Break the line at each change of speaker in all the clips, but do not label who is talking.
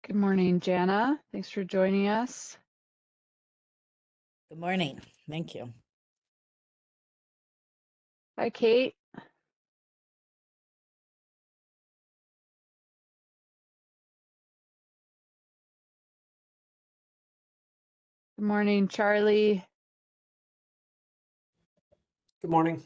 Good morning, Jana. Thanks for joining us.
Good morning. Thank you.
Hi, Kate. Good morning, Charlie.
Good morning.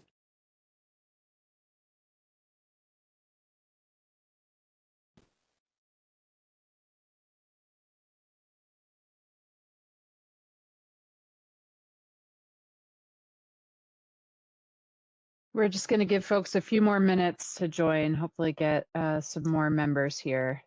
We're just going to give folks a few more minutes to join, hopefully get some more members here.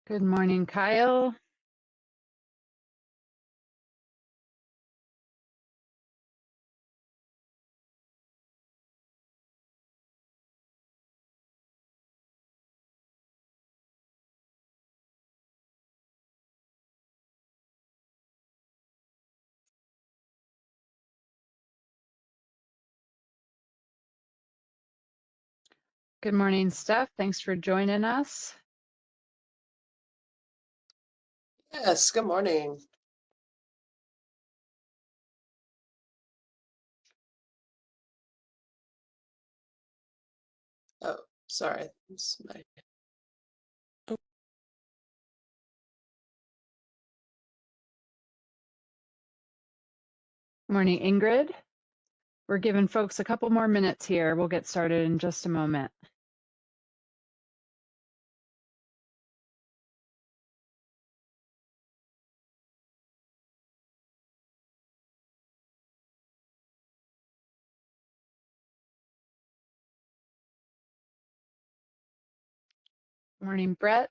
Good morning, Kyle. Good morning, Steph. Thanks for joining us.
Yes, good morning. Oh, sorry. This is my...
Morning, Ingrid. We're giving folks a couple more minutes here. We'll get started in just a moment. Morning, Brett.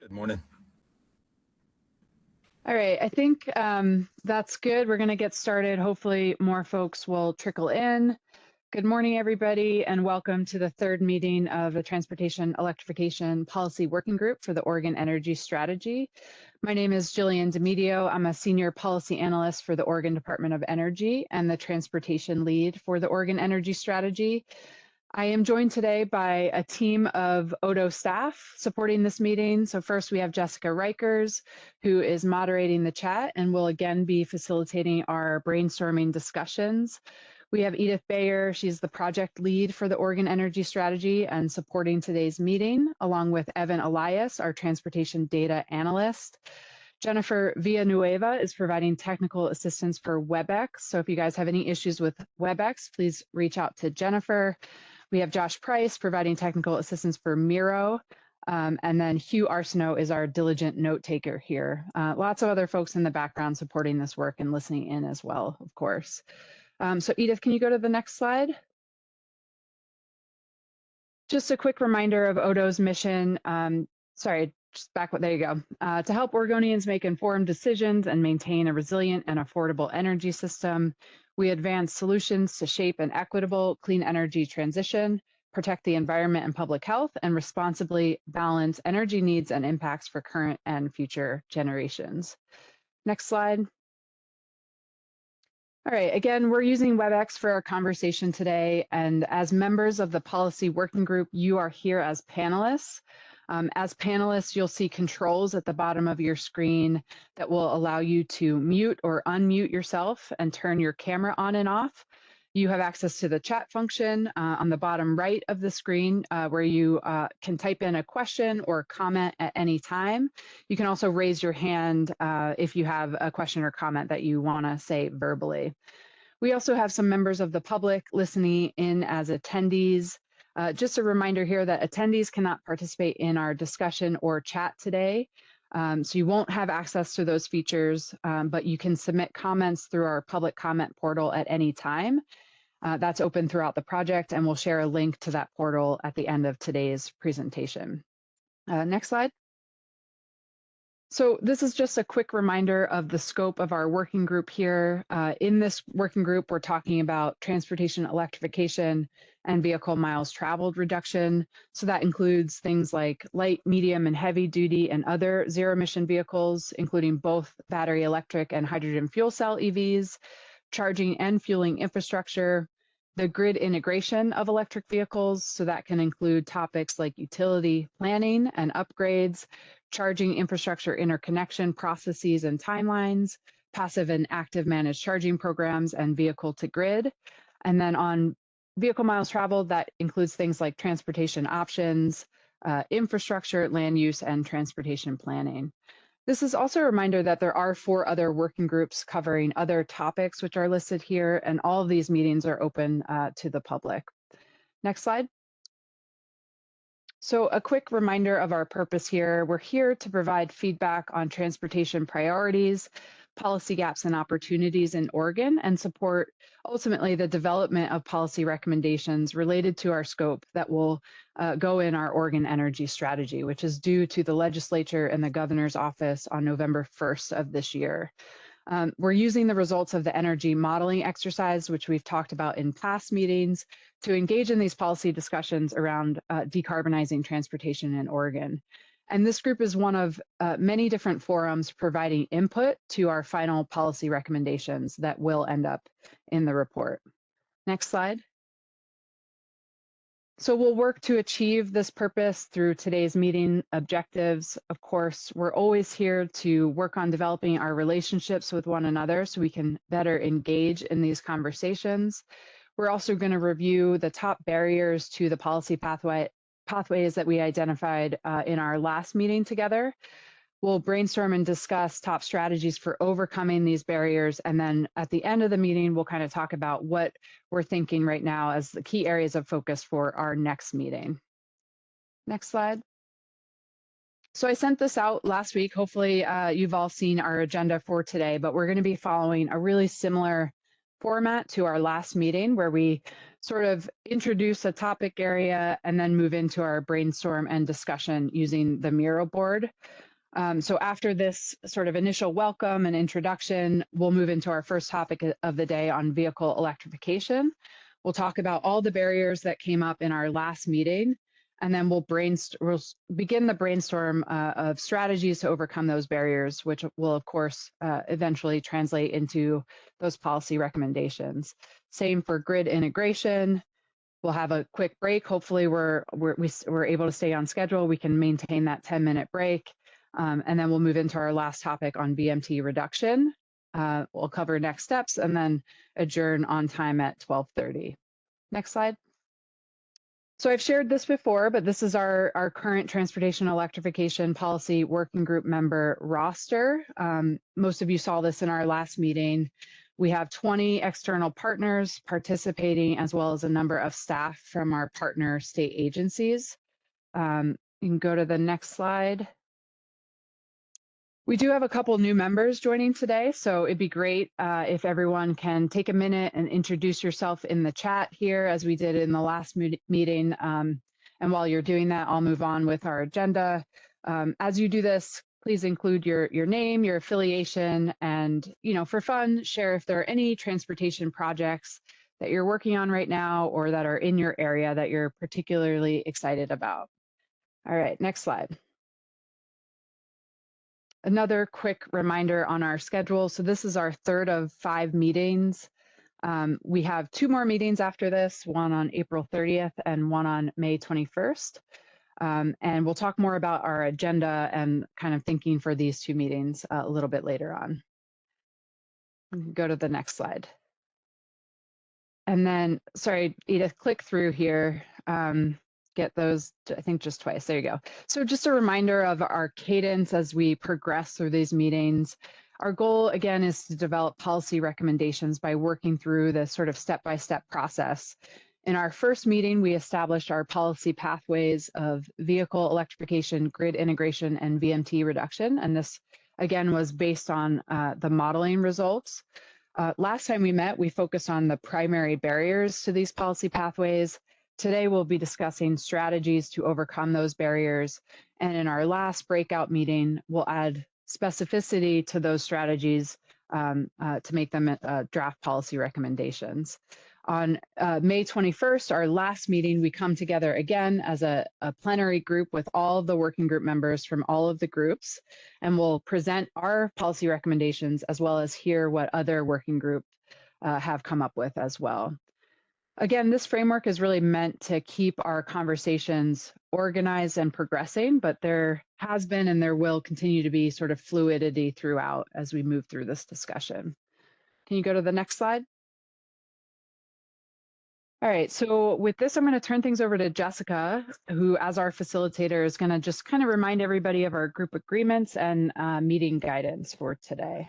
Good morning.
All right, I think that's good. We're going to get started. Hopefully more folks will trickle in. Good morning, everybody, and welcome to the third meeting of the Transportation Electrification Policy Working Group for the Oregon Energy Strategy. My name is Jillian DeMedio. I'm a Senior Policy Analyst for the Oregon Department of Energy and the Transportation Lead for the Oregon Energy Strategy. I am joined today by a team of ODO staff supporting this meeting. So first we have Jessica Rikers, who is moderating the chat and will again be facilitating our brainstorming discussions. We have Edith Bayer. She's the project lead for the Oregon Energy Strategy and supporting today's meeting, along with Evan Elias, our transportation data analyst. Jennifer Villanueva is providing technical assistance for WebEx. So if you guys have any issues with WebEx, please reach out to Jennifer. We have Josh Price providing technical assistance for Miro. And then Hugh Arsenault is our diligent note taker here. Lots of other folks in the background supporting this work and listening in as well, of course. So Edith, can you go to the next slide? Just a quick reminder of ODO's mission. Sorry, just back, there you go. To help Oregonians make informed decisions and maintain a resilient and affordable energy system, we advance solutions to shape an equitable clean energy transition, protect the environment and public health, and responsibly balance energy needs and impacts for current and future generations. Next slide. All right, again, we're using WebEx for our conversation today, and as members of the policy working group, you are here as panelists. As panelists, you'll see controls at the bottom of your screen that will allow you to mute or unmute yourself and turn your camera on and off. You have access to the chat function on the bottom right of the screen where you can type in a question or comment at any time. You can also raise your hand if you have a question or comment that you want to say verbally. We also have some members of the public listening in as attendees. Just a reminder here that attendees cannot participate in our discussion or chat today. So you won't have access to those features, but you can submit comments through our public comment portal at any time. That's open throughout the project, and we'll share a link to that portal at the end of today's presentation. Next slide. So this is just a quick reminder of the scope of our working group here. In this working group, we're talking about transportation electrification and vehicle miles traveled reduction. So that includes things like light, medium, and heavy duty and other zero emission vehicles, including both battery electric and hydrogen fuel cell EVs, charging and fueling infrastructure, the grid integration of electric vehicles. So that can include topics like utility planning and upgrades, charging infrastructure interconnection processes and timelines, passive and active managed charging programs, and vehicle to grid. And then on vehicle miles traveled, that includes things like transportation options, infrastructure, land use, and transportation planning. This is also a reminder that there are 4 other working groups covering other topics which are listed here, and all of these meetings are open to the public. Next slide. So a quick reminder of our purpose here. We're here to provide feedback on transportation priorities, policy gaps and opportunities in Oregon, and support ultimately the development of policy recommendations related to our scope that will go in our Oregon energy strategy, which is due to the legislature and the governor's office on November 1st of this year. We're using the results of the energy modeling exercise, which we've talked about in past meetings, to engage in these policy discussions around decarbonizing transportation in Oregon. And this group is one of many different forums providing input to our final policy recommendations that will end up in the report. Next slide. So we'll work to achieve this purpose through today's meeting objectives. Of course, we're always here to work on developing our relationships with one another so we can better engage in these conversations. We're also going to review the top barriers to the policy pathways that we identified in our last meeting together. We'll brainstorm and discuss top strategies for overcoming these barriers. And then at the end of the meeting, we'll kind of talk about what we're thinking right now as the key areas of focus for our next meeting. Next slide. So I sent this out last week. Hopefully you've all seen our agenda for today, but we're going to be following a really similar format to our last meeting where we sort of introduce a topic area and then move into our brainstorm and discussion using the Miro board. So after this sort of initial welcome and introduction, we'll move into our first topic of the day on vehicle electrification. We'll talk about all the barriers that came up in our last meeting, and then we'll begin the brainstorm of strategies to overcome those barriers, which will, of course, eventually translate into those policy recommendations. Same for grid integration. We'll have a quick break. Hopefully we're able to stay on schedule. We can maintain that 10-minute break. And then we'll move into our last topic on VMT reduction. We'll cover next steps and then adjourn on time at 12:30. Next slide. So I've shared this before, but this is our current transportation electrification policy working group member roster. Most of you saw this in our last meeting. We have 20 external partners participating, as well as a number of staff from our partner state agencies. You can go to the next slide. We do have a couple new members joining today, so it'd be great if everyone can take a minute and introduce yourself in the chat here as we did in the last meeting. And while you're doing that, I'll move on with our agenda. As you do this, please include your name, your affiliation, and for fun, share if there are any transportation projects that you're working on right now or that are in your area that you're particularly excited about. All right, next slide. Another quick reminder on our schedule. So this is our third of 5 meetings. We have 2 more meetings after this, one on April 30th and one on May 21st. And we'll talk more about our agenda and kind of thinking for these 2 meetings a little bit later on. Go to the next slide. And then, sorry, Edith, click through here. Get those, I think, just twice. There you go. So just a reminder of our cadence as we progress through these meetings. Our goal, again, is to develop policy recommendations by working through this sort of step-by-step process. In our first meeting, we established our policy pathways of vehicle electrification, grid integration, and VMT reduction. And this, again, was based on the modeling results. Last time we met, we focused on the primary barriers to these policy pathways. Today, we'll be discussing strategies to overcome those barriers. And in our last breakout meeting, we'll add specificity to those strategies to make them draft policy recommendations. On May 21st, our last meeting, we come together again as a plenary group with all of the working group members from all of the groups, and we'll present our policy recommendations as well as hear what other working groups have come up with as well. Again, this framework is really meant to keep our conversations organized and progressing, but there has been and there will continue to be sort of fluidity throughout as we move through this discussion. Can you go to the next slide? All right, so with this, I'm going to turn things over to Jessica, who, as our facilitator, is going to just kind of remind everybody of our group agreements and meeting guidance for today.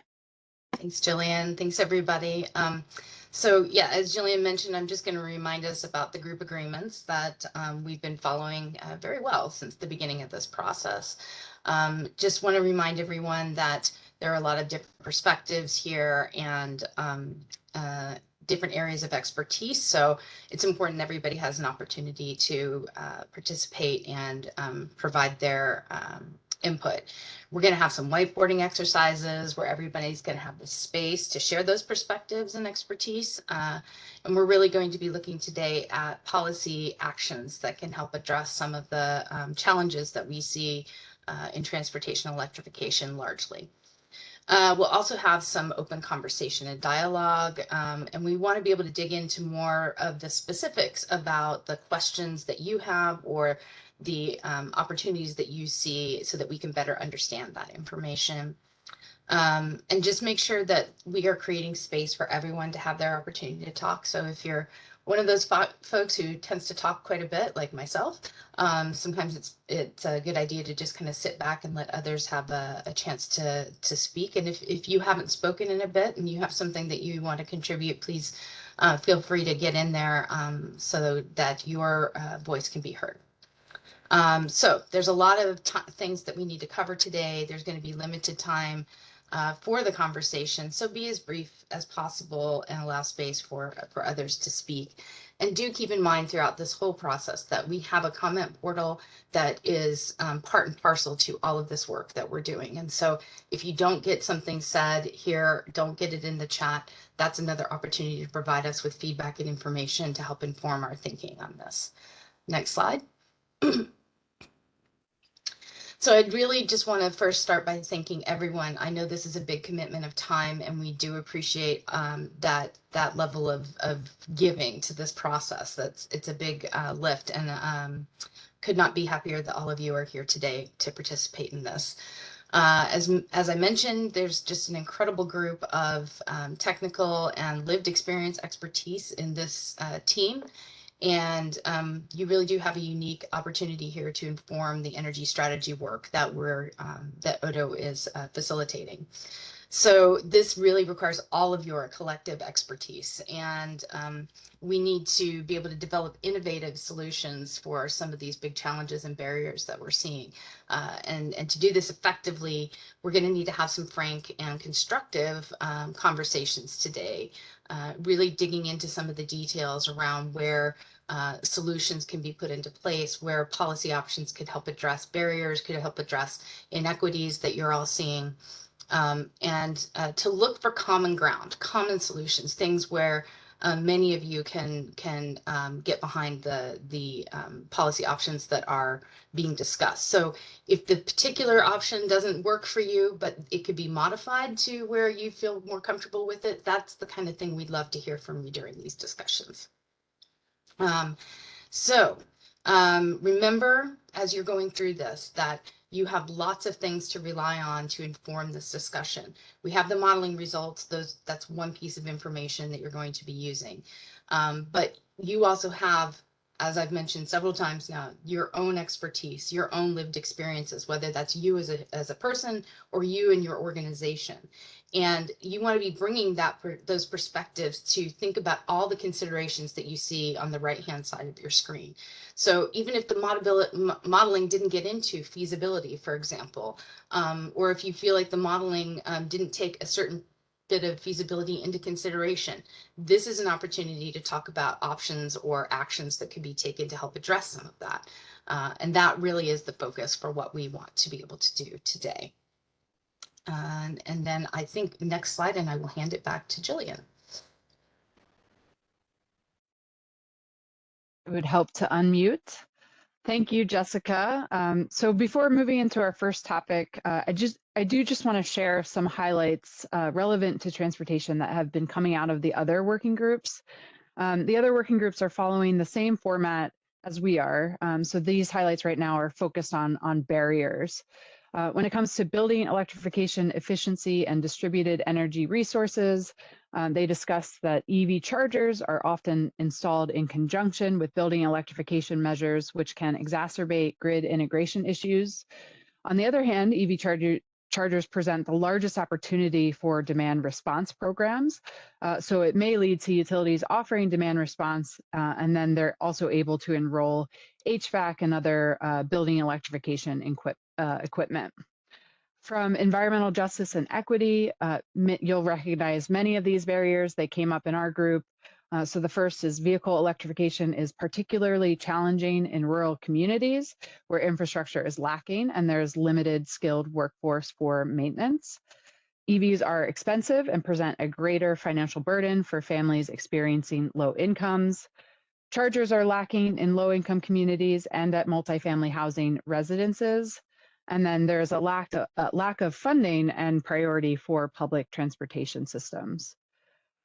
Thanks, Jillian. Thanks, everybody. So yeah, as Jillian mentioned, I'm just going to remind us about the group agreements that we've been following very well since the beginning of this process. Just want to remind everyone that there are a lot of different perspectives here and different areas of expertise. So it's important everybody has an opportunity to participate and provide their input. We're going to have some whiteboarding exercises where everybody's going to have the space to share those perspectives and expertise. And we're really going to be looking today at policy actions that can help address some of the challenges that we see in transportation electrification largely. We'll also have some open conversation and dialogue, and we want to be able to dig into more of the specifics about the questions that you have or the opportunities that you see so that we can better understand that information. And just make sure that we are creating space for everyone to have their opportunity to talk. So if you're one of those folks who tends to talk quite a bit, like myself, sometimes it's a good idea to just kind of sit back and let others have a chance to speak. And if you haven't spoken in a bit and you have something that you want to contribute, please feel free to get in there so that your voice can be heard. So there's a lot of things that we need to cover today. There's going to be limited time for the conversation. So be as brief as possible and allow space for others to speak. And do keep in mind throughout this whole process that we have a comment portal that is part and parcel to all of this work that we're doing. And so if you don't get something said here, don't get it in the chat. That's another opportunity to provide us with feedback and information to help inform our thinking on this. Next slide. So I'd really just want to first start by thanking everyone. I know this is a big commitment of time, and we do appreciate that level of giving to this process. It's a big lift, and could not be happier that all of you are here today to participate in this. As I mentioned, there's just an incredible group of technical and lived experience expertise in this team. And you really do have a unique opportunity here to inform the energy strategy work that that Odo is facilitating. So this really requires all of your collective expertise, and we need to be able to develop innovative solutions for some of these big challenges and barriers that we're seeing. And to do this effectively, we're going to need to have some frank and constructive conversations today, really digging into some of the details around where solutions can be put into place, where policy options could help address barriers, could help address inequities that you're all seeing. And to look for common ground, common solutions, things where many of you can get behind the policy options that are being discussed. So if the particular option doesn't work for you, but it could be modified to where you feel more comfortable with it, that's the kind of thing we'd love to hear from you during these discussions. Remember, as you're going through this, that you have lots of things to rely on to inform this discussion. We have the modeling results. That's one piece of information that you're going to be using. But you also have as I've mentioned several times now, your own expertise, your own lived experiences, whether that's you as a person or you and your organization. And you want to be bringing those perspectives to think about all the considerations that you see on the right-hand side of your screen. So even if the modeling didn't get into feasibility, for example, or if you feel like the modeling didn't take a certain bit of feasibility into consideration, this is an opportunity to talk about options or actions that could be taken to help address some of that. And that really is the focus for what we want to be able to do today. And then I think next slide, and I will hand it back to Jillian.
It would help to unmute. Thank you, Jessica. So before moving into our first topic, I do just want to share some highlights relevant to transportation that have been coming out of the other working groups. The other working groups are following the same format as we are. So these highlights right now are focused on barriers. When it comes to building electrification efficiency and distributed energy resources, they discuss that EV chargers are often installed in conjunction with building electrification measures, which can exacerbate grid integration issues. On the other hand, EV chargers present the largest opportunity for demand response programs. So it may lead to utilities offering demand response, and then they're also able to enroll HVAC and other building electrification equipment. From environmental justice and equity, you'll recognize many of these barriers. They came up in our group. So the first is vehicle electrification is particularly challenging in rural communities where infrastructure is lacking and there's limited skilled workforce for maintenance. EVs are expensive and present a greater financial burden for families experiencing low incomes. Chargers are lacking in low-income communities and at multifamily housing residences. And then there's a lack of funding and priority for public transportation systems.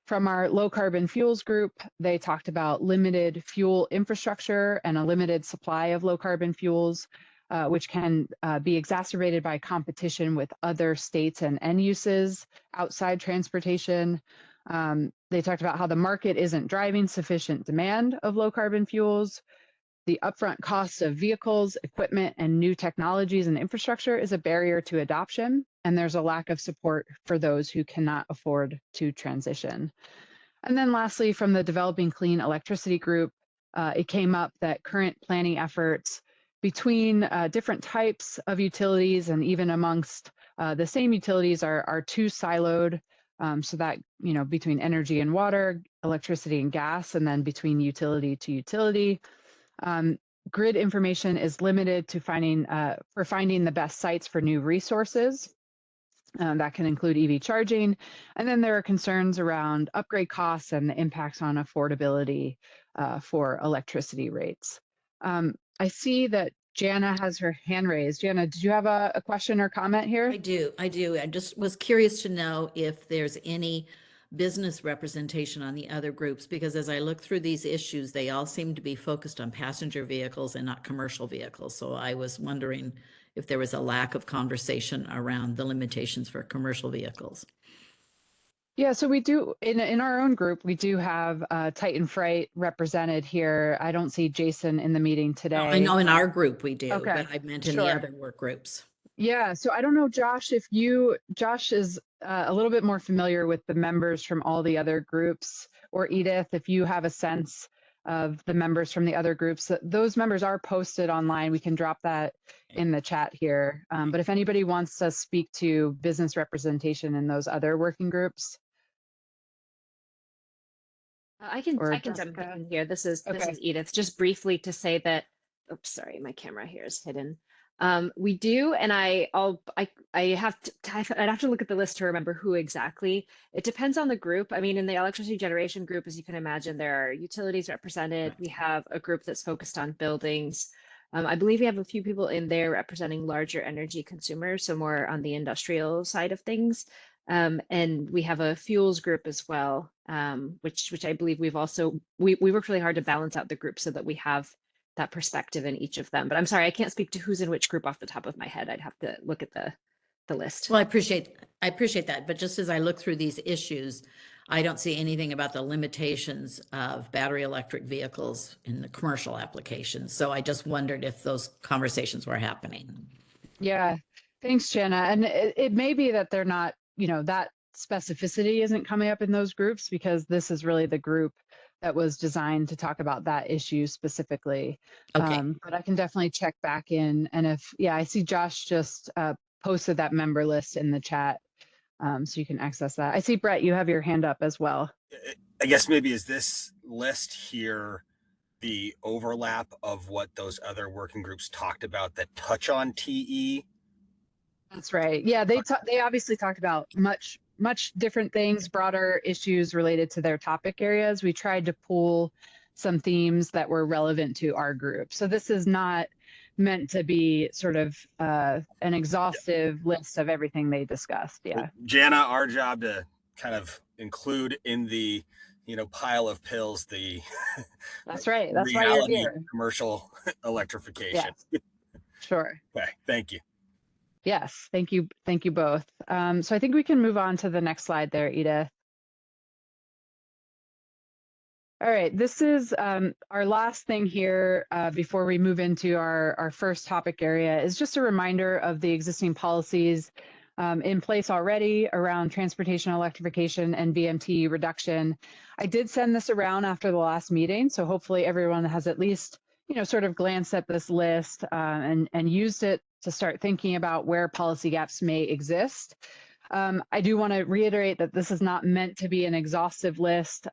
From our low carbon fuels group, they talked about limited fuel infrastructure and a limited supply of low carbon fuels, which can be exacerbated by competition with other states and end uses outside transportation. They talked about how the market isn't driving sufficient demand of low carbon fuels. The upfront costs of vehicles, equipment, and new technologies and infrastructure is a barrier to adoption, and there's a lack of support for those who cannot afford to transition. And then lastly, from the Developing Clean Electricity Group, it came up that current planning efforts between different types of utilities and even amongst the same utilities are too siloed, so that, between energy and water, electricity and gas, and then between utility to utility. Grid information is limited to finding the best sites for new resources. That can include EV charging. And then there are concerns around upgrade costs and the impacts on affordability for electricity rates. I see that Jana has her hand raised. Jana, did you have a question or comment here?
I do. I just was curious to know if there's any business representation on the other groups, because as I look through these issues, they all seem to be focused on passenger vehicles and not commercial vehicles. So I was wondering if there was a lack of conversation around the limitations for commercial vehicles.
Yeah, so we do, in our own group, we do have Titan Freight represented here. I don't see Jason in the meeting today.
No, I know in our group we do,
Okay,
but I meant in the other work groups.
Yeah, so I don't know, Josh, Josh is a little bit more familiar with the members from all the other groups, or Edith, if you have a sense of the members from the other groups, those members are posted online. We can drop that in the chat here. But if anybody wants to speak to business representation in those other working groups.
I can jump in here. This is Edith. Just briefly to say that, oops, sorry, my camera here is hidden. We do, and I'd have to look at the list to remember who exactly. It depends on the group. I mean, in the electricity generation group, as you can imagine, there are utilities represented. We have a group that's focused on buildings. I believe we have a few people in there representing larger energy consumers, so more on the industrial side of things. And we have a fuels group as well, which I believe we worked really hard to balance out the group so that we have that perspective in each of them. But I'm sorry, I can't speak to who's in which group off the top of my head. I'd have to look at the list.
Well, I appreciate that. But just as I look through these issues, I don't see anything about the limitations of battery electric vehicles in the commercial applications. So I just wondered if those conversations were happening.
Yeah, thanks, Jenna. And it may be that they're not, that specificity isn't coming up in those groups because this is really the group that was designed to talk about that issue specifically.
Okay.
But I can definitely check back in. And I see Josh just posted that member list in the chat. So you can access that. I see, Brett, you have your hand up as well.
I guess maybe is this list here the overlap of what those other working groups talked about that touch on TE?
That's right. Yeah, they obviously talked about much different things, broader issues related to their topic areas. We tried to pull some themes that were relevant to our group. So this is not meant to be sort of an exhaustive list of everything they discussed. Yeah.
Jana, our job to kind of include in the pile of pills the
that's right. That's why you're here.
Commercial electrification.
Yes. Sure.
Okay. Thank you.
Yes. Thank you. Thank you both. So I think we can move on to the next slide there, Edith. All right, this is our last thing here before we move into our first topic area is just a reminder of the existing policies in place already around transportation electrification and VMT reduction. I did send this around after the last meeting, so hopefully everyone has at least, sort of glanced at this list and used it to start thinking about where policy gaps may exist. I do want to reiterate that this is not meant to be an exhaustive list,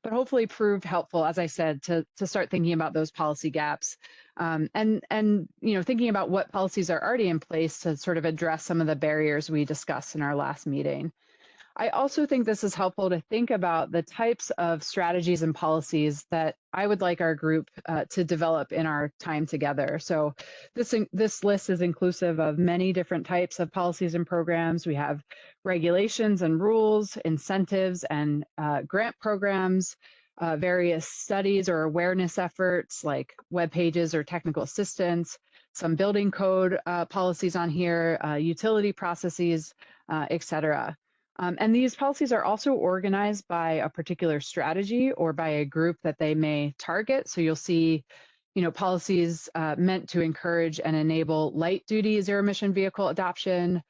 but hopefully proved helpful, as I said, to start thinking about those policy gaps and thinking about what policies are already in place to sort of address some of the barriers we discussed in our last meeting. I also think this is helpful to think about the types of strategies and policies that I would like our group to develop in our time together. So this list is inclusive of many different types of policies and programs. We have regulations and rules, incentives and grant programs, various studies or awareness efforts like web pages or technical assistance, some building code policies on here, utility processes, et cetera. And these policies are also organized by a particular strategy or by a group that they may target. So you'll see, policies meant to encourage and enable light duty zero emission vehicle adoption,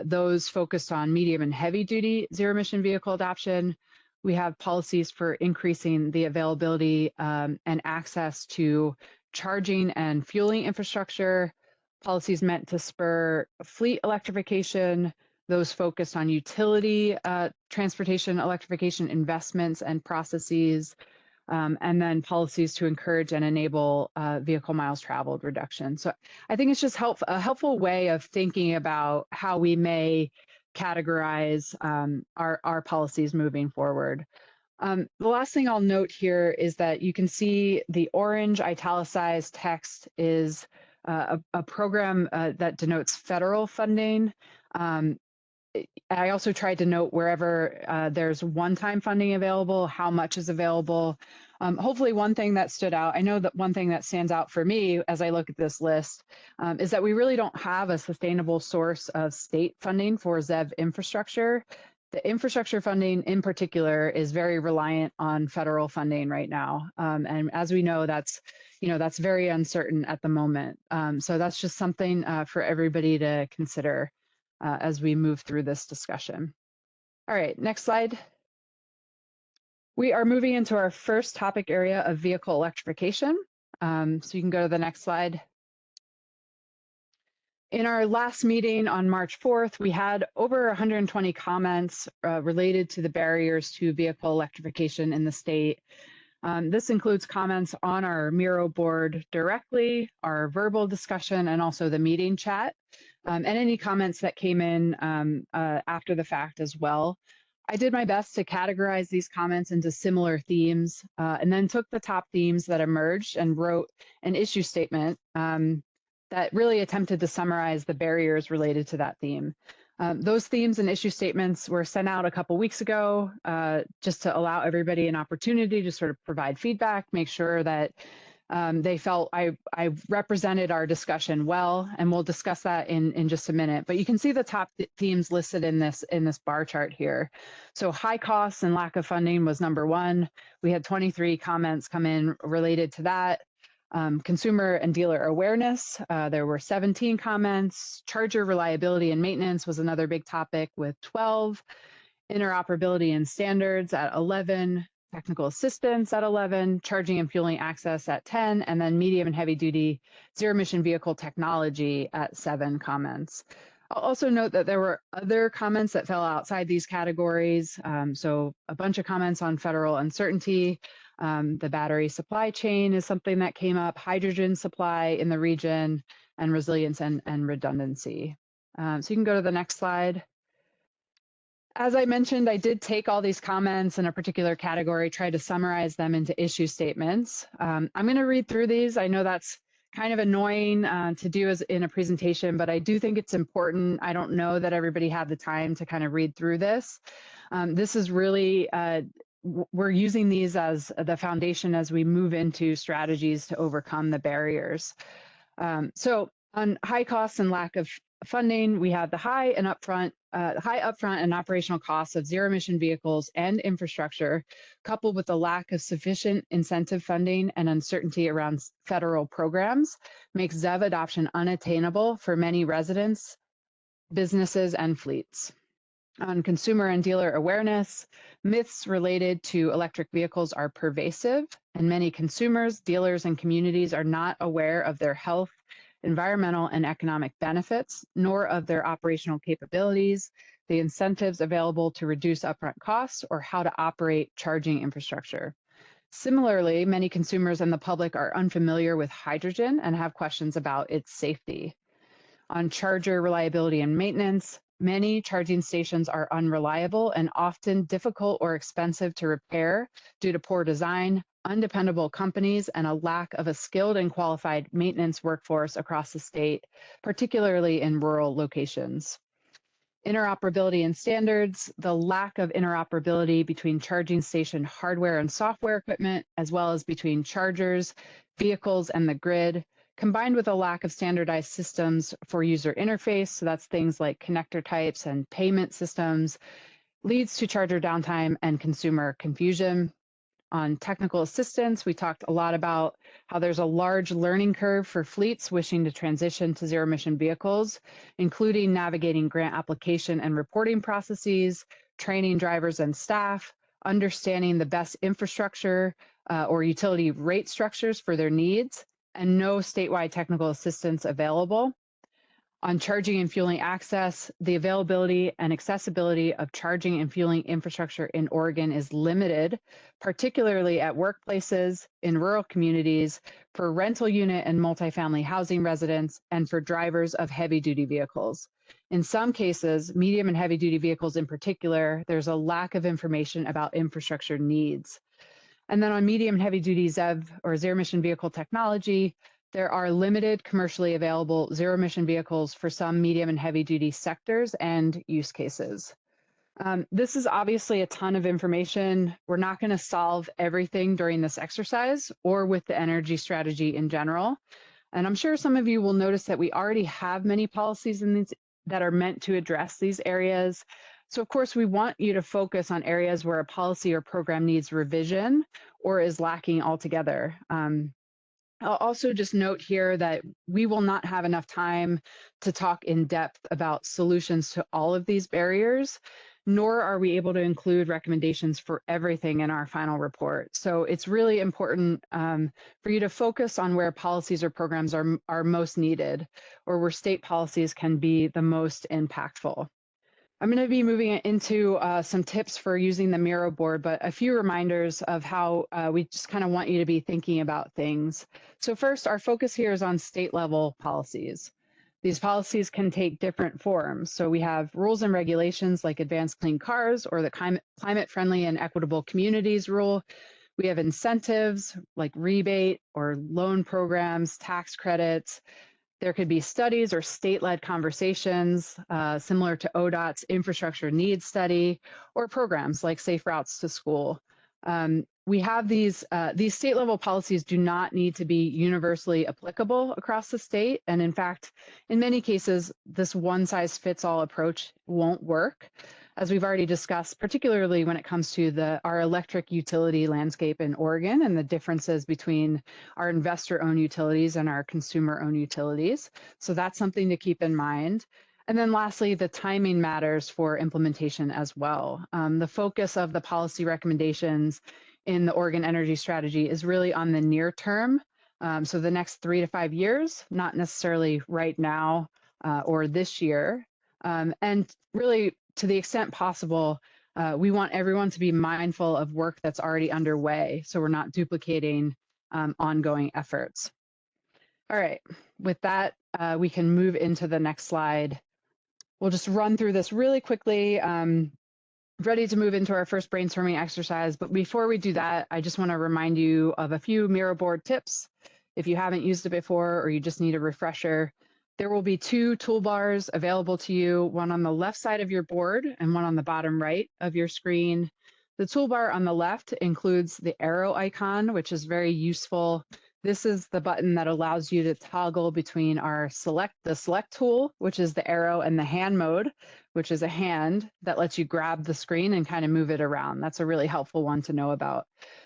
those focused on medium and heavy duty zero emission vehicle adoption. We have policies for increasing the availability and access to charging and fueling infrastructure, policies meant to spur fleet electrification, those focused on utility transportation electrification investments and processes, and then policies to encourage and enable vehicle miles traveled reduction. So I think it's just a helpful way of thinking about how we may categorize our policies moving forward. The last thing I'll note here is that you can see the orange italicized text is a program that denotes federal funding. I also tried to note wherever there's one-time funding available, how much is available. Hopefully one thing that stood out, I know that one thing that stands out for me as I look at this list is that we really don't have a sustainable source of state funding for ZEV infrastructure. The infrastructure funding in particular is very reliant on federal funding right now. And as we know, that's very uncertain at the moment. So that's just something for everybody to consider as we move through this discussion. All right, next slide. We are moving into our first topic area of vehicle electrification. So you can go to the next slide. In our last meeting on March 4th, we had over 120 comments related to the barriers to vehicle electrification in the state. This includes comments on our Miro board directly, our verbal discussion, and also the meeting chat, and any comments that came in after the fact as well. I did my best to categorize these comments into similar themes and then took the top themes that emerged and wrote an issue statement that really attempted to summarize the barriers related to that theme. Those themes and issue statements were sent out a couple weeks ago just to allow everybody an opportunity to sort of provide feedback, make sure that They felt I represented our discussion well, and we'll discuss that in just a minute. But you can see the top themes listed in this bar chart here. So high costs and lack of funding was number one. We had 23 comments come in related to that. Consumer and dealer awareness, there were 17 comments. Charger reliability and maintenance was another big topic with 12. Interoperability and standards at 11. Technical assistance at 11, charging and fueling access at 10, and then medium and heavy duty zero emission vehicle technology at 7 comments. I'll also note that there were other comments that fell outside these categories. So a bunch of comments on federal uncertainty. The battery supply chain is something that came up, hydrogen supply in the region, and resilience and redundancy. So you can go to the next slide. As I mentioned, I did take all these comments in a particular category, try to summarize them into issue statements. I'm going to read through these. I know that's kind of annoying to do as in a presentation, but I do think it's important. I don't know that everybody had the time to kind of read through this. This is really, we're using these as the foundation as we move into strategies to overcome the barriers. So on high costs and lack of funding, we have the high upfront and operational costs of zero emission vehicles and infrastructure, coupled with the lack of sufficient incentive funding and uncertainty around federal programs, makes ZEV adoption unattainable for many residents, businesses, and fleets. On consumer and dealer awareness, myths related to electric vehicles are pervasive, and many consumers, dealers, and communities are not aware of their health, environmental, and economic benefits, nor of their operational capabilities, the incentives available to reduce upfront costs, or how to operate charging infrastructure. Similarly, many consumers and the public are unfamiliar with hydrogen and have questions about its safety. On charger reliability and maintenance, many charging stations are unreliable and often difficult or expensive to repair due to poor design, undependable companies, and a lack of a skilled and qualified maintenance workforce across the state, particularly in rural locations. Interoperability and standards, the lack of interoperability between charging station hardware and software equipment, as well as between chargers, vehicles, and the grid, combined with a lack of standardized systems for user interface, so that's things like connector types and payment systems, leads to charger downtime and consumer confusion. On technical assistance, we talked a lot about how there's a large learning curve for fleets wishing to transition to zero emission vehicles, including navigating grant application and reporting processes, training drivers and staff, understanding the best infrastructure or utility rate structures for their needs, and no statewide technical assistance available. On charging and fueling access, the availability and accessibility of charging and fueling infrastructure in Oregon is limited, particularly at workplaces, in rural communities, for rental unit and multifamily housing residents, and for drivers of heavy-duty vehicles. In some cases, medium and heavy-duty vehicles in particular, there's a lack of information about infrastructure needs. And then on medium and heavy-duty ZEV or zero-emission vehicle technology, there are limited commercially available zero-emission vehicles for some medium and heavy-duty sectors and use cases. This is obviously a ton of information. We're not going to solve everything during this exercise or with the energy strategy in general. And I'm sure some of you will notice that we already have many policies in these that are meant to address these areas. So of course, we want you to focus on areas where a policy or program needs revision or is lacking altogether. I'll also just note here that we will not have enough time to talk in depth about solutions to all of these barriers, nor are we able to include recommendations for everything in our final report. So it's really important for you to focus on where policies or programs are most needed, or where state policies can be the most impactful. I'm going to be moving into some tips for using the Miro board, but a few reminders of how we just kind of want you to be thinking about things. So first, our focus here is on state level policies. These policies can take different forms. So we have rules and regulations like Advanced Clean Cars or the Climate Friendly and Equitable Communities rule. We have incentives like rebate or loan programs, tax credits. There could be studies or state-led conversations similar to ODOT's infrastructure needs study, or programs like Safe Routes to School. we have these state level policies do not need to be universally applicable across the state. And in fact, in many cases, this one size fits all approach won't work, as we've already discussed, particularly when it comes to our electric utility landscape in Oregon and the differences between our investor owned utilities and our consumer owned utilities. So that's something to keep in mind. And then lastly, the timing matters for implementation as well. The focus of the policy recommendations in the Oregon Energy Strategy is really on the near term. So the next 3 to 5 years, not necessarily right now or this year. And really, to the extent possible, we want everyone to be mindful of work that's already underway, so we're not duplicating ongoing efforts. All right, with that, we can move into the next slide. We'll just run through this really quickly. Ready to move into our first brainstorming exercise, but before we do that, I just want to remind you of a few Miro board tips. If you haven't used it before or you just need a refresher, there will be 2 toolbars available to you, one on the left side of your board and one on the bottom right of your screen. The toolbar on the left includes the arrow icon, which is very useful. This is the button that allows you to toggle between the select tool, which is the arrow, and the hand mode, which is a hand that lets you grab the screen and kind of move it around. That's a really helpful one to know about.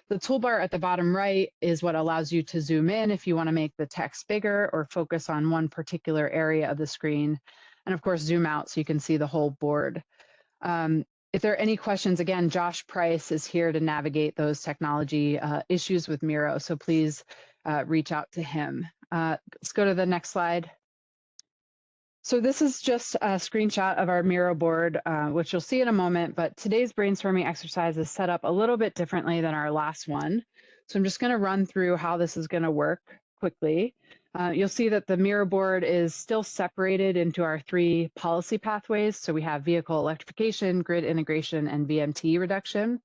The toolbar at the bottom right is what allows you to zoom in if you want to make the text bigger or focus on one particular area of the screen. And of course, zoom out so you can see the whole board. If there are any questions, again, Josh Price is here to navigate those technology issues with Miro, so please reach out to him. Let's go to the next slide. So this is just a screenshot of our Miro board, which you'll see in a moment, but today's brainstorming exercise is set up a little bit differently than our last one. So I'm just going to run through how this is going to work quickly. You'll see that the Miro board is still separated into our 3 policy pathways. So we have vehicle electrification, grid integration, and VMT reduction.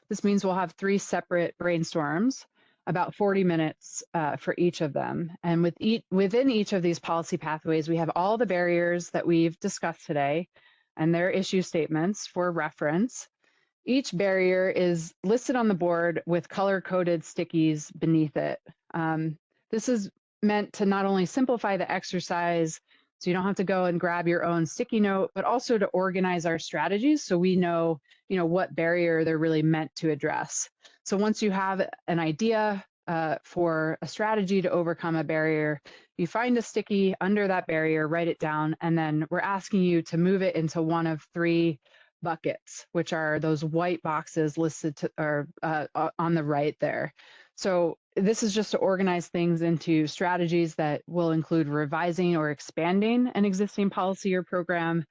This means we'll have 3 separate brainstorms, about 40 minutes for each of them. And within each of these policy pathways, we have all the barriers that we've discussed today and their issue statements for reference. Each barrier is listed on the board with color-coded stickies beneath it. This is meant to not only simplify the exercise, so you don't have to go and grab your own sticky note, but also to organize our strategies so we know, what barrier they're really meant to address. So once you have an idea for a strategy to overcome a barrier, you find a sticky under that barrier, write it down, and then we're asking you to move it into one of 3 buckets, which are those white boxes listed on the right there. So this is just to organize things into strategies that will include revising or expanding an existing policy or program,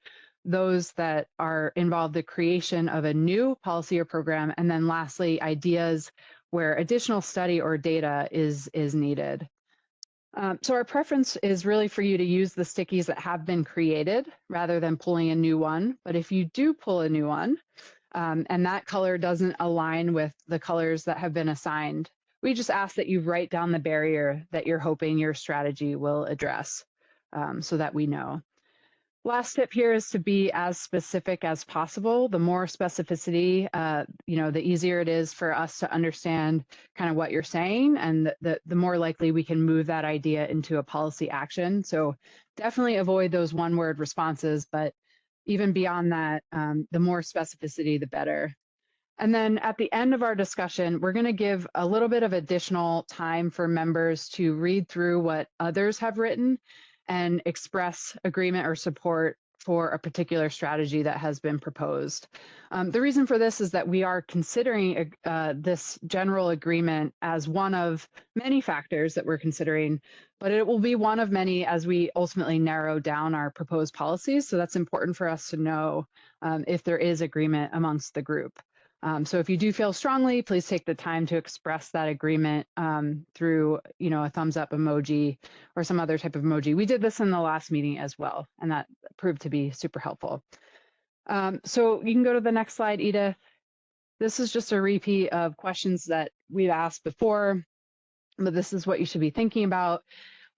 those that involve the creation of a new policy or program, and then lastly, ideas where additional study or data is needed. So our preference is really for you to use the stickies that have been created rather than pulling a new one. But if you do pull a new one and that color doesn't align with the colors that have been assigned, we just ask that you write down the barrier that you're hoping your strategy will address so that we know. Last tip here is to be as specific as possible. The more specificity, the easier it is for us to understand kind of what you're saying, and the more likely we can move that idea into a policy action. So definitely avoid those one-word responses, but even beyond that, the more specificity, the better. And then at the end of our discussion, we're going to give a little bit of additional time for members to read through what others have written and express agreement or support for a particular strategy that has been proposed. The reason for this is that we are considering this general agreement as one of many factors that we're considering, but it will be one of many as we ultimately narrow down our proposed policies. So that's important for us to know if there is agreement amongst the group. So if you do feel strongly, please take the time to express that agreement through, a thumbs up emoji or some other type of emoji. We did this in the last meeting as well, and that proved to be super helpful. So you can go to the next slide, Edith. This is just a repeat of questions that we've asked before, but this is what you should be thinking about.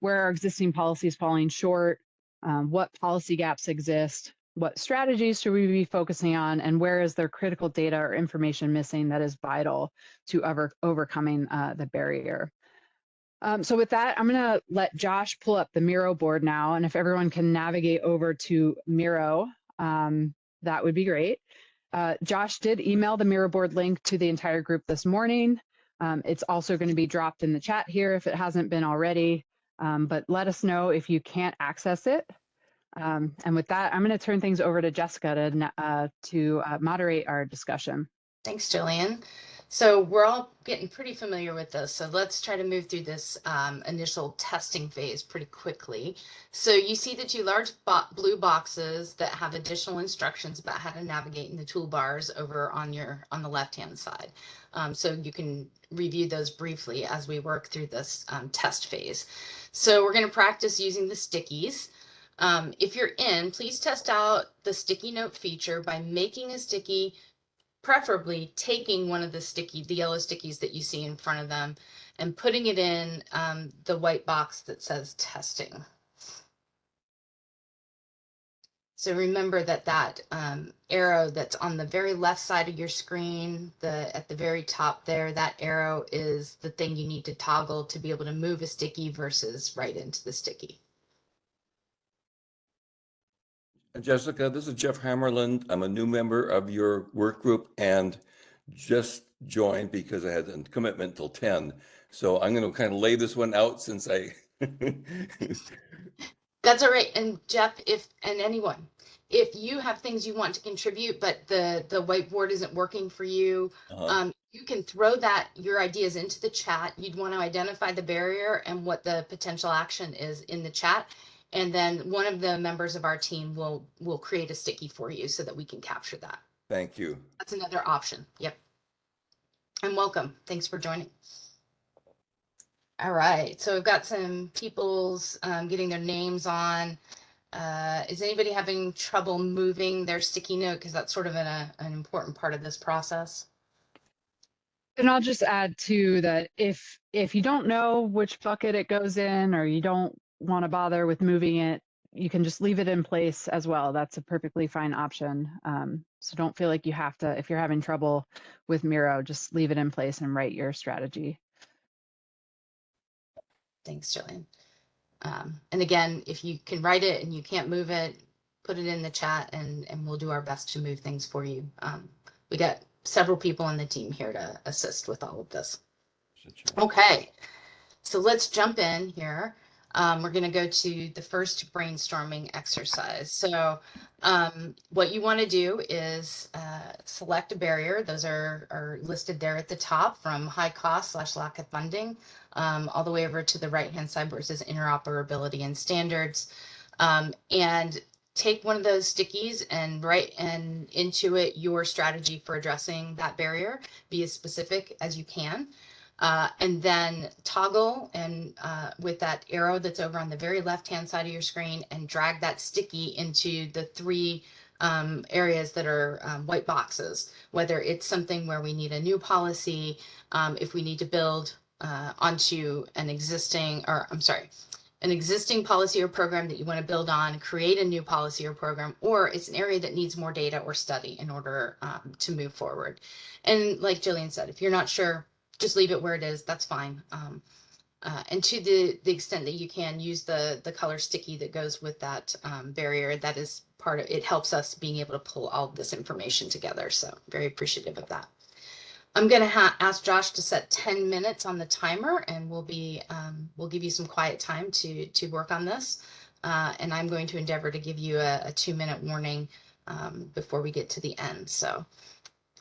Where are existing policies falling short? What policy gaps exist? what strategies should we be focusing on, and where is there critical data or information missing that is vital to overcoming the barrier. So with that, I'm going to let Josh pull up the Miro board now, and if everyone can navigate over to Miro, that would be great. Josh did email the Miro board link to the entire group this morning. It's also going to be dropped in the chat here if it hasn't been already, but let us know if you can't access it. And with that, I'm going to turn things over to Jessica to moderate our discussion.
Thanks, Jillian. So we're all getting pretty familiar with this. So let's try to move through this initial testing phase pretty quickly. So you see the two large blue boxes that have additional instructions about how to navigate in the toolbars over on the left-hand side. So you can review those briefly as we work through this test phase. So we're going to practice using the stickies. If you're in, please test out the sticky note feature by making a sticky, preferably taking one of the yellow stickies that you see in front of them and putting it in the white box that says testing. So remember that arrow that's on the very left side of your screen, at the very top there, that arrow is the thing you need to toggle to be able to move a sticky versus right into the sticky.
Jessica, this is Jeff Hammerland. I'm a new member of your work group and just joined because I had a commitment till 10. So I'm going to kind of lay this one out since I...
That's all right. And Jeff, anyone, if you have things you want to contribute, but the whiteboard isn't working for you, you can throw your ideas into the chat. You'd want to identify the barrier and what the potential action is in the chat. And then one of the members of our team will create a sticky for you so that we can capture that.
Thank you.
That's another option. Yep. And welcome. Thanks for joining. All right. So we've got some people's getting their names on. Is anybody having trouble moving their sticky note? Because that's sort of an important part of this process.
And I'll just add too that if you don't know which bucket it goes in, or you don't want to bother with moving it, you can just leave it in place as well. That's a perfectly fine option. So don't feel like you have to, if you're having trouble with Miro, just leave it in place and write your strategy.
Thanks, Jillian. And again, if you can write it and you can't move it, put it in the chat and we'll do our best to move things for you. We got several people on the team here to assist with all of this. Okay, so let's jump in here. We're going to go to the first brainstorming exercise. So what you want to do is select a barrier. Those are listed there at the top, from high cost / lack of funding, all the way over to the right-hand side where it says interoperability and standards. And take one of those stickies and write into it your strategy for addressing that barrier. Be as specific as you can. And then toggle with that arrow that's over on the very left-hand side of your screen and drag that sticky into the three areas that are white boxes, whether it's something where we need a new policy, if we need to build onto an existing policy or program that you want to build on, create a new policy or program, or it's an area that needs more data or study in order to move forward. And like Jillian said, if you're not sure, just leave it where it is. That's fine. And to the extent that you can, use the color sticky that goes with that barrier. That is part of it. Helps us being able to pull all of this information together. So very appreciative of that. I'm going to ask Josh to set 10 minutes on the timer, and we'll give you some quiet time to work on this. And I'm going to endeavor to give you a 2-minute warning before we get to the end. So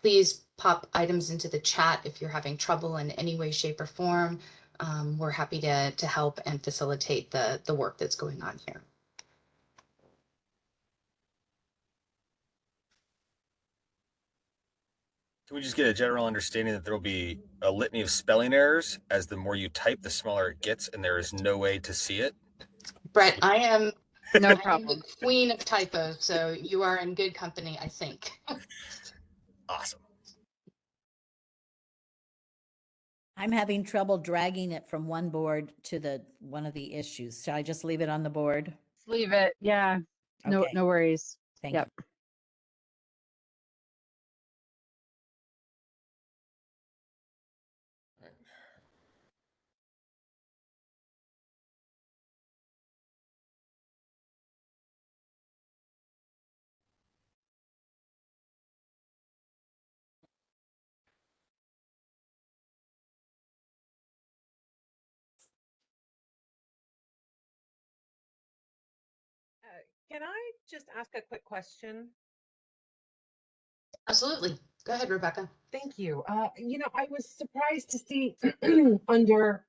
please pop items into the chat if you're having trouble in any way, shape, or form. We're happy to help and facilitate the work that's going on here.
Can we just get a general understanding that there will be a litany of spelling errors as the more you type, the smaller it gets, and there is no way to see it?
Brett, I am
No problem.
the queen of typos, so you are in good company, I think.
Awesome.
I'm having trouble dragging it from one board to one of the issues. Shall I just leave it on the board?
Leave it. Yeah. No,
Okay.
no worries.
Thank
Yep.
you.
Can I just ask a quick question?
Absolutely. Go ahead, Rebecca.
Thank you. I was surprised to see under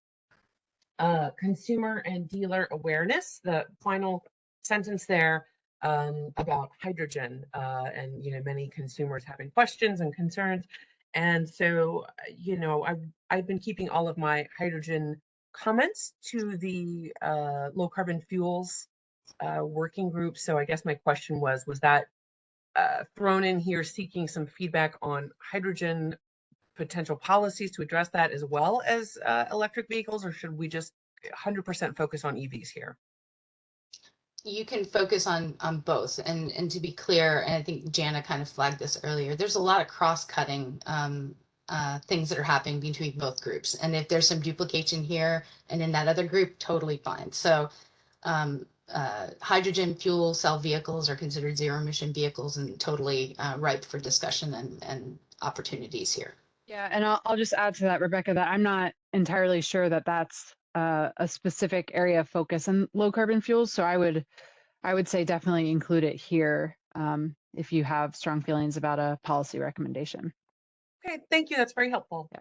consumer and dealer awareness, the final sentence there about hydrogen and many consumers having questions and concerns. And so, I've been keeping all of my hydrogen comments to the low carbon fuels working group. So I guess my question was that thrown in here seeking some feedback on hydrogen potential policies to address that as well as electric vehicles, or should we just 100% focus on EVs here?
You can focus on both, and to be clear, and I think Jana kind of flagged this earlier, there's a lot of cross-cutting things that are happening between both groups, and if there's some duplication here and in that other group, totally fine. So hydrogen fuel cell vehicles are considered zero emission vehicles and totally ripe for discussion and opportunities here.
Yeah, and I'll just add to that, Rebecca, that I'm not entirely sure that that's a specific area of focus in low carbon fuels. So I would say definitely include it here if you have strong feelings about a policy recommendation.
Okay, thank you. That's very helpful.
Yeah.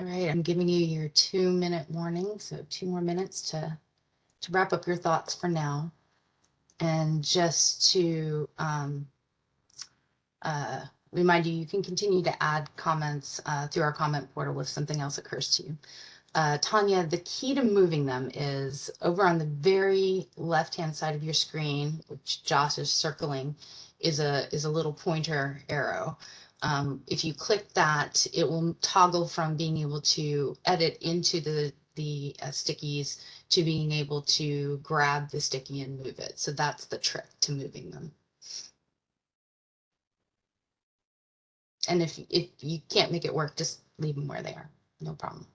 All right, I'm giving you your 2-minute warning, so 2 more minutes to wrap up your thoughts for now. And just to remind you, you can continue to add comments through our comment portal if something else occurs to you. Tanya, the key to moving them is over on the very left-hand side of your screen, which Josh is circling, is a little pointer arrow. If you click that, it will toggle from being able to edit into the stickies to being able to grab the sticky and move it. So that's the trick to moving them. And if you can't make it work, just leave them where they are. No problem.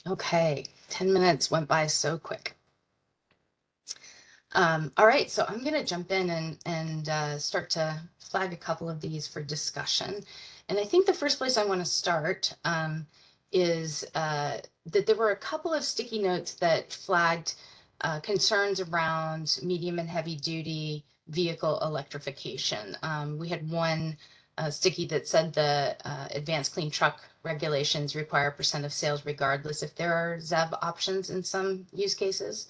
Okay, 10 minutes went by so quick. All right, so I'm going to jump in and start to flag a couple of these for discussion. And I think the first place I want to start is that there were a couple of sticky notes that flagged concerns around medium and heavy duty vehicle electrification. We had one sticky that said the advanced clean truck regulations require % of sales regardless if there are ZEV options in some use cases.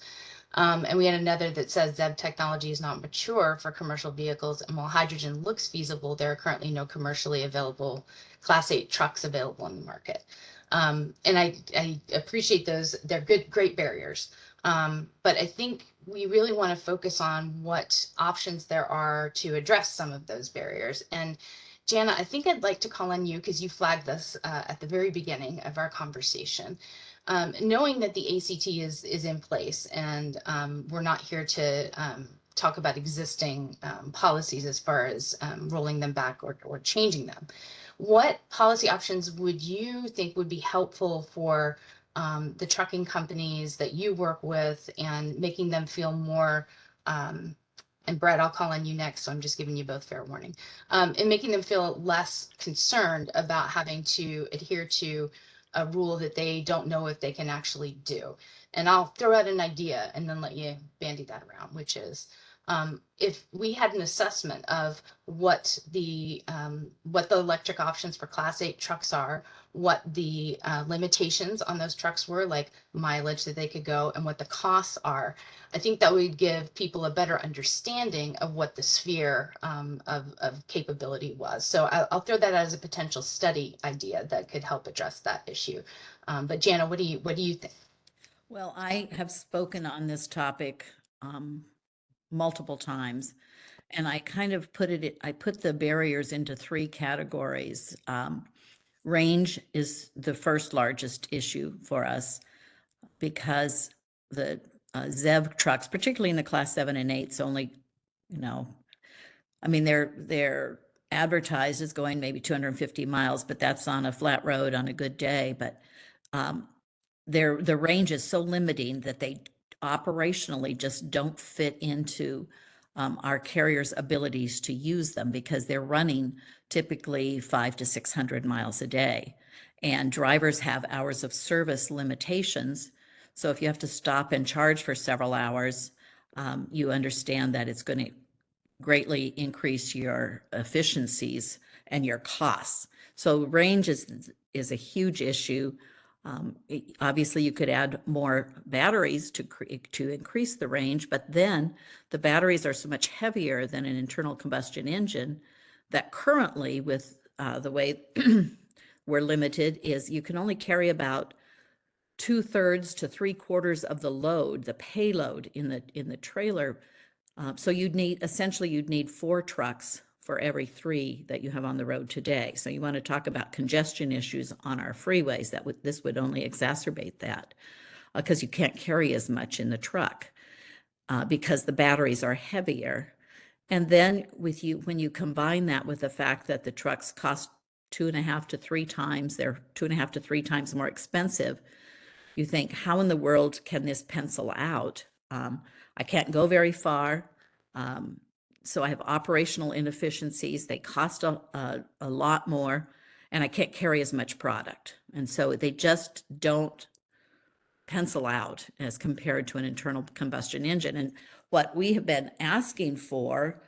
And we had another that says ZEV technology is not mature for commercial vehicles, and while hydrogen looks feasible, there are currently no commercially available Class 8 trucks available in the market. And I appreciate those. They're great barriers. But I think we really want to focus on what options there are to address some of those barriers. And Jana, I think I'd like to call on you because you flagged this at the very beginning of our conversation. Knowing that the ACT is in place and we're not here to talk about existing policies as far as rolling them back or changing them. What policy options would you think would be helpful for the trucking companies that you work with and making them feel more, and Brett, I'll call on you next, so I'm just giving you both fair warning, and making them feel less concerned about having to adhere to a rule that they don't know if they can actually do. And I'll throw out an idea and then let you bandy that around, which is if we had an assessment of what the electric options for Class 8 trucks are, what the limitations on those trucks were, like mileage that they could go, and what the costs are, I think that would give people a better understanding of what the sphere of capability was. So I'll throw that as a potential study idea that could help address that issue. But Jana, what do you think?
Well, I have spoken on this topic multiple times, and I kind of put the barriers into 3 categories. Range is the first largest issue for us because the ZEV trucks, particularly in the Class 7 and 8s, only, I mean, they're advertised as going maybe 250 miles, but that's on a flat road on a good day. But the range is so limiting that they operationally just don't fit into our carriers' abilities to use them because they're running typically 500 to 600 miles a day. And drivers have hours of service limitations. So if you have to stop and charge for several hours, you understand that it's going to greatly increase your efficiencies and your costs. So range is a huge issue. Obviously, you could add more batteries to increase the range, but then the batteries are so much heavier than an internal combustion engine that currently, with the way we're limited, is you can only carry about 2/3 to 3/4 of the load, the payload in the trailer. So you'd need 4 trucks for every 3 that you have on the road today. So you want to talk about congestion issues on our freeways. This would only exacerbate that because you can't carry as much in the truck because the batteries are heavier. And then when you combine that with the fact that the trucks cost 2.5 to 3 times, they're 2.5 to 3 times more expensive, you think, how in the world can this pencil out? I can't go very far. So I have operational inefficiencies. They cost a lot more, and I can't carry as much product. And so they just don't pencil out as compared to an internal combustion engine. And what we have been asking for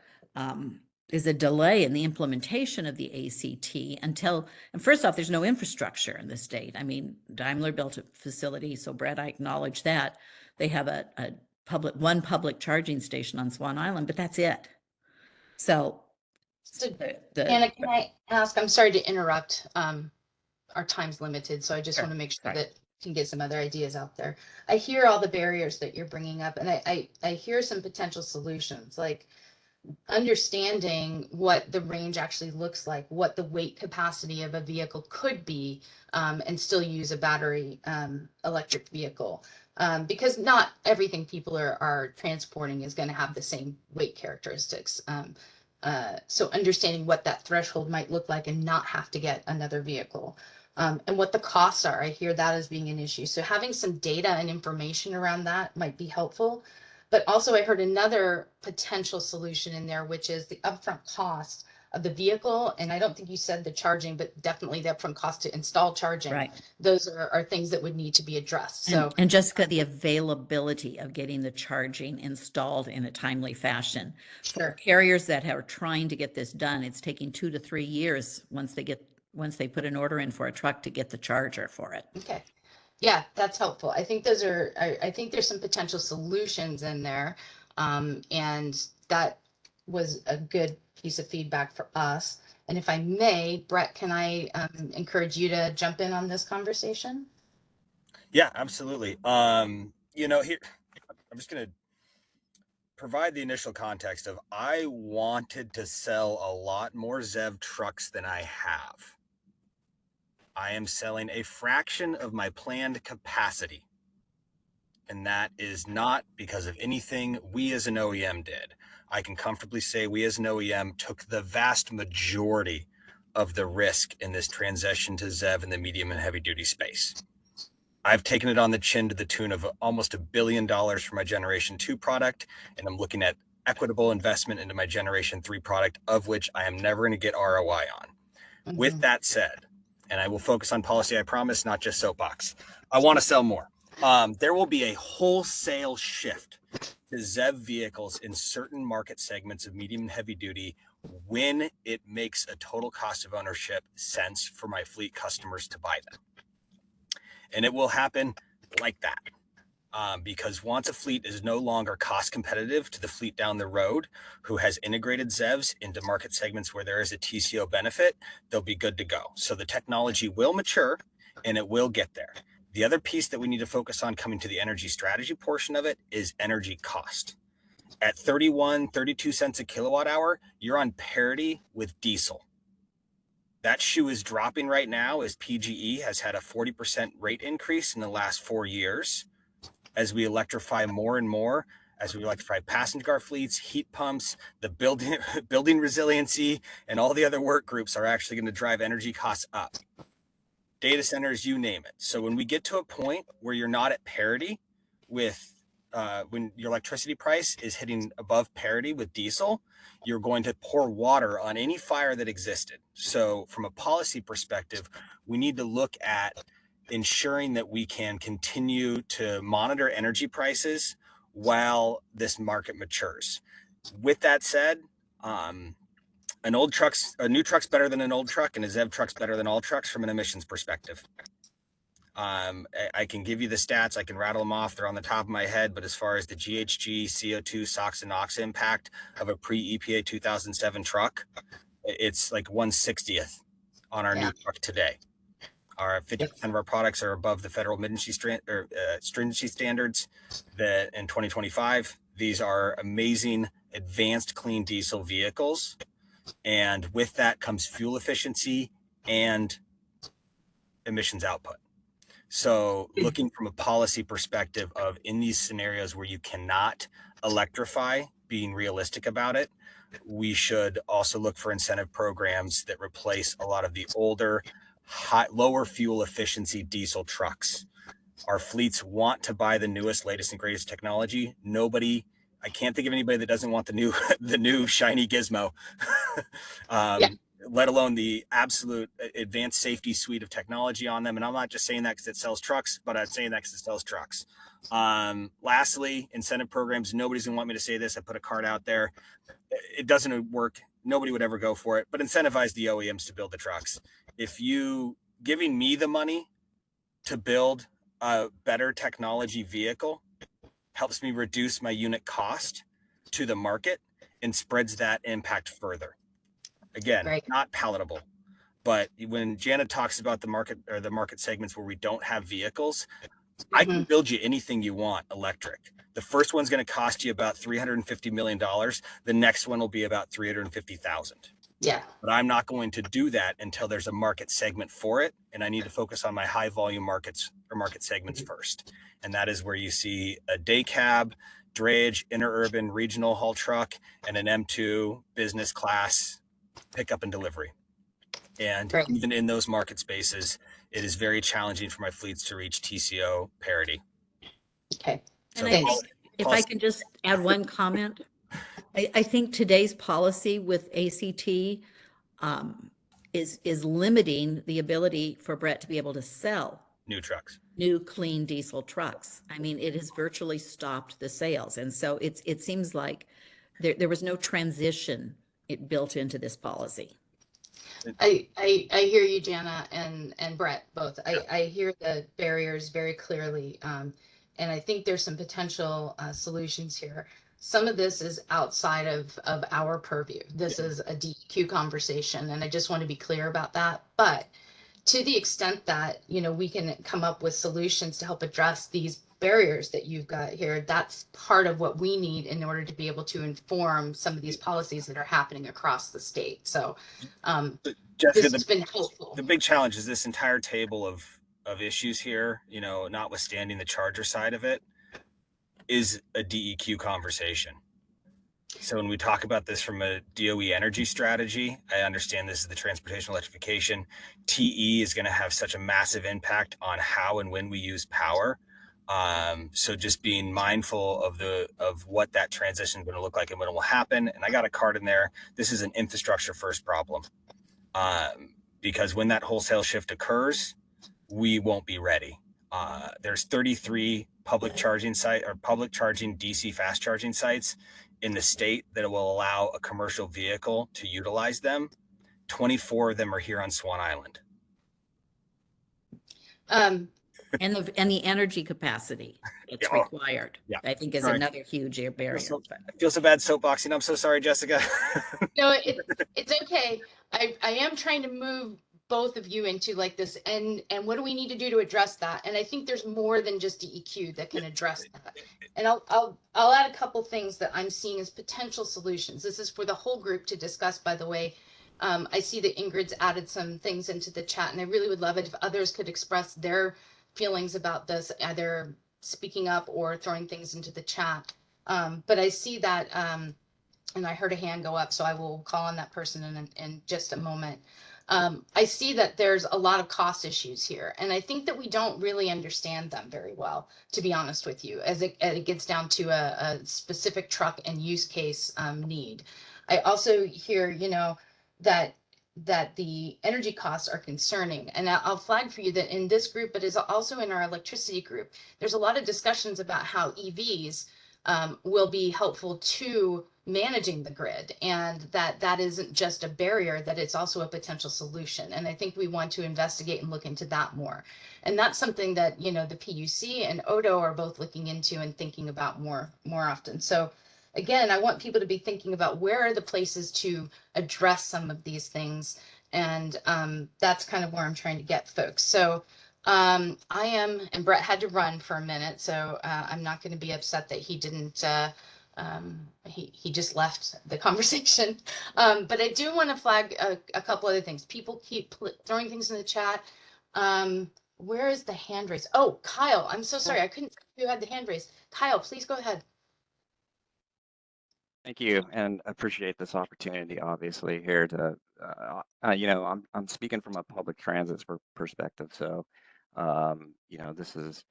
is a delay in the implementation of the ACT and first off, there's no infrastructure in the state. I mean, Daimler built a facility, so Brett, I acknowledge that. They have one public charging station on Swan Island, but that's it. So
Anna, can I ask, I'm sorry to interrupt. Our time's limited, so I just want to make sure that we can get some other ideas out there. I hear all the barriers that you're bringing up, and I hear some potential solutions, like understanding what the range actually looks like, what the weight capacity of a vehicle could be, and still use a battery electric vehicle. Because not everything people are transporting is going to have the same weight characteristics. So understanding what that threshold might look like and not have to get another vehicle. And what the costs are, I hear that as being an issue. So having some data and information around that might be helpful. But also I heard another potential solution in there, which is the upfront cost of the vehicle. And I don't think you said the charging, but definitely the upfront cost to install charging.
Right.
Those are things that would need to be addressed.
And Jessica, the availability of getting the charging installed in a timely fashion.
Sure.
For carriers that are trying to get this done, it's taking 2 to 3 years once they put an order in for a truck to get the charger for it.
Okay. Yeah, that's helpful. I think I think there's some potential solutions in there. And that was a good piece of feedback for us. And if I may, Brett, can I encourage you to jump in on this conversation?
Yeah, absolutely. Here, I'm just going to provide the initial context of I wanted to sell a lot more ZEV trucks than I have. I am selling a fraction of my planned capacity. And that is not because of anything we as an OEM did. I can comfortably say we as an OEM took the vast majority of the risk in this transition to ZEV in the medium and heavy duty space. I've taken it on the chin to the tune of almost $1 billion for my Generation 2 product, and I'm looking at equitable investment into my Generation 3 product, of which I am never going to get ROI on. Mm-hmm. With that said, and I will focus on policy, I promise, not just soapbox, I want to sell more. There will be a wholesale shift to ZEV vehicles in certain market segments of medium and heavy duty when it makes a total cost of ownership sense for my fleet customers to buy them. And it will happen like that because once a fleet is no longer cost competitive to the fleet down the road who has integrated ZEVs into market segments where there is a TCO benefit, they'll be good to go. So the technology will mature and it will get there. The other piece that we need to focus on coming to the energy strategy portion of it is energy cost. At 32 cents a kilowatt hour, you're on parity with diesel. That shoe is dropping right now as PGE has had a 40% rate increase in the last 4 years. As we electrify more and more, as we electrify passenger car fleets, heat pumps, the building resiliency, and all the other work groups are actually going to drive energy costs up. Data centers, you name it. So when we get to a point where you're not at parity with when your electricity price is hitting above parity with diesel, you're going to pour water on any fire that existed. So from a policy perspective, we need to look at ensuring that we can continue to monitor energy prices while this market matures. With that said, A new truck's better than an old truck, and a ZEV truck's better than all trucks from an emissions perspective. I can give you the stats. I can rattle them off. They're on the top of my head. But as far as the GHG, CO2, SOx, and NOx impact of a pre-EPA 2007 truck, it's like 1/60th on our new truck today. Our 50% of our products are above the federal stringency standards. That in 2025, these are amazing, advanced, clean diesel vehicles, and with that comes fuel efficiency and emissions output. So looking from a policy perspective of in these scenarios where you cannot electrify, being realistic about it, we should also look for incentive programs that replace a lot of the older, lower fuel efficiency diesel trucks. Our fleets want to buy the newest, latest, and greatest technology. I can't think of anybody that doesn't want the new shiny gizmo. Let alone the absolute advanced safety suite of technology on them. And I'm not just saying that because it sells trucks, but I'm saying that because it sells trucks. Lastly, incentive programs. Nobody's gonna want me to say this. I put a card out there. It doesn't work. Nobody would ever go for it, but incentivize the OEMs to build the trucks. If you giving me the money to build a better technology vehicle helps me reduce my unit cost to the market and spreads that impact further. Again, not palatable, but when Janet talks about the market or the market segments where we don't have vehicles, I can build you anything you want electric. The first one's going to cost you about $350 million. The next one will be about $350,000.
Yeah.
But I'm not going to do that until there's a market segment for it. And I need to focus on my high volume markets or market segments first. And that is where you see a day cab, drayage, interurban, regional haul truck, and an M2 business class pickup and delivery. And even in those market spaces, it is very challenging for my fleets to reach TCO parity.
Okay.
So
and I think if I can just add one comment, I think today's policy with ACT is limiting the ability for Brett to be able to sell
new trucks,
new clean diesel trucks. I mean, it has virtually stopped the sales. And so it seems like there was no transition built into this policy.
I hear you, Jana and Brett, both. I hear the barriers very clearly. And I think there's some potential solutions here. Some of this is outside of our purview. This is a DEQ conversation, and I just want to be clear about that. But to the extent that, we can come up with solutions to help address these barriers that you've got here, that's part of what we need in order to be able to inform some of these policies that are happening across the state. So
Jessica,
this has been helpful.
The big challenge is this entire table of issues here, notwithstanding the charger side of it, is a DEQ conversation. So when we talk about this from a DOE energy strategy, I understand this is the transportation electrification. TE is going to have such a massive impact on how and when we use power. So just being mindful of what that transition is going to look like and when it will happen. And I got a card in there. This is an infrastructure first problem. Because when that wholesale shift occurs, we won't be ready. There's 33 public charging DC fast charging sites in the state that will allow a commercial vehicle to utilize them. 24 of them are here on Swan Island.
And the energy capacity that's required, I think, is another huge barrier.
I feel so bad soapboxing. I'm so sorry, Jessica.
No, it's okay. I am trying to move both of you into like this, and what do we need to do to address that? And I think there's more than just DEQ that can address that. And I'll add a couple things that I'm seeing as potential solutions. This is for the whole group to discuss, by the way. I see that Ingrid's added some things into the chat, and I really would love it if others could express their feelings about this, either speaking up or throwing things into the chat. But I see that, and I heard a hand go up, so I will call on that person in just a moment. I see that there's a lot of cost issues here, and I think that we don't really understand them very well, to be honest with you, as it gets down to a specific truck and use case need. I also hear, that the energy costs are concerning, and I'll flag for you that in this group, but is also in our electricity group, there's a lot of discussions about how EVs will be helpful to managing the grid, and that isn't just a barrier, that it's also a potential solution. And I think we want to investigate and look into that more. And that's something that, you know, the PUC and Odo are both looking into and thinking about more often. So again, I want people to be thinking about where are the places to address some of these things. And that's kind of where I'm trying to get folks. So I am, and Brett had to run for a minute, so I'm not going to be upset that he didn't, he just left the conversation. But I do want to flag a couple other things. People keep throwing things in the chat. Where is the hand raise? Oh, Kyle, I'm so sorry. I couldn't see who had the hand raise. Kyle, please go ahead.
Thank you, and appreciate this opportunity, obviously, here to, you know, I'm speaking from a public transit perspective, so, you know, this is,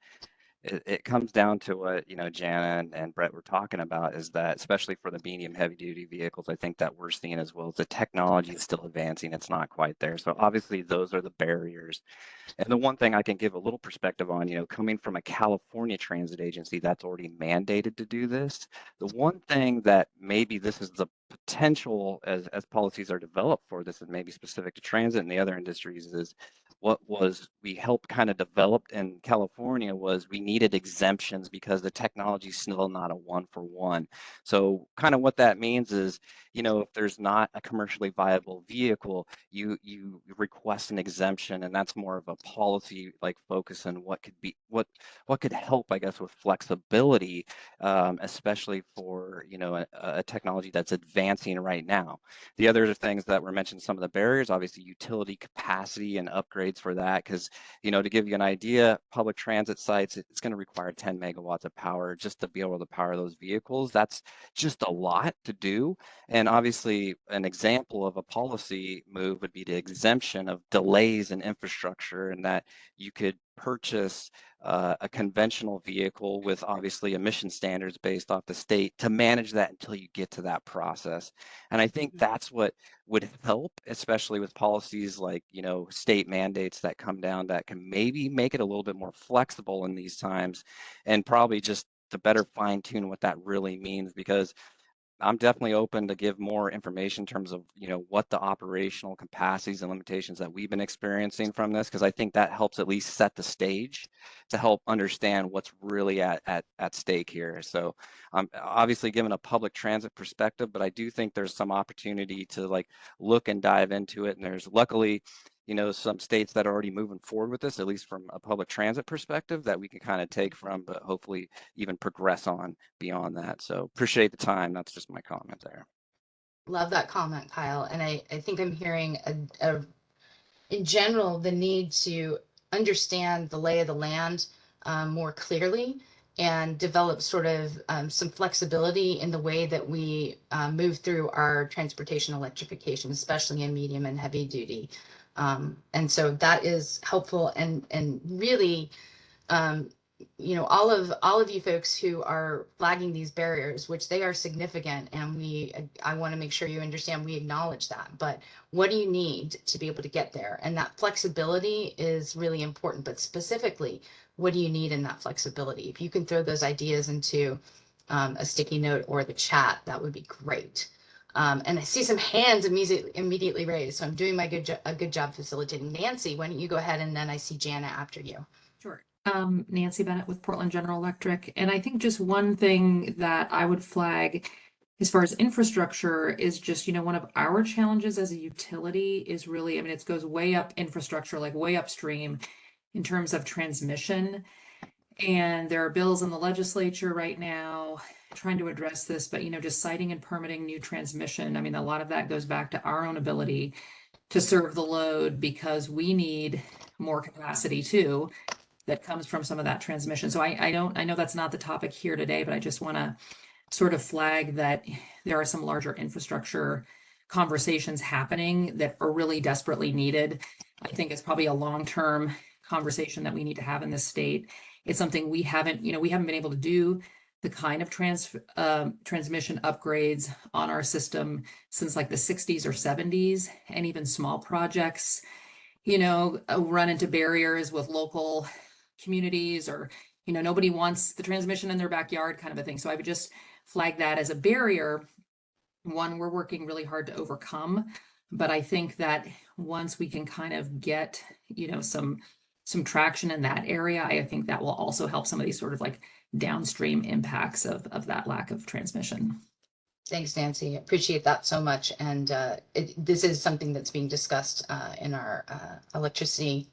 it comes down to what, you know, Jana and Brett were talking about, is that especially for the medium heavy duty vehicles, I think that we're seeing as well as the technology is still advancing. It's not quite there. So obviously those are the barriers. And the one thing I can give a little perspective on, you know, coming from a California transit agency that's already mandated to do this, the one thing that maybe this is the potential as policies are developed for this, and maybe specific to transit and the other industries, is what was we helped kind of develop in California was we needed exemptions because the technology is still not a one for one. So kind of what that means is, you know, if there's not a commercially viable vehicle, you request an exemption, and that's more of a policy like focus on what could be what could help, I guess, with flexibility, especially for, you know, a technology that's advancing right now. The other things that were mentioned, some of the barriers, obviously utility capacity and upgrades for that, because, you know, to give you an idea, public transit sites, it's going to require 10 megawatts of power just to be able to power those vehicles. That's just a lot to do. And obviously an example of a policy move would be the exemption of delays in infrastructure, and that you could purchase a conventional vehicle with obviously emission standards based off the state to manage that until you get to that process. And I think that's what would help, especially with policies like, you know, state mandates that come down that can maybe make it a little bit more flexible in these times, and probably just to better fine tune what that really means, because I'm definitely open to give more information in terms of, you know, what the operational capacities and limitations that we've been experiencing from this, because I think that helps at least set the stage to help understand what's really at stake here. So I'm obviously given a public transit perspective, but I do think there's some opportunity to like look and dive into it. And there's luckily, you know, some states that are already moving forward with this, at least from a public transit perspective, that we can kind of take from, but hopefully even progress on beyond that. So appreciate the time. That's just my comment there.
Love that comment, Kyle. And I think I'm hearing in general, the need to understand the lay of the land more clearly, and develop sort of some flexibility in the way that we move through our transportation electrification, especially in medium and heavy duty. And so that is helpful, and really, you know, all of you folks who are flagging these barriers, which they are significant, and I want to make sure you understand we acknowledge that. But what do you need to be able to get there? And that flexibility is really important. But specifically, what do you need in that flexibility? If you can throw those ideas into a sticky note or the chat, that would be great. And I see some hands immediately raised, so I'm doing a good job facilitating. Nancy, why don't you go ahead, and then I see Jana after you.
Sure. Nancy Bennett with Portland General Electric. And I think just one thing that I would flag as far as infrastructure is just, you know, one of our challenges as a utility is really, I mean, it goes way up infrastructure, like way upstream in terms of transmission. And there are bills in the legislature right now trying to address this, but, you know, just siting and permitting new transmission. I mean, a lot of that goes back to our own ability to serve the load, because we need more capacity too that comes from some of that transmission. So I know that's not the topic here today, but I just want to sort of flag that there are some larger infrastructure conversations happening that are really desperately needed. I think it's probably a long-term conversation that we need to have in this state. It's something we haven't been able to do the kind of transmission upgrades on our system since like the 60s or 70s, and even small projects, you know, run into barriers with local communities, or, you know, nobody wants the transmission in their backyard kind of a thing. So I would just flag that as a barrier. one we're working really hard to overcome. But I think that once we can kind of get, some traction in that area, I think that will also help some of these sort of like downstream impacts of that lack of transmission.
Thanks, Nancy. Appreciate that so much. And this is something that's being discussed in our electricity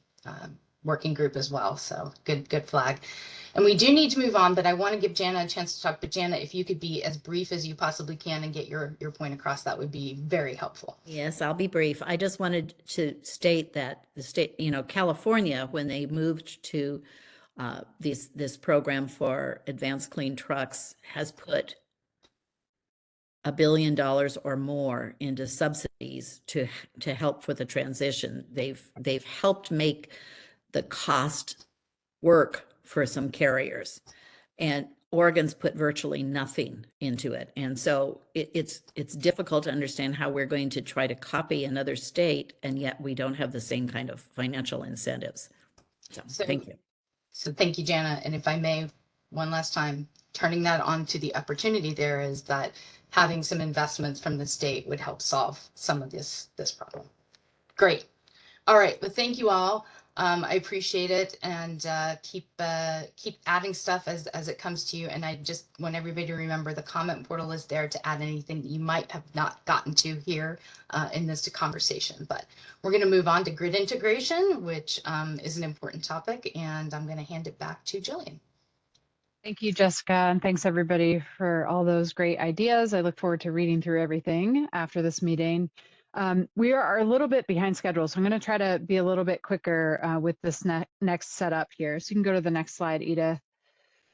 working group as well. So good flag. And we do need to move on, but I want to give Jana a chance to talk. But Jana, if you could be as brief as you possibly can and get your point across, that would be very helpful.
Yes, I'll be brief. I just wanted to state that the state, California, when they moved to this program for advanced clean trucks, has put $1 billion or more into subsidies to help with the transition. They've helped make the cost work for some carriers, and Oregon's put virtually nothing into it. And so it's difficult to understand how we're going to try to copy another state, and yet we don't have the same kind of financial incentives. So thank you.
So thank you, Jana. And if I may, one last time, turning that on to the opportunity there is that having some investments from the state would help solve some of this problem. Great. All right. Well, thank you all. I appreciate it, and keep adding stuff as it comes to you. And I just want everybody to remember the comment portal is there to add anything that you might have not gotten to here in this conversation. But we're going to move on to grid integration, which is an important topic, and I'm going to hand it back to Jillian.
Thank you, Jessica, and thanks everybody for all those great ideas. I look forward to reading through everything after this meeting. We are a little bit behind schedule, so I'm going to try to be a little bit quicker with this next setup here. So you can go to the next slide, Edith.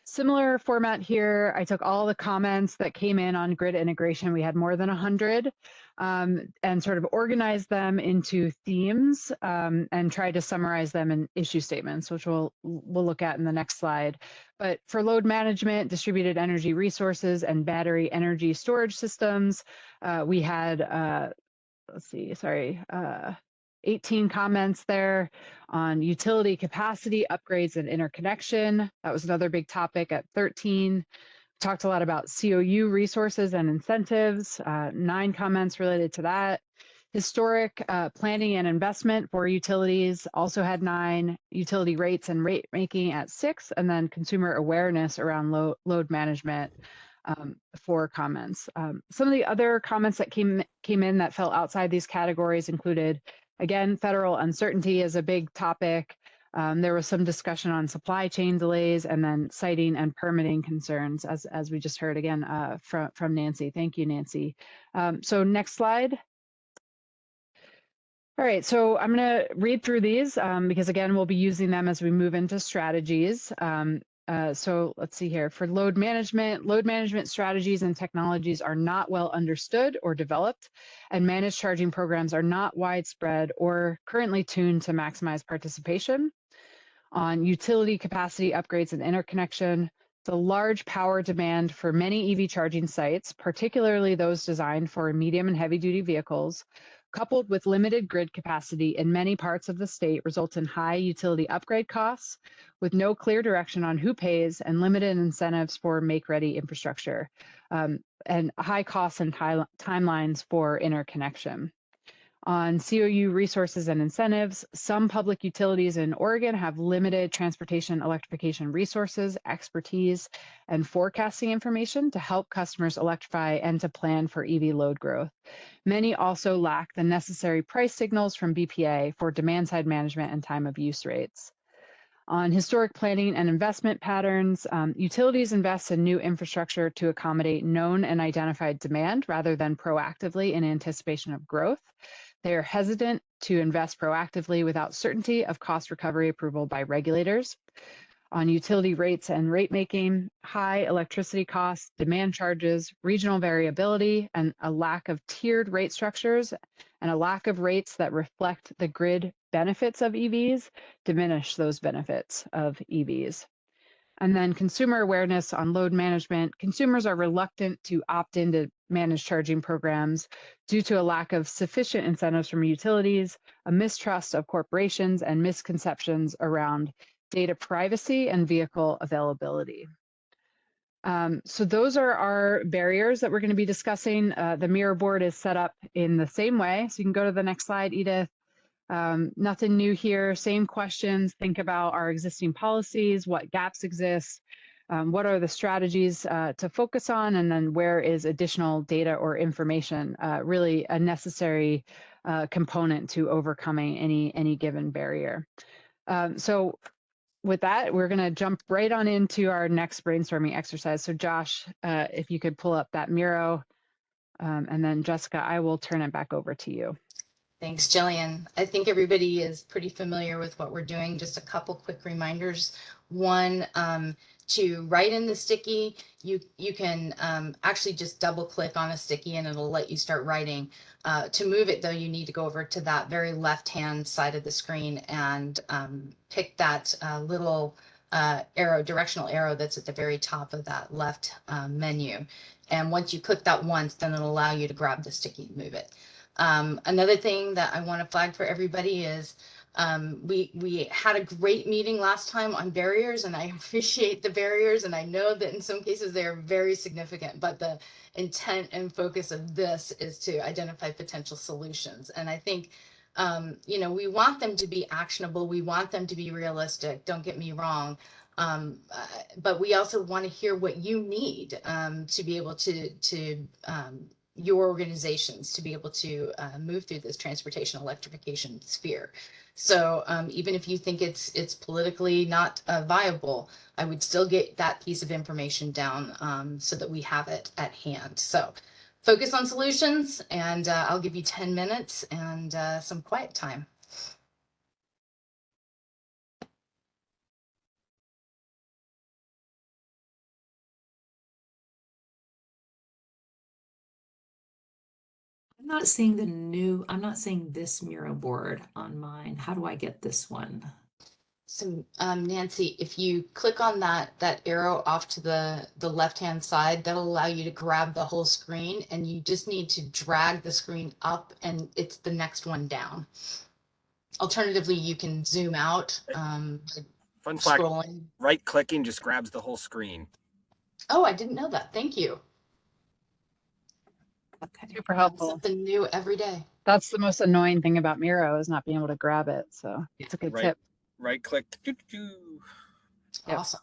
Similar format here. I took all the comments that came in on grid integration. We had more than 100, and sort of organized them into themes and tried to summarize them in issue statements, which we'll look at in the next slide. But for load management, distributed energy resources, and battery energy storage systems, we had 18 comments there on utility capacity, upgrades, and interconnection. That was another big topic at 13. Talked a lot about COU resources and incentives, 9 comments related to that. Historic planning and investment for utilities also had 9, utility rates and rate making at 6, and then consumer awareness around load management, 4 comments. Some of the other comments that came in that fell outside these categories included, again, federal uncertainty is a big topic. There was some discussion on supply chain delays, and then siting and permitting concerns, as we just heard again from Nancy. Thank you, Nancy. So next slide. All right, so I'm going to read through these because, again, we'll be using them as we move into strategies. So let's see here. For load management strategies and technologies are not well understood or developed, and managed charging programs are not widespread or currently tuned to maximize participation. On utility capacity upgrades and interconnection, the large power demand for many EV charging sites, particularly those designed for medium and heavy duty vehicles, coupled with limited grid capacity in many parts of the state, result in high utility upgrade costs with no clear direction on who pays and limited incentives for make-ready infrastructure, and high costs and timelines for interconnection. On COU resources and incentives, some public utilities in Oregon have limited transportation electrification resources, expertise, and forecasting information to help customers electrify and to plan for EV load growth. Many also lack the necessary price signals from BPA for demand-side management and time of use rates. On historic planning and investment patterns, utilities invest in new infrastructure to accommodate known and identified demand rather than proactively in anticipation of growth. They are hesitant to invest proactively without certainty of cost recovery approval by regulators. On utility rates and rate making, high electricity costs, demand charges, regional variability, and a lack of tiered rate structures, and a lack of rates that reflect the grid benefits of EVs diminish those benefits of EVs. And then consumer awareness on load management. Consumers are reluctant to opt into managed charging programs due to a lack of sufficient incentives from utilities, a mistrust of corporations, and misconceptions around data privacy and vehicle availability. So those are our barriers that we're going to be discussing. The mirror board is set up in the same way. So you can go to the next slide, Edith. Nothing new here, same questions. Think about our existing policies, what gaps exist, what are the strategies to focus on, and then where is additional data or information really a necessary component to overcoming any given barrier. So with that, we're going to jump right on into our next brainstorming exercise. So Josh, if you could pull up that Miro, and then Jessica, I will turn it back over to you.
Thanks, Jillian. I think everybody is pretty familiar with what we're doing. Just a couple quick reminders. One, to write in the sticky, you can actually just double click on a sticky and it'll let you start writing. To move it though, you need to go over to that very left-hand side of the screen and pick that little arrow, directional arrow that's at the very top of that left menu. And once you click that once, then it'll allow you to grab the sticky and move it. Another thing that I want to flag for everybody is we had a great meeting last time on barriers, and I appreciate the barriers, and I know that in some cases they are very significant, but the intent and focus of this is to identify potential solutions. And I think you know, we want them to be actionable, we want them to be realistic, don't get me wrong. But we also want to hear what you need to be able to your organizations to be able to move through this transportation electrification sphere. So even if you think it's politically not viable, I would still get that piece of information down so that we have it at hand. So focus on solutions, and I'll give you 10 minutes and some quiet time.
I'm not seeing this Miro board on mine. How do I get this one?
So Nancy, if you click on that arrow off to the left-hand side, that'll allow you to grab the whole screen, and you just need to drag the screen up and it's the next one down. Alternatively, you can zoom out
Fun fact,
scrolling.
right clicking just grabs the whole screen.
Oh, I didn't know that. Thank you.
Okay.
Super helpful.
Something new every day.
That's the most annoying thing about Miro is not being able to grab it. So it's a good tip.
Right click.
Yep.
Awesome.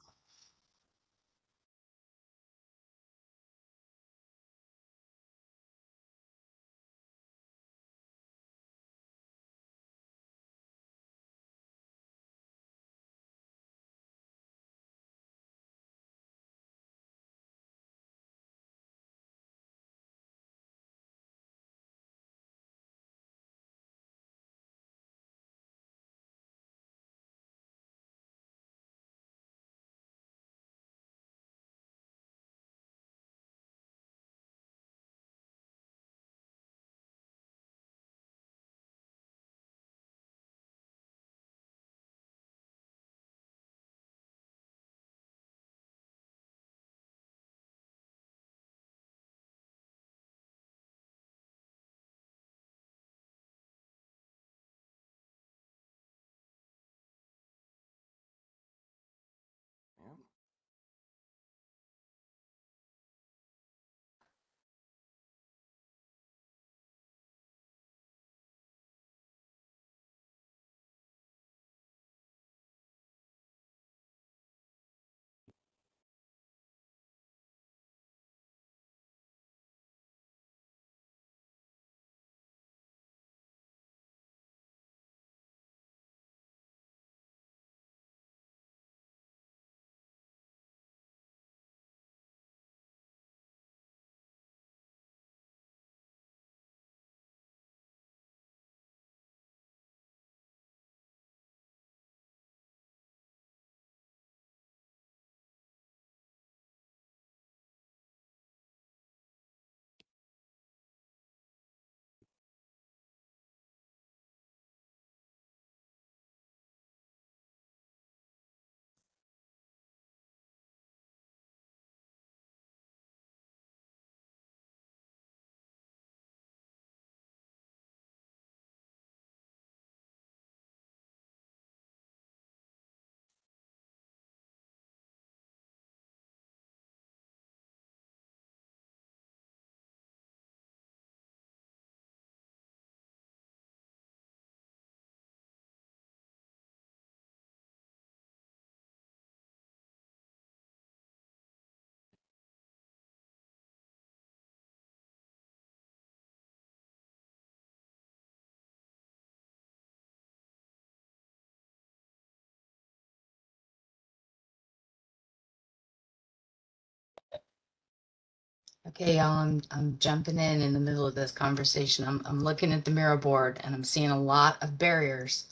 Okay, y'all, I'm jumping in the middle of this conversation. I'm looking at the mirror board and I'm seeing a lot of barriers.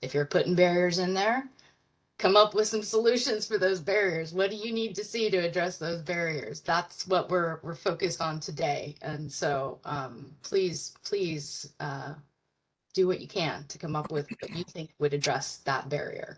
If you're putting barriers in there, come up with some solutions for those barriers. What do you need to see to address those barriers? That's what we're focused on today. And so please do what you can to come up with what you think would address that barrier.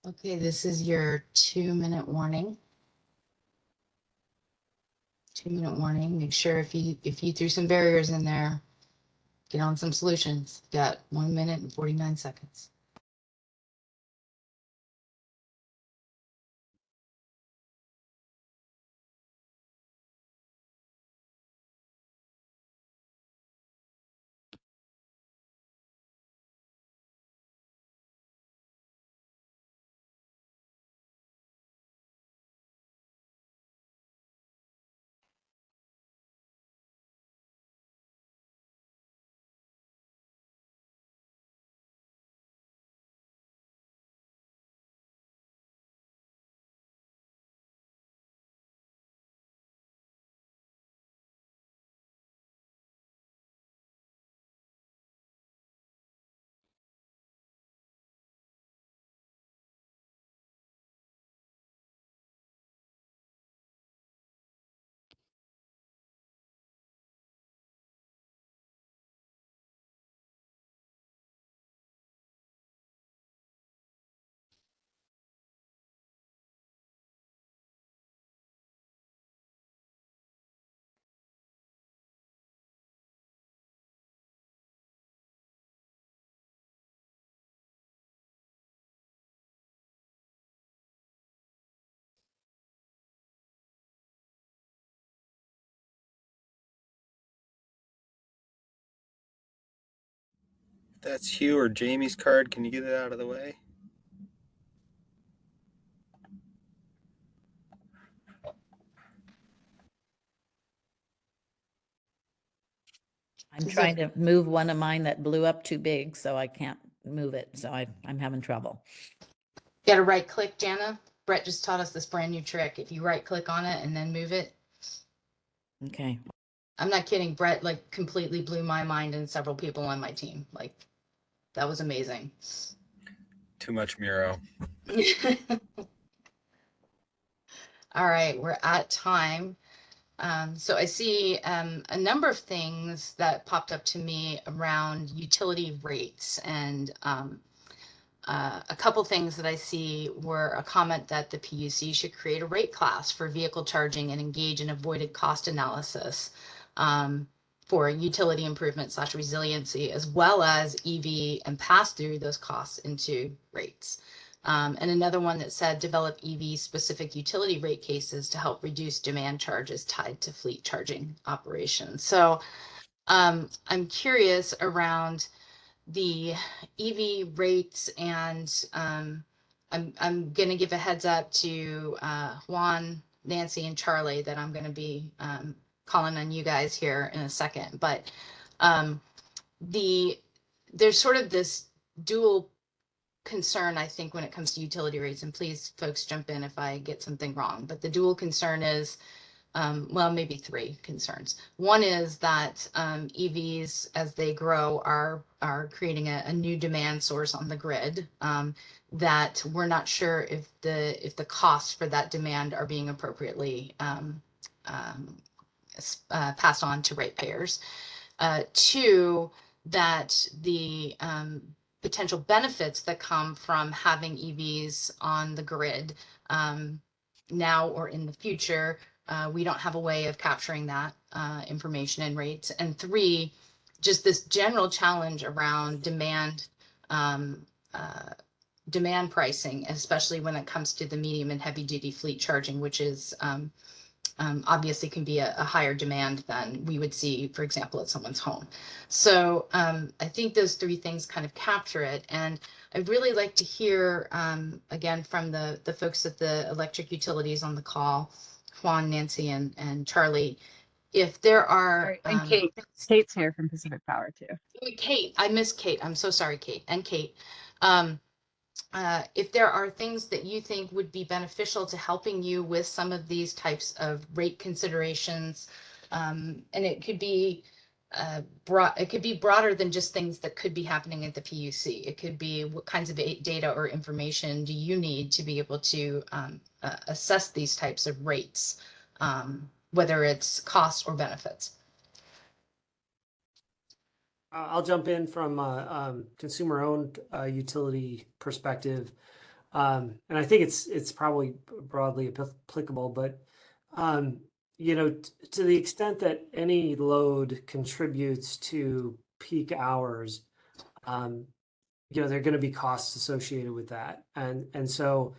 Okay, this is your 2-minute warning. 2-minute warning. Make sure if you threw some barriers in there, get on some solutions. Got 1 minute and 49 seconds.
that's Hugh or Jamie's card. Can you get it out of the way?
I'm trying to move one of mine that blew up too big, so I can't move it. So I'm having trouble.
Got to right click, Jana. Brett just taught us this brand new trick. If you right click on it and then move it.
Okay.
I'm not kidding. Brett like completely blew my mind and several people on my team. Like that was amazing.
Too much Miro.
All right, we're at time. So I see a number of things that popped up to me around utility rates, and a couple things that I see were a comment that the PUC should create a rate class for vehicle charging and engage in avoided cost analysis for utility improvement / resiliency, as well as EV, and pass through those costs into rates. And another one that said develop EV specific utility rate cases to help reduce demand charges tied to fleet charging operations. So I'm curious around the EV rates, and I'm going to give a heads up to Juan, Nancy, and Charlie that I'm going to be calling on you guys here in a second. But there's sort of this dual concern, I think, when it comes to utility rates, and please folks jump in if I get something wrong, but the dual concern is, well, maybe three concerns. One is that EVs, as they grow, are creating a new demand source on the grid, that we're not sure if the costs for that demand are being appropriately passed on to ratepayers. Two, that the potential benefits that come from having EVs on the grid now or in the future, we don't have a way of capturing that information and rates. And three, just this general challenge around demand pricing, especially when it comes to the medium and heavy duty fleet charging, which is obviously can be a higher demand than we would see, for example, at someone's home. So I think those three things kind of capture it. And I'd really like to hear, again, from the folks at the electric utilities on the call, Juan, Nancy, and Charlie, if there are...
And Kate. Kate's here from Pacific Power too.
Kate, I miss Kate. I'm so sorry, Kate. And Kate. If there are things that you think would be beneficial to helping you with some of these types of rate considerations, and it could be broader than just things that could be happening at the PUC. It could be what kinds of data or information do you need to be able to assess these types of rates, whether it's costs or benefits.
I'll jump in from a consumer-owned utility perspective, and I think it's probably broadly applicable. But you know, to the extent that any load contributes to peak hours, you know, there are going to be costs associated with that, and so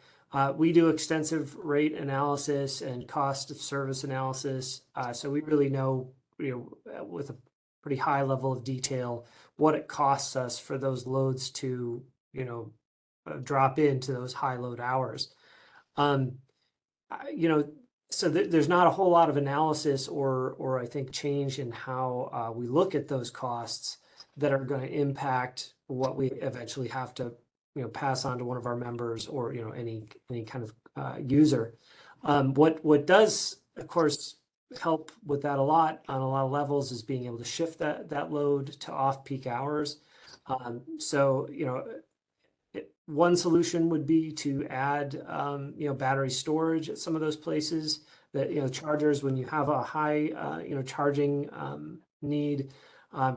we do extensive rate analysis and cost of service analysis, so we really know, you know, with a pretty high level of detail what it costs us for those loads to, you know, drop into those high load hours. You know, so there's not a whole lot of analysis or I think change in how we look at those costs that are going to impact what we eventually have to, you know, pass on to one of our members or, you know, any kind of user. What does, of course, help with that a lot on a lot of levels is being able to shift that load to off-peak hours. So, you know, one solution would be to add, you know, battery storage at some of those places that, you know, chargers, when you have a high, you know, charging need,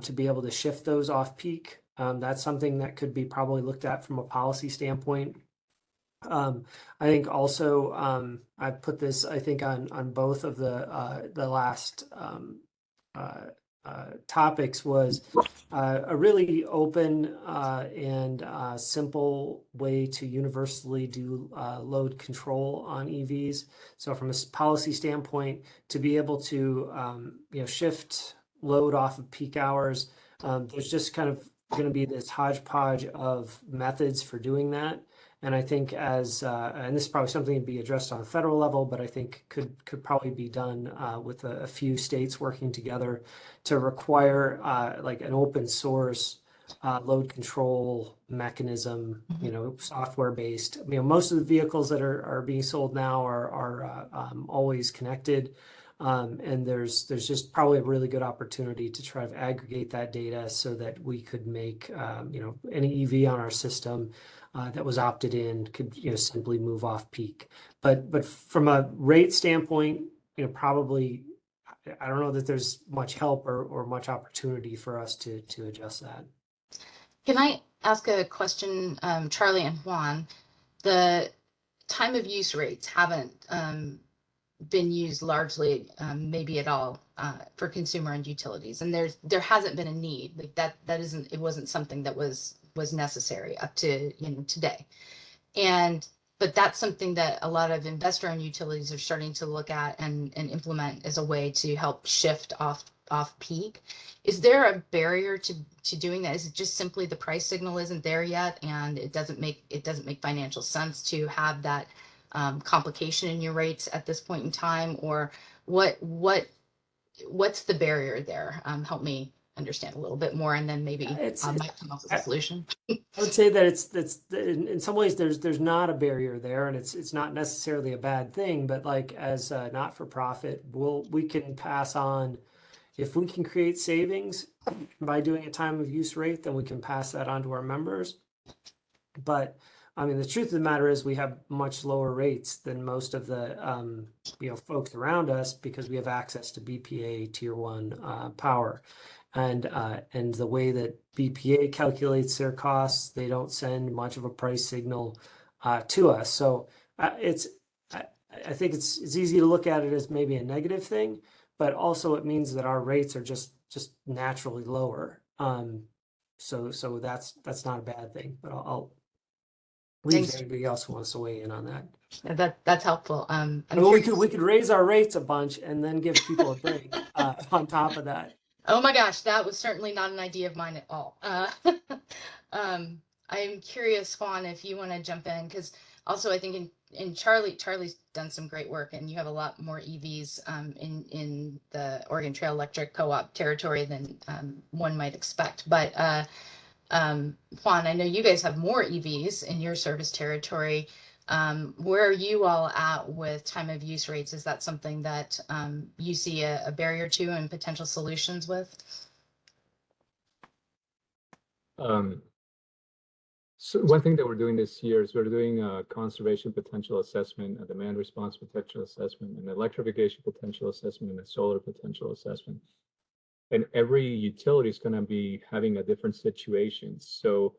to be able to shift those off-peak. That's something that could be probably looked at from a policy standpoint. I think also I put this, I think, on both of the last topics, was a really open and simple way to universally do load control on EVs. So from a policy standpoint, to be able to you know, shift load off of peak hours, there's just kind of going to be this hodgepodge of methods for doing that. And I think and this is probably something to be addressed on a federal level, but I think could probably be done with a few states working together to require like an open source load control mechanism, software based. Most of the vehicles that are being sold now are always connected. And there's just probably a really good opportunity to try to aggregate that data so that we could make any EV on our system that was opted in could simply move off peak. But from a rate standpoint, probably I don't know that there's much help or much opportunity for us to adjust that.
Can I ask a question, Charlie and Juan? The time of use rates haven't been used largely, maybe at all, for consumer and utilities, and there hasn't been a need like that. It wasn't something that was necessary up to today, but that's something that a lot of investor-owned utilities are starting to look at and implement as a way to help shift off peak. Is there a barrier to doing that? Is it just simply the price signal isn't there yet, and it doesn't make financial sense to have that complication in your rates at this point in time, or what's the barrier there? Help me understand a little bit more, and then maybe I might come up with a solution.
I would say that it's in some ways there's not a barrier there, and it's not necessarily a bad thing. But like as a not-for-profit, we can pass on if we can create savings by doing a time of use rate, then we can pass that on to our members. But the truth of the matter is we have much lower rates than most of the folks around us because we have access to BPA Tier 1 power. And the way that BPA calculates their costs, they don't send much of a price signal to us. So I think it's easy to look at it as maybe a negative thing, but also it means that our rates are just naturally lower. So that's not a bad thing. But I'll leave anybody else who wants to weigh in on that.
That's helpful.
We could raise our rates a bunch and then give people a break on top of that.
Oh my gosh, that was certainly not an idea of mine at all. I'm curious, Juan, if you want to jump in, because also I think in Charlie's done some great work, and you have a lot more EVs in the Oregon Trail Electric Co-op territory than one might expect. But Juan, I know you guys have more EVs in your service territory. Where are you all at with time of use rates? Is that something that you see a barrier to and potential solutions with?
So one thing that we're doing this year is we're doing a conservation potential assessment, a demand response potential assessment, an electrification potential assessment, and a solar potential assessment. And every utility is going to be having a different situation. So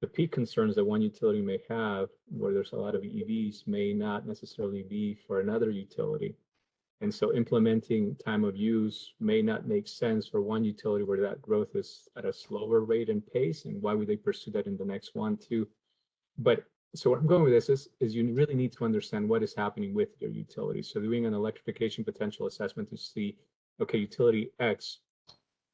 the peak concerns that one utility may have, where there's a lot of EVs, may not necessarily be for another utility. And so implementing time of use may not make sense for one utility where that growth is at a slower rate and pace. And why would they pursue that in the next one, too? But so where I'm going with this is you really need to understand what is happening with your utility. So doing an electrification potential assessment to see, okay, utility X,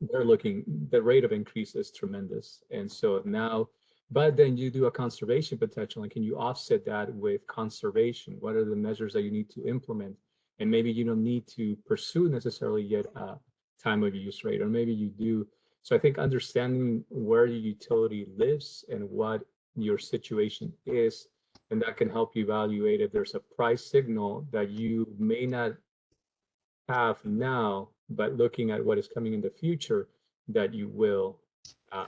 the rate of increase is tremendous. And so now, but then you do a conservation potential, and can you offset that with conservation? What are the measures that you need to implement? And maybe you don't need to pursue necessarily yet a time of use rate, or maybe you do. So I think understanding where your utility lives and what your situation is, and that can help you evaluate if there's a price signal that you may not have now, but looking at what is coming in the future, that you will on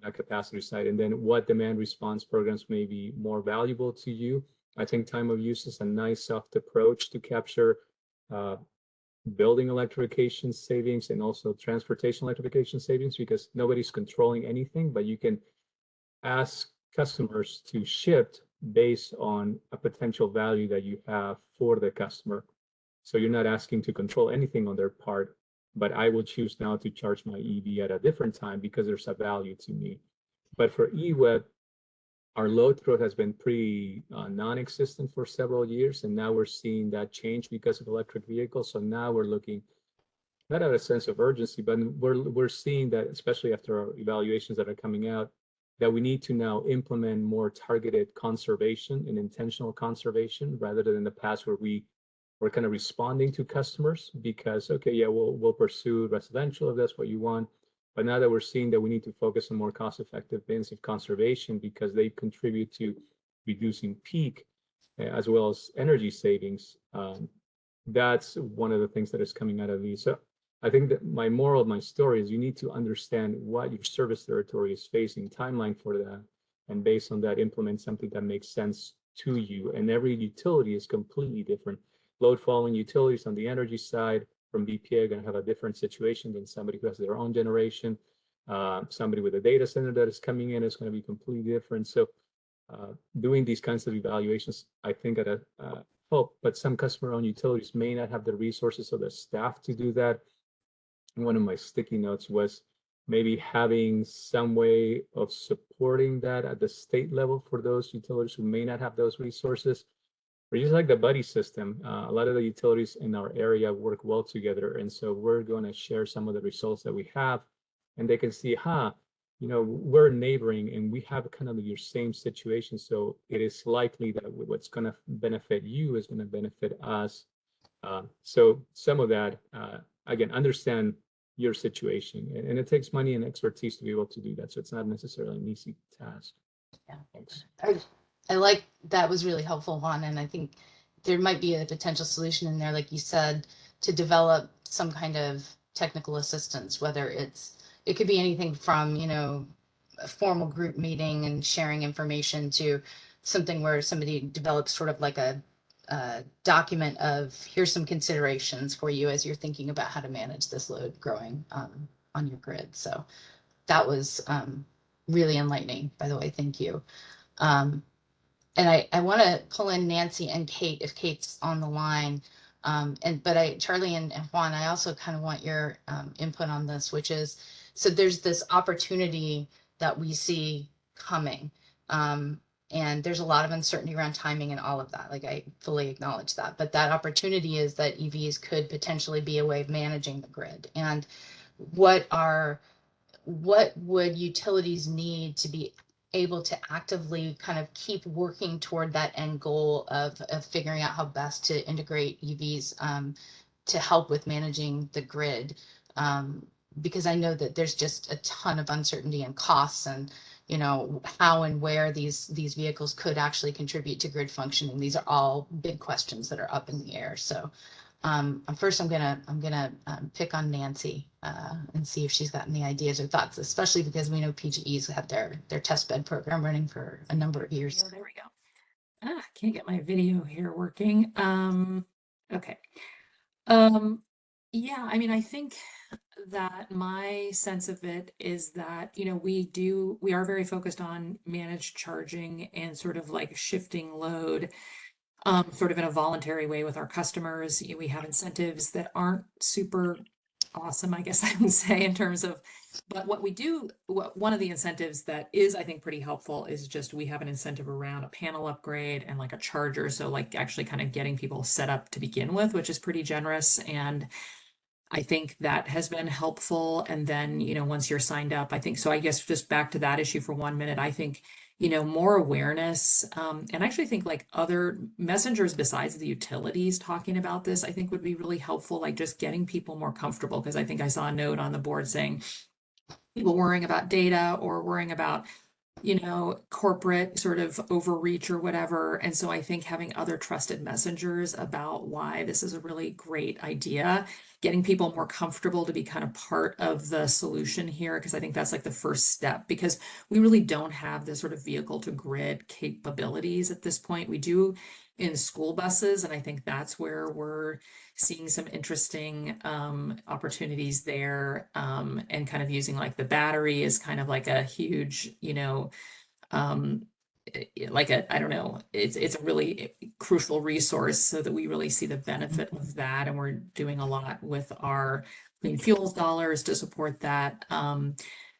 that capacity side. And then what demand response programs may be more valuable to you. I think time of use is a nice soft approach to capture building electrification savings and also transportation electrification savings, because nobody's controlling anything, but you can ask customers to shift based on a potential value that you have for the customer. So you're not asking to control anything on their part, but I will choose now to charge my EV at a different time because there's a value to me. But for EWEB, our load growth has been pretty non-existent for several years, and now we're seeing that change because of electric vehicles. So now we're looking not out of a sense of urgency, but we're seeing that, especially after our evaluations that are coming out, that we need to now implement more targeted conservation and intentional conservation rather than in the past where we were kind of responding to customers because, okay, yeah, we'll pursue residential if that's what you want. But now that we're seeing that we need to focus on more cost-effective means of conservation because they contribute to reducing peak as well as energy savings. That's one of the things that is coming out of these. So I think that my moral of my story is you need to understand what your service territory is facing, timeline for that, and based on that, implement something that makes sense to you. And every utility is completely different. Load following utilities on the energy side from BPA are going to have a different situation than somebody who has their own generation. Somebody with a data center that is coming in is going to be completely different. So doing these kinds of evaluations, I think, at a help, but some customer-owned utilities may not have the resources or the staff to do that. One of my sticky notes was maybe having some way of supporting that at the state level for those utilities who may not have those resources. Or just like the buddy system, a lot of the utilities in our area work well together. And so we're going to share some of the results that we have, and they can see, we're neighboring and we have kind of your same situation. So it is likely that what's going to benefit you is going to benefit us. So some of that, again, understand your situation, and it takes money and expertise to be able to do that. So it's not necessarily an easy task.
Yeah.
Thanks.
I like that was really helpful, Juan, and I think there might be a potential solution in there, like you said, to develop some kind of technical assistance, whether it could be anything from, a formal group meeting and sharing information to something where somebody develops sort of like a document of here's some considerations for you as you're thinking about how to manage this load growing on your grid. So that was really enlightening, by the way. Thank you. And I want to pull in Nancy and Kate if Kate's on the line. But Charlie and Juan, I also kind of want your input on this, which is, so there's this opportunity that we see coming. And there's a lot of uncertainty around timing and all of that. Like, I fully acknowledge that. But that opportunity is that EVs could potentially be a way of managing the grid. And what would utilities need to be able to actively kind of keep working toward that end goal of figuring out how best to integrate EVs to help with managing the grid? Because I know that there's just a ton of uncertainty and costs and how and where these vehicles could actually contribute to grid functioning. These are all big questions that are up in the air. So first I'm gonna pick on Nancy and see if she's got any ideas or thoughts, especially because we know PGE's have their test bed program running for a number of years.
Oh, there we go. Can't get my video here working. Okay. Yeah, I mean, I think that my sense of it is that, we are very focused on managed charging and sort of like shifting load, sort of in a voluntary way with our customers. We have incentives that aren't super awesome, I guess I would say, in terms of, but one of the incentives that is, I think, pretty helpful is just we have an incentive around a panel upgrade and like a charger. So like actually kind of getting people set up to begin with, which is pretty generous. And I think that has been helpful. And then, once you're signed up, I think, so I guess just back to that issue for 1 minute, I think, more awareness, and I actually think like other messengers besides the utilities talking about this, I think would be really helpful, like just getting people more comfortable. Because I think I saw a note on the board saying people worrying about data or worrying about corporate sort of overreach or whatever. And so I think having other trusted messengers about why this is a really great idea, getting people more comfortable to be kind of part of the solution here, because I think that's like the first step, because we really don't have the sort of vehicle to grid capabilities at this point. We do in school buses, and I think that's where we're seeing some interesting opportunities there, and kind of using like the battery is kind of like a huge, I don't know, it's a really crucial resource, so that we really see the benefit of that. And we're doing a lot with our clean fuels dollars to support that.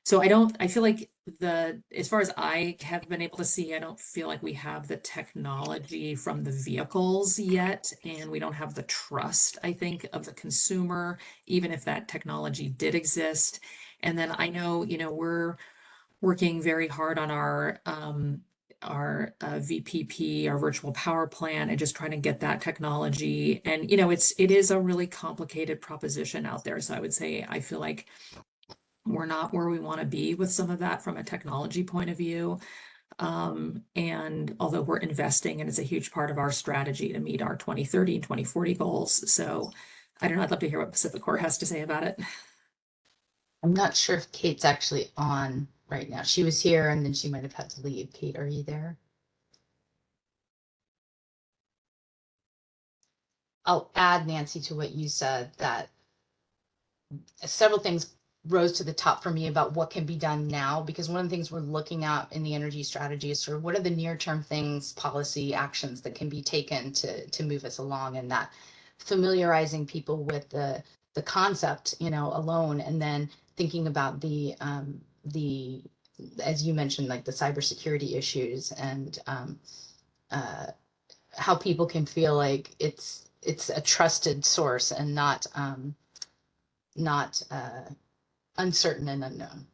So I feel like as far as I have been able to see, I don't feel like we have the technology from the vehicles yet, and we don't have the trust, I think, of the consumer, even if that technology did exist. And then I know, we're working very hard on our VPP, our virtual power plant, and just trying to get that technology. And it is a really complicated proposition out there. So I would say I feel like we're not where we want to be with some of that from a technology point of view. And although we're investing, and it's a huge part of our strategy to meet our 2030 and 2040 goals. So I don't know, I'd love to hear what Pacific Core has to say about it.
I'm not sure if Kate's actually on right now. She was here and then she might have had to leave. Kate, are you there? I'll add, Nancy, to what you said, that several things rose to the top for me about what can be done now, because one of the things we're looking at in the energy strategy is sort of what are the near-term things, policy actions that can be taken to move us along, and that familiarizing people with the concept, alone, and then thinking about the as you mentioned, like the cybersecurity issues, and how people can feel like it's a trusted source and not uncertain and unknown.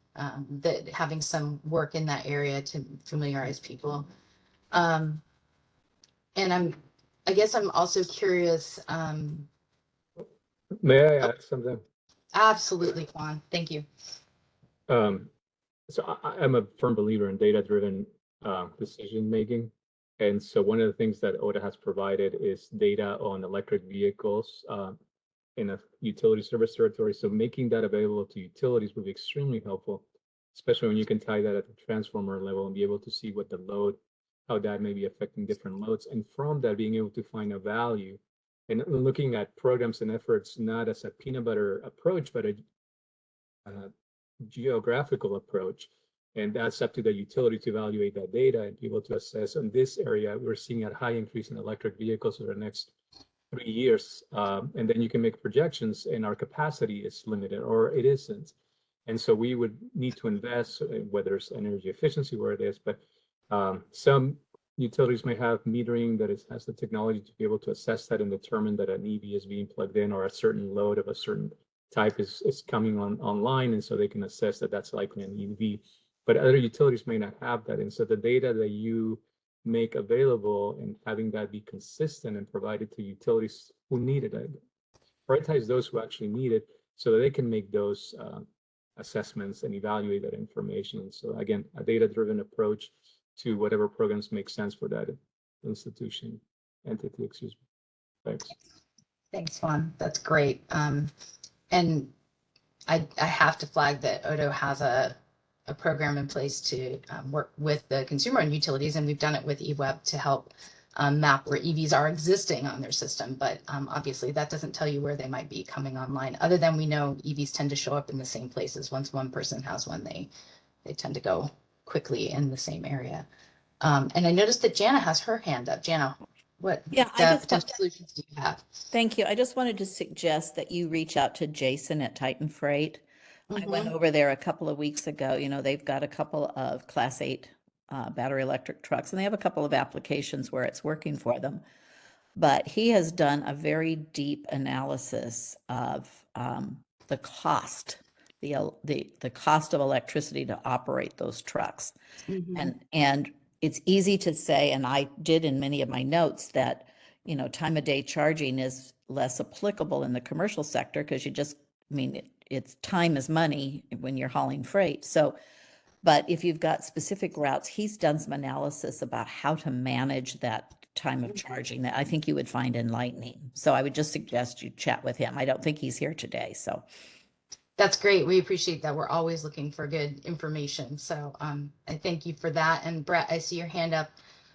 That having some work in that area to familiarize people. And I guess I'm also curious.
May I add something?
Absolutely, Juan. Thank you.
So I'm a firm believer in data-driven decision making. And so one of the things that OTA has provided is data on electric vehicles in a utility service territory. So making that available to utilities would be extremely helpful, especially when you can tie that at the transformer level and be able to see what the load, how that may be affecting different loads. And from that, being able to find a value and looking at programs and efforts, not as a peanut butter approach, but a geographical approach. And that's up to the utility to evaluate that data and be able to assess in this area, we're seeing a high increase in electric vehicles over the next 3 years. And then you can make projections, and our capacity is limited or it isn't. And so we would need to invest, whether it's energy efficiency, where it is, but some utilities may have metering that has the technology to be able to assess that and determine that an EV is being plugged in or a certain load of a certain type is coming online, and so they can assess that that's likely an EV. But other utilities may not have that, and so the data that you make available and having that be consistent and provided to utilities who need it, prioritize those who actually need it, so that they can make those assessments and evaluate that information. So again, a data-driven approach to whatever programs make sense for that institution, entity, excuse me. Thanks.
Thanks, Juan. That's great. And I have to flag that Odo has a program in place to work with the consumer and utilities, and we've done it with eWeb to help map where EVs are existing on their system. But obviously that doesn't tell you where they might be coming online, other than we know EVs tend to show up in the same places. Once one person has one, they tend to go quickly in the same area. And I noticed that Jana has her hand up. Jana, what potential solutions do you have?
Thank you. I just wanted to suggest that you reach out to Jason at Titan Freight. I went over there a couple of weeks ago. They've got a couple of Class 8 battery electric trucks, and they have a couple of applications where it's working for them. But he has done a very deep analysis of the cost, the cost of electricity to operate those trucks. And it's easy to say, and I did in many of my notes, that time of day charging is less applicable in the commercial sector because it's time is money when you're hauling freight. So, but if you've got specific routes, he's done some analysis about how to manage that time of charging that I think you would find enlightening. So I would just suggest you chat with him. I don't think he's here today, so.
That's great. We appreciate that. We're always looking for good information. So I thank you for that. And Brett, I see your hand up.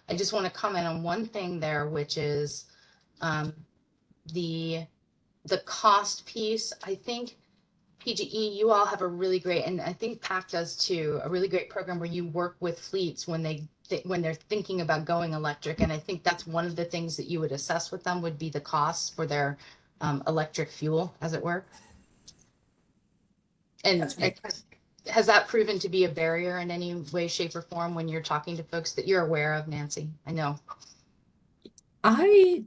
I just want to comment on one thing there, which is the cost piece. I think PGE, you all have a really great, and I think PAC does too, a really great program where you work with fleets when they're thinking about going electric. And I think that's one of the things that you would assess with them would be the costs for their electric fuel, as it were. And has that proven to be a barrier in any way, shape, or form when you're talking to folks that you're aware of, Nancy? I know.
I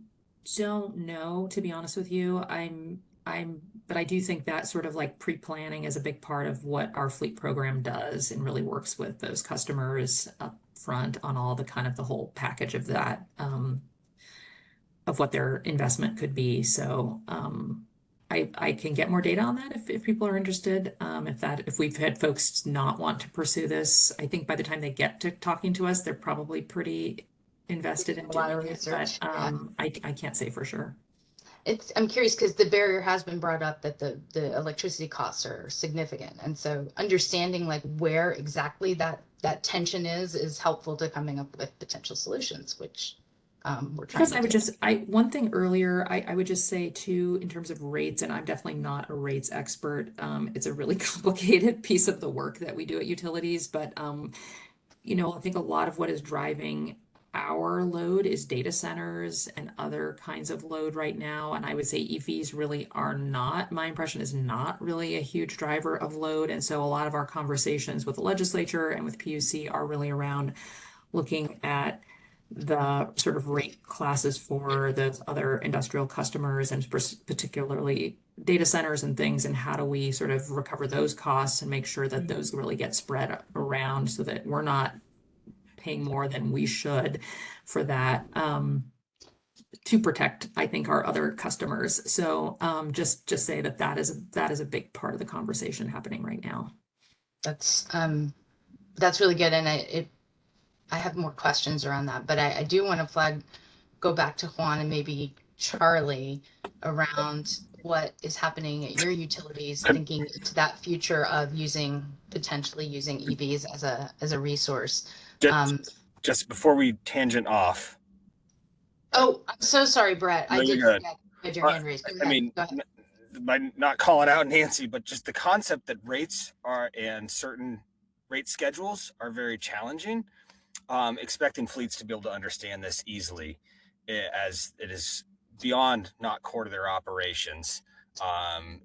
don't know, to be honest with you. But I do think that sort of like pre-planning is a big part of what our fleet program does and really works with those customers up front on all the kind of the whole package of that, of what their investment could be. So, I can get more data on that if people are interested. If we've had folks not want to pursue this, I think by the time they get to talking to us, they're probably pretty invested in
A lot
doing
of
it,
research.
but
Yeah.
I can't say for sure.
I'm curious because the barrier has been brought up that the electricity costs are significant, and so understanding like where exactly that tension is helpful to coming up with potential solutions, which we're trying
Because
to
I would
do.
just, one thing earlier, I would just say too, in terms of rates, and I'm definitely not a rates expert. It's a really complicated piece of the work that we do at utilities, but you know, I think a lot of what is driving our load is data centers and other kinds of load right now. And I would say EVs really are not, my impression is not really a huge driver of load. And so a lot of our conversations with the legislature and with PUC are really around looking at the sort of rate classes for those other industrial customers and particularly data centers and things, and how do we sort of recover those costs and make sure that those really get spread around so that we're not paying more than we should for that, to protect, I think, our other customers. So just say that is a big part of the conversation happening right now.
That's really good, and I have more questions around that, but I do want to go back to Juan and maybe Charlie around what is happening at your utilities, thinking to that future of potentially using EVs as a resource.
Just before we tangent off.
Oh, I'm so sorry, Brett. I did forget. You had your hand raised. Go ahead.
By not calling out Nancy, but just the concept that rates are and certain rate schedules are very challenging. Expecting fleets to be able to understand this easily, as it is beyond not core to their operations.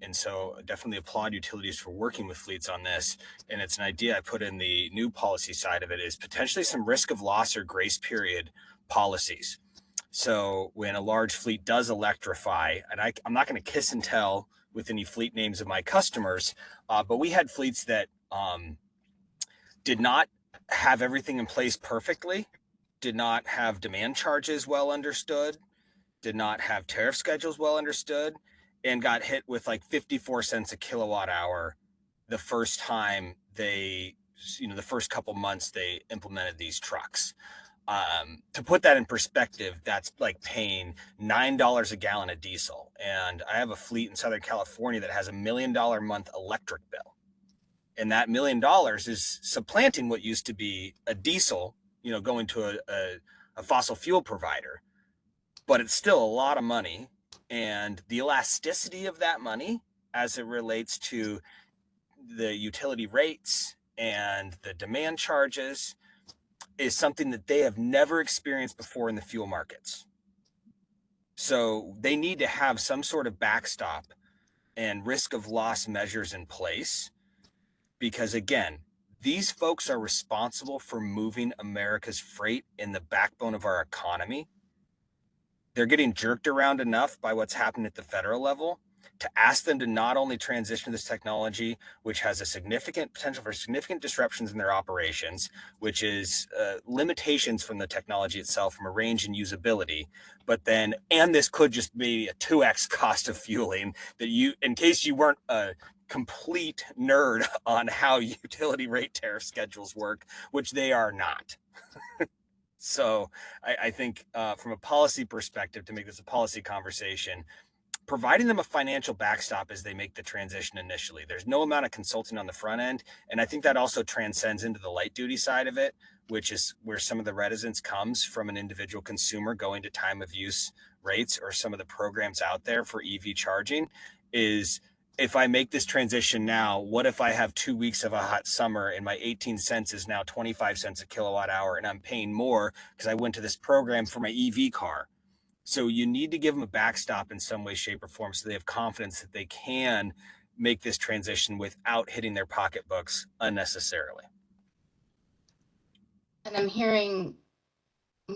And so definitely applaud utilities for working with fleets on this. And it's an idea I put in the new policy side of it, is potentially some risk of loss or grace period policies. So when a large fleet does electrify, and I'm not going to kiss and tell with any fleet names of my customers, but we had fleets that did not have everything in place perfectly, did not have demand charges well understood, did not have tariff schedules well understood, and got hit with like 54 cents a kilowatt hour the first time the first couple months they implemented these trucks. To put that in perspective, that's like paying $9 a gallon of diesel. And I have a fleet in Southern California that has $1 million a month electric bill. And that $1 million is supplanting what used to be a diesel, going to a fossil fuel provider. But it's still a lot of money. And the elasticity of that money as it relates to the utility rates and the demand charges is something that they have never experienced before in the fuel markets. So they need to have some sort of backstop and risk of loss measures in place, because again, these folks are responsible for moving America's freight in the backbone of our economy. They're getting jerked around enough by what's happened at the federal level to ask them to not only transition to this technology, which has a significant potential for significant disruptions in their operations, which is limitations from the technology itself from a range and usability, but then, and this could just be a 2x cost of fueling that in case you weren't a complete nerd on how utility rate tariff schedules work, which they are not. So I think from a policy perspective, to make this a policy conversation, providing them a financial backstop as they make the transition initially. There's no amount of consulting on the front end. And I think that also transcends into the light duty side of it, which is where some of the reticence comes from an individual consumer going to time of use rates, or some of the programs out there for EV charging is, if I make this transition now, what if I have 2 weeks of a hot summer and my 18 cents is now 25 cents a kilowatt hour and I'm paying more because I went to this program for my EV car? So you need to give them a backstop in some way, shape, or form so they have confidence that they can make this transition without hitting their pocketbooks unnecessarily.
And I'm hearing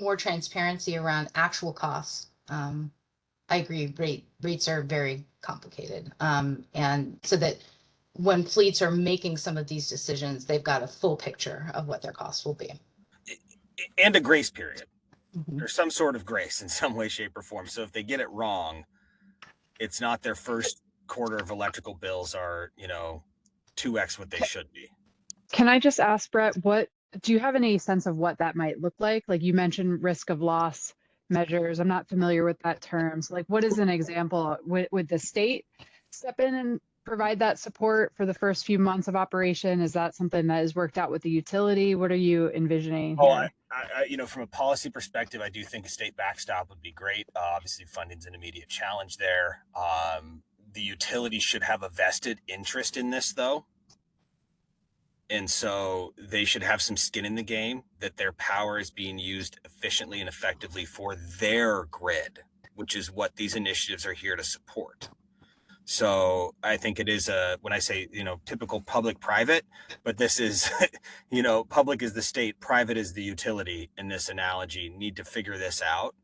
more transparency around actual costs. I agree, rates are very complicated. And so that when fleets are making some of these decisions, they've got a full picture of what their costs will be.
And a grace period.
Mm-hmm.
There's some sort of grace in some way, shape, or form. So if they get it wrong, it's not their first quarter of electrical bills are, 2x what they should be.
Can I just ask, Brett, do you have any sense of what that might look like? Like you mentioned risk of loss measures. I'm not familiar with that term. So like, what is an example? Would the state step in and provide that support for the first few months of operation? Is that something that is worked out with the utility? What are you envisioning here?
From a policy perspective, I do think a state backstop would be great. Obviously, funding's an immediate challenge there. The utility should have a vested interest in this, though. And so they should have some skin in the game that their power is being used efficiently and effectively for their grid, which is what these initiatives are here to support. So I think it is when I say, typical public-private, but this is, public is the state, private is the utility in this analogy, need to figure this out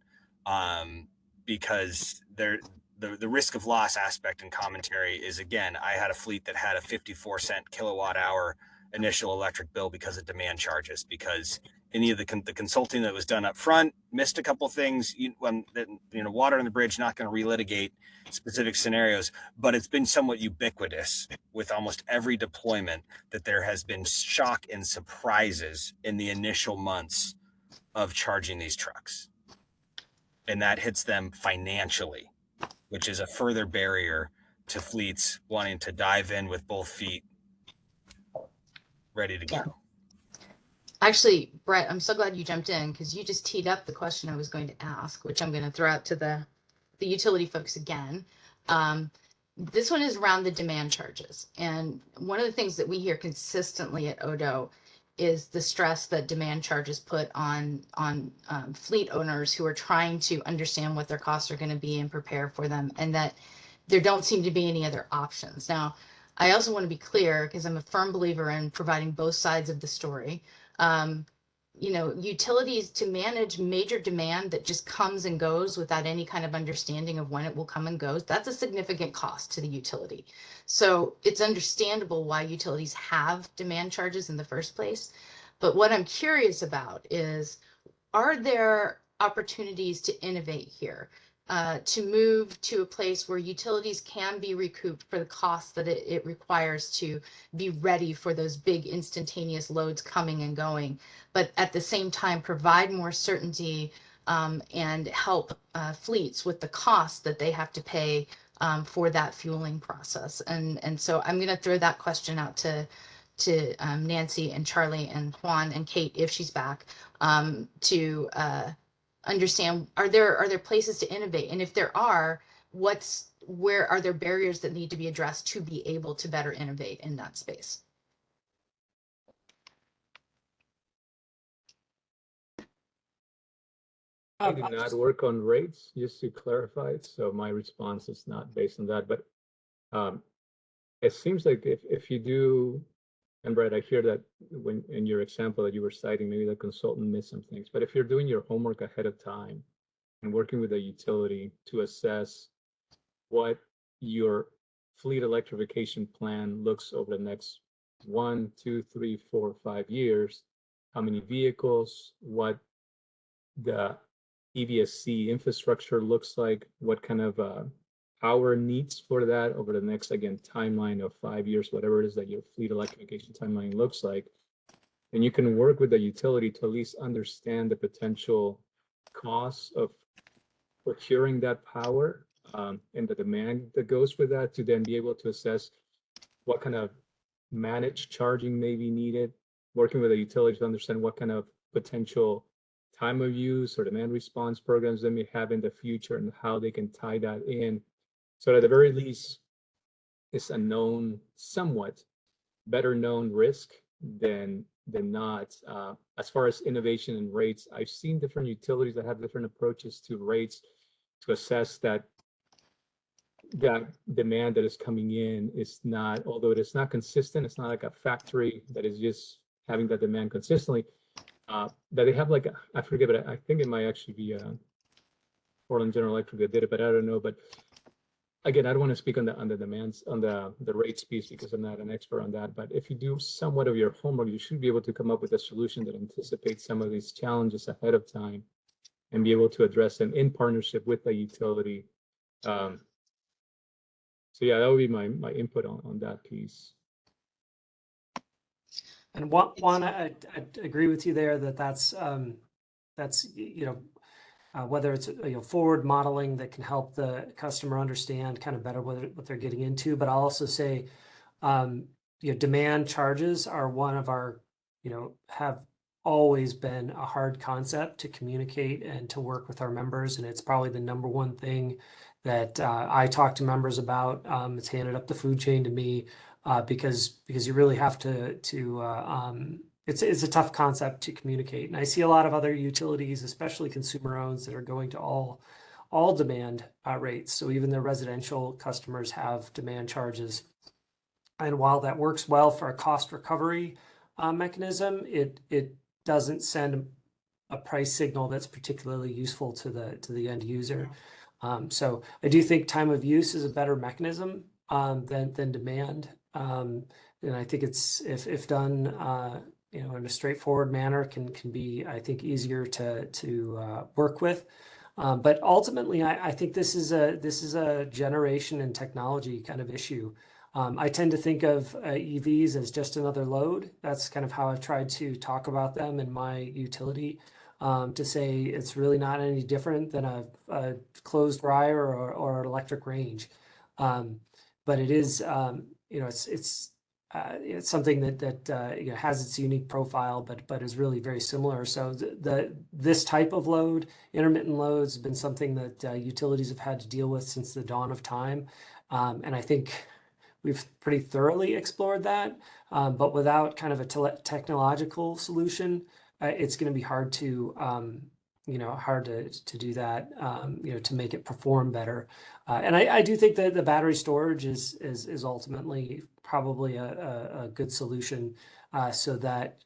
because the risk of loss aspect and commentary is, again, I had a fleet that had a 54-cent kilowatt hour initial electric bill because of demand charges, because any of the consulting that was done up front missed a couple things. Water on the bridge, not going to relitigate specific scenarios, but it's been somewhat ubiquitous with almost every deployment that there has been shock and surprises in the initial months of charging these trucks. And that hits them financially, which is a further barrier to fleets wanting to dive in with both feet ready to go.
Yeah. Actually, Brett, I'm so glad you jumped in because you just teed up the question I was going to ask, which I'm going to throw out to the utility folks again. This one is around the demand charges. And one of the things that we hear consistently at Odo is the stress that demand charges put on fleet owners who are trying to understand what their costs are going to be and prepare for them, and that there don't seem to be any other options. Now, I also want to be clear, because I'm a firm believer in providing both sides of the story. Utilities, to manage major demand that just comes and goes without any kind of understanding of when it will come and go, that's a significant cost to the utility. So it's understandable why utilities have demand charges in the first place. But what I'm curious about is, are there opportunities to innovate here? To move to a place where utilities can be recouped for the costs that it requires to be ready for those big instantaneous loads coming and going, but at the same time provide more certainty and help fleets with the costs that they have to pay for that fueling process. And so I'm going to throw that question out to Nancy and Charlie and Juan and Kate, if she's back, to understand, are there places to innovate? And if there are, where are there barriers that need to be addressed to be able to better innovate in that space?
I do not work on rates, just to clarify it, so my response is not based on that. But it seems like if you do, and Brett, I hear that when in your example that you were citing, maybe the consultant missed some things. But if you're doing your homework ahead of time and working with a utility to assess what your fleet electrification plan looks over the next 1, 2, 3, 4, 5 years, how many vehicles, what the EVSC infrastructure looks like, what kind of power needs for that over the next, again, timeline of 5 years, whatever it is that your fleet electrification timeline looks like. And you can work with the utility to at least understand the potential costs of procuring that power and the demand that goes with that, to then be able to assess what kind of managed charging may be needed, working with a utility to understand what kind of potential time of use or demand response programs they may have in the future and how they can tie that in. So at the very least, it's a known, somewhat better known risk than not. As far as innovation and rates, I've seen different utilities that have different approaches to rates to assess that that demand that is coming in is not, although it is not consistent, it's not like a factory that is just having that demand consistently, that they have like, I forget, but I think it might actually be Portland General Electric that did it, but I don't know. But again, I don't want to speak on the demands, on the rates piece, because I'm not an expert on that. But if you do somewhat of your homework, you should be able to come up with a solution that anticipates some of these challenges ahead of time and be able to address them in partnership with the utility. So yeah, that would be my input on that piece.
And Juan, I agree with you there that's whether it's forward modeling that can help the customer understand kind of better what they're getting into, but I'll also say demand charges are one of our have always been a hard concept to communicate and to work with our members, and it's probably the number one thing that I talk to members about. It's handed up the food chain to me because you really have to it's a tough concept to communicate. And I see a lot of other utilities, especially consumer owns, that are going to all demand rates. So even their residential customers have demand charges. And while that works well for a cost recovery mechanism, it doesn't send a price signal that's particularly useful to the end user. So I do think time of use is a better mechanism than demand. And I think it's if done in a straightforward manner can be, I think, easier to work with. But ultimately, I think this is a generation and technology kind of issue. I tend to think of EVs as just another load. That's kind of how I've tried to talk about them in my utility, to say it's really not any different than a closed dryer or an electric range. But it is, it's something that has its unique profile, but is really very similar. So this type of load, intermittent loads, has been something that utilities have had to deal with since the dawn of time, and I think we've pretty thoroughly explored that. But without kind of a technological solution, it's going to be hard to do that, to make it perform better. And I do think that the battery storage is ultimately probably a good solution, so that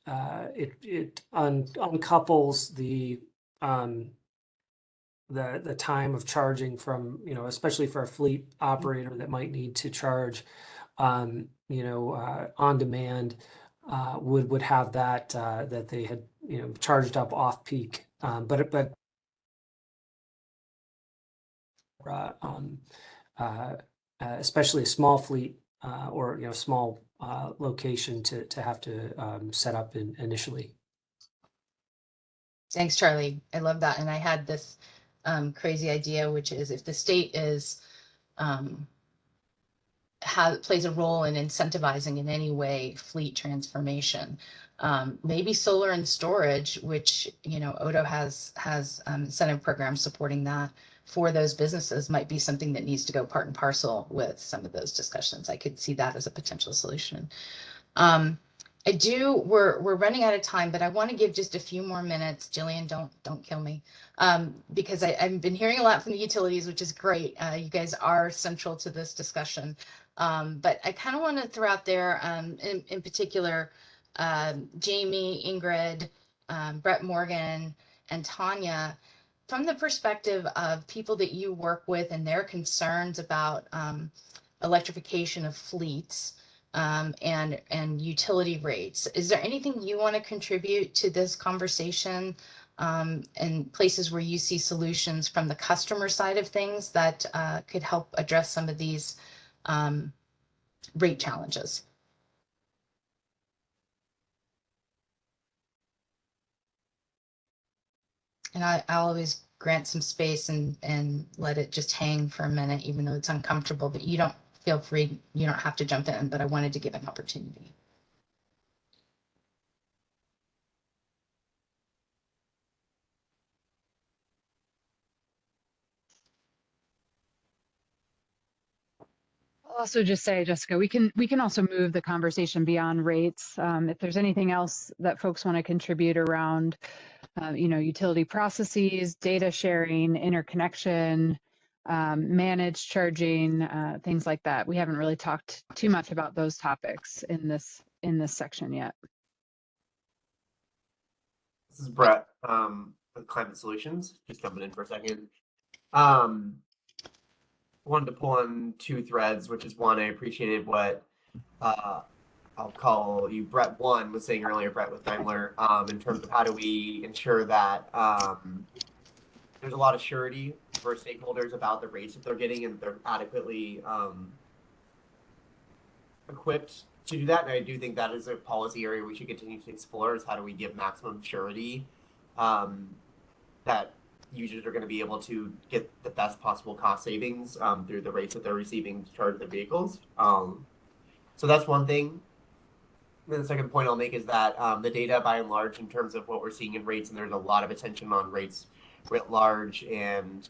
it uncouples the time of charging from, especially for a fleet operator that might need to charge, on demand, would have that they had charged up off peak, but especially a small fleet or small location to have to set up initially.
Thanks, Charlie. I love that. And I had this crazy idea, which is if the state is plays a role in incentivizing in any way fleet transformation, maybe solar and storage, which Odo has incentive programs supporting that for those businesses, might be something that needs to go part and parcel with some of those discussions. I could see that as a potential solution. We're running out of time, but I want to give just a few more minutes. Jillian, don't kill me, because I've been hearing a lot from the utilities, which is great. You guys are central to this discussion. But I kind of want to throw out there, in particular, Jamie, Ingrid, Brett Morgan, and Tanya, from the perspective of people that you work with and their concerns about electrification of fleets, and utility rates. Is there anything you want to contribute to this conversation, and places where you see solutions from the customer side of things that could help address some of these rate challenges? And I'll always grant some space and let it just hang for a minute, even though it's uncomfortable, but you don't feel free, you don't have to jump in, but I wanted to give an opportunity.
I'll also just say, Jessica, we can also move the conversation beyond rates. If there's anything else that folks want to contribute around, utility processes, data sharing, interconnection, managed charging, things like that. We haven't really talked too much about those topics in this section yet.
This is Brett with Climate Solutions. Just jumping in for a second. Wanted to pull on two threads, which is one, I appreciated what I'll call you Brett one was saying earlier, Brett with Daimler, in terms of how do we ensure that there's a lot of surety for stakeholders about the rates that they're getting and they're adequately equipped to do that. And I do think that is a policy area we should continue to explore, is how do we give maximum surety that users are going to be able to get the best possible cost savings through the rates that they're receiving to charge their vehicles. So that's one thing. Then the second point I'll make is that the data, by and large, in terms of what we're seeing in rates, and there's a lot of attention on rates writ large, and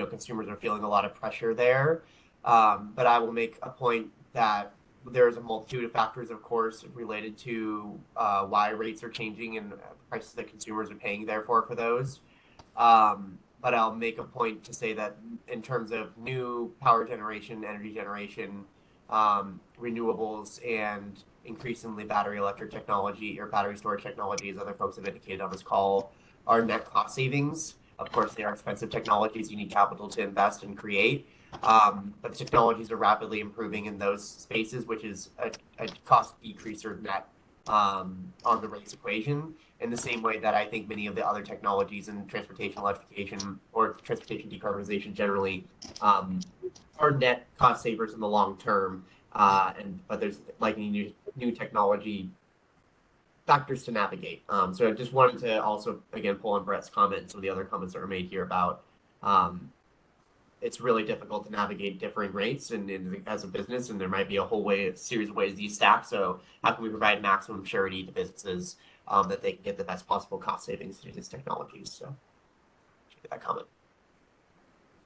consumers are feeling a lot of pressure there. But I will make a point that there's a multitude of factors, of course, related to why rates are changing and prices that consumers are paying, therefore, for those. But I'll make a point to say that in terms of new power generation, energy generation, renewables, and increasingly battery electric technology or battery storage technology, as other folks have indicated on this call, are net cost savings. Of course, they are expensive technologies. You need capital to invest and create. But the technologies are rapidly improving in those spaces, which is a cost decreaser net on the rates equation, in the same way that I think many of the other technologies in transportation electrification or transportation decarbonization generally are net cost savers in the long term. But there's likely new technology factors to navigate. So I just wanted to also, again, pull on Brett's comment and some of the other comments that were made here about it's really difficult to navigate differing rates and as a business, and there might be a series of ways these stack. So how can we provide maximum surety to businesses that they can get the best possible cost savings through these technologies? So that comment.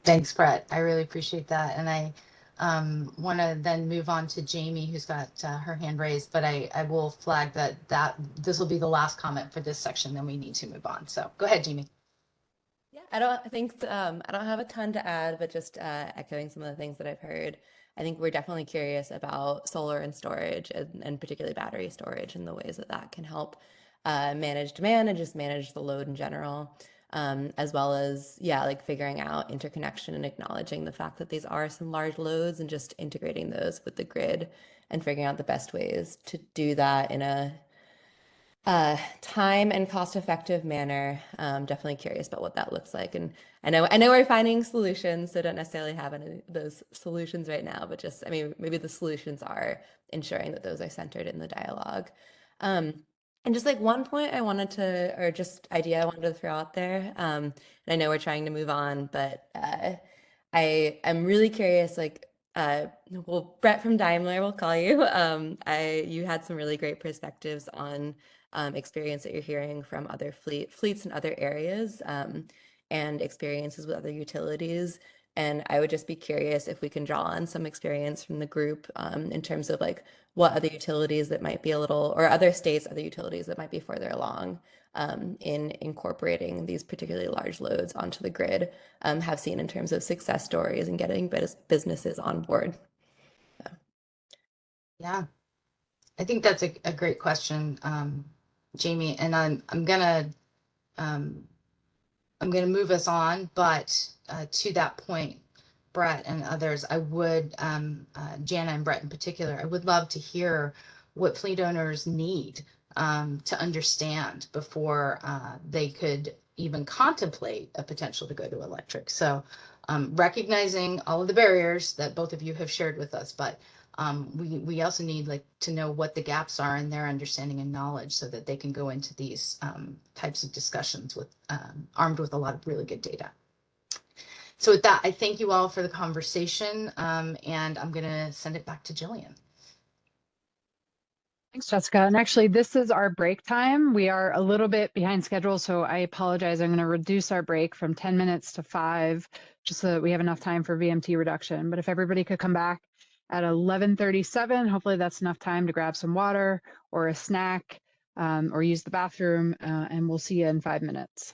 Thanks, Brett. I really appreciate that. And I want to then move on to Jamie, who's got her hand raised, but I will flag that this will be the last comment for this section, then we need to move on. So go ahead, Jamie.
Yeah, I don't have a ton to add, but just echoing some of the things that I've heard. I think we're definitely curious about solar and storage, and particularly battery storage, and the ways that that can help manage demand and just manage the load in general. As well as, like figuring out interconnection and acknowledging the fact that these are some large loads and just integrating those with the grid and figuring out the best ways to do that in a time and cost-effective manner. Definitely curious about what that looks like. And I know we're finding solutions, so don't necessarily have any of those solutions right now, but just, maybe the solutions are ensuring that those are centered in the dialogue. And just like one point I wanted to throw out there, and I know we're trying to move on, but I'm really curious, Brett from Daimler, we'll call you. You had some really great perspectives on experience that you're hearing from other fleets in other areas, and experiences with other utilities. And I would just be curious if we can draw on some experience from the group in terms of what other utilities that might be or other states, other utilities that might be further along in incorporating these particularly large loads onto the grid have seen in terms of success stories and getting businesses on board. So.
Yeah, I think that's a great question, Jamie, and I'm gonna move us on, but to that point, Brett and others, I would, Jana and Brett in particular, I would love to hear what fleet owners need to understand before they could even contemplate a potential to go to electric. So recognizing all of the barriers that both of you have shared with us, but we also need to know what the gaps are in their understanding and knowledge so that they can go into these types of discussions with armed with a lot of really good data. So with that, I thank you all for the conversation, and I'm going to send it back to Jillian.
Thanks, Jessica. And actually, this is our break time. We are a little bit behind schedule, so I apologize. I'm going to reduce our break from 10 minutes to 5, just so that we have enough time for VMT reduction. But if everybody could come back at 11:37, hopefully that's enough time to grab some water or a snack or use the bathroom, and we'll see you in 5 minutes.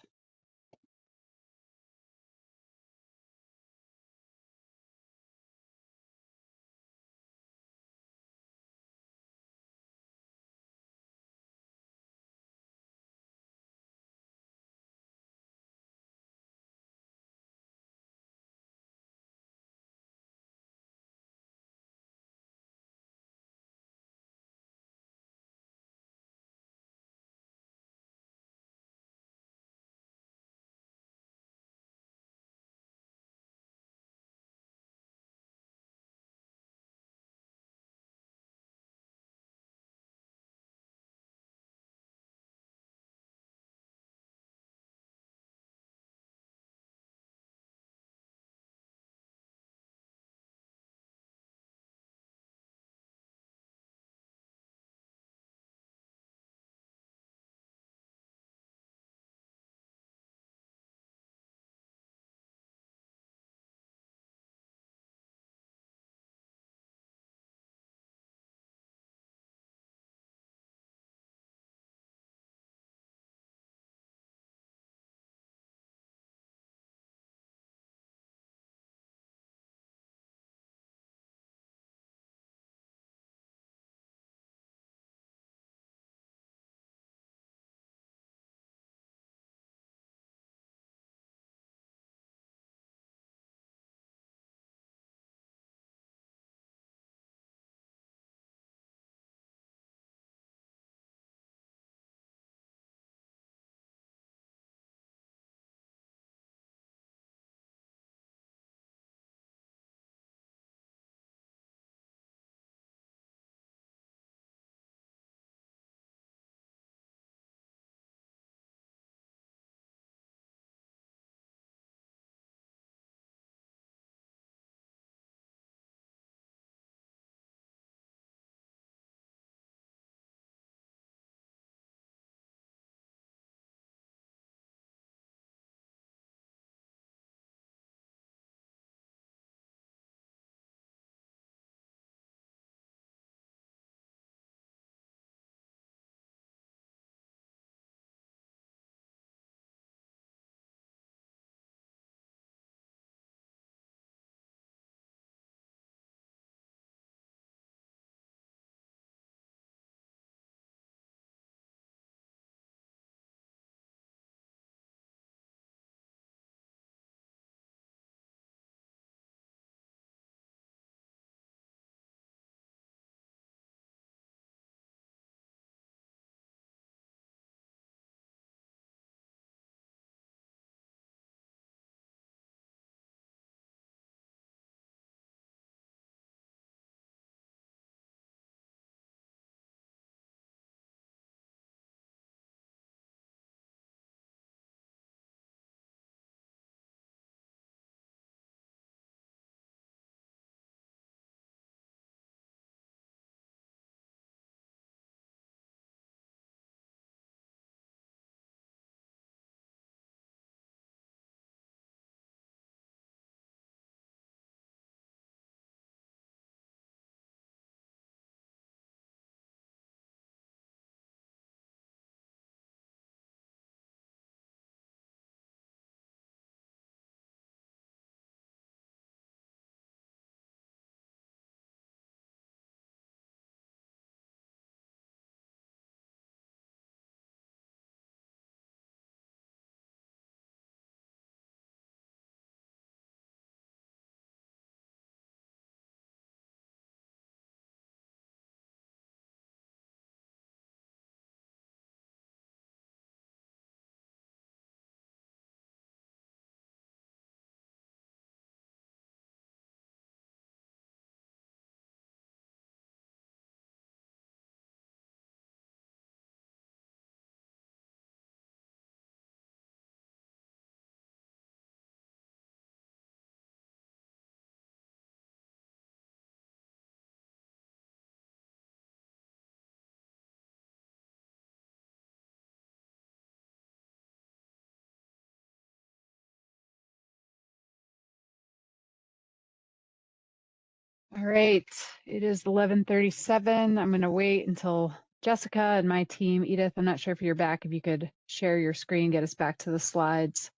All right, it is 11:37. I'm going to wait until Jessica and my team, Edith, I'm not sure if you're back, if you could share your screen, get us back to the slides,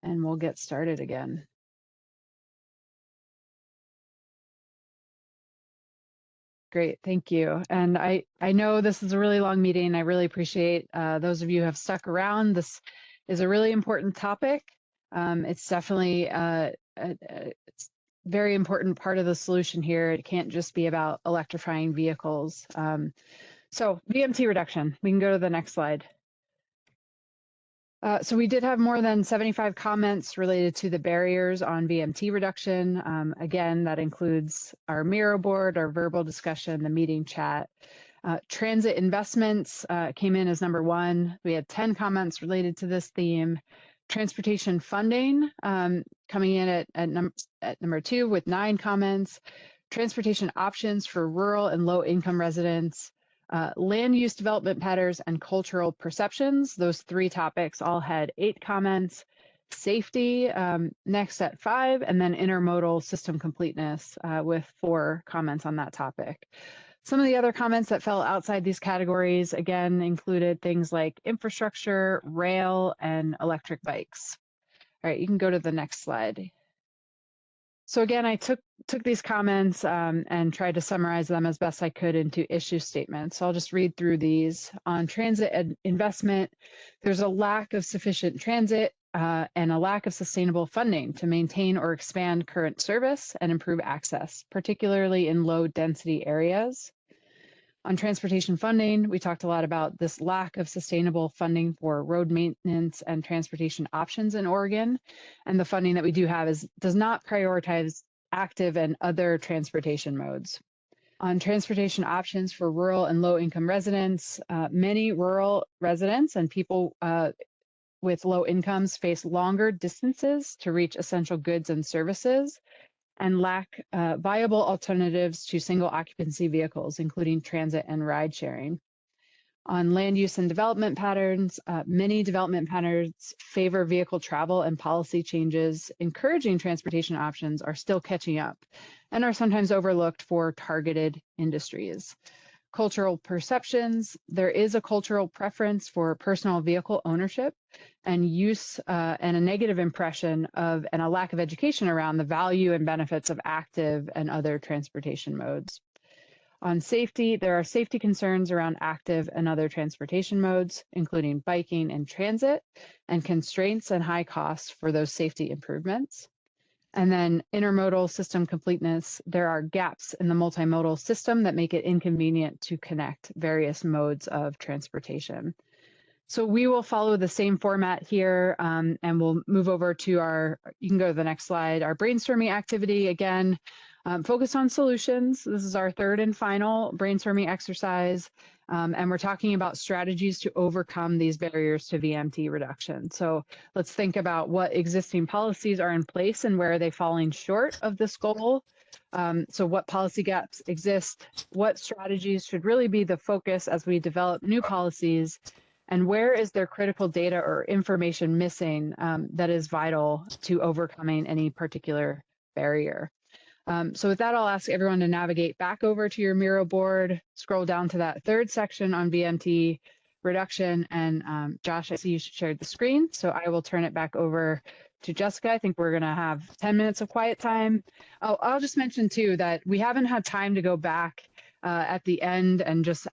and we'll get started again. Great, thank you. And I know this is a really long meeting. I really appreciate those of you who have stuck around. This is a really important topic. It's definitely it's very important part of the solution here. It can't just be about electrifying vehicles. So VMT reduction, we can go to the next slide. So we did have more than 75 comments related to the barriers on VMT reduction. Again, that includes our Miro board, our verbal discussion, the meeting chat. Transit investments came in as number 1. We had 10 comments related to this theme. Transportation funding coming in at number 2 with 9 comments. Transportation options for rural and low income residents. Land use development patterns and cultural perceptions. Those 3 topics all had 8 comments. Safety next at 5, and then intermodal system completeness with 4 comments on that topic. Some of the other comments that fell outside these categories, again, included things like infrastructure, rail, and electric bikes. All right, you can go to the next slide. So again, I took these comments and tried to summarize them as best I could into issue statements. So I'll just read through these. On transit investment, there's a lack of sufficient transit and a lack of sustainable funding to maintain or expand current service and improve access, particularly in low density areas. On transportation funding, we talked a lot about this lack of sustainable funding for road maintenance and transportation options in Oregon. And the funding that we do have does not prioritize active and other transportation modes. On transportation options for rural and low income residents, many rural residents and people with low incomes face longer distances to reach essential goods and services, and lack viable alternatives to single occupancy vehicles, including transit and ride sharing. On land use and development patterns, many development patterns favor vehicle travel, and policy changes encouraging transportation options are still catching up and are sometimes overlooked for targeted industries. Cultural perceptions, there is a cultural preference for personal vehicle ownership and use and a negative impression of and a lack of education around the value and benefits of active and other transportation modes. On safety, there are safety concerns around active and other transportation modes, including biking and transit, and constraints and high costs for those safety improvements. And then intermodal system completeness, there are gaps in the multimodal system that make it inconvenient to connect various modes of transportation. So we will follow the same format here, and we'll move over to you can go to the next slide, our brainstorming activity. Again, focus on solutions. This is our 3rd and final brainstorming exercise. And we're talking about strategies to overcome these barriers to VMT reduction. So let's think about what existing policies are in place and where are they falling short of this goal. So what policy gaps exist, what strategies should really be the focus as we develop new policies, and where is there critical data or information missing that is vital to overcoming any particular barrier. So with that, I'll ask everyone to navigate back over to your Miro board, scroll down to that 3rd section on VMT reduction. And Josh, I see you shared the screen, so I will turn it back over to Jessica. I think we're going to have 10 minutes of quiet time. Oh, I'll just mention too that we haven't had time to go back at the end and just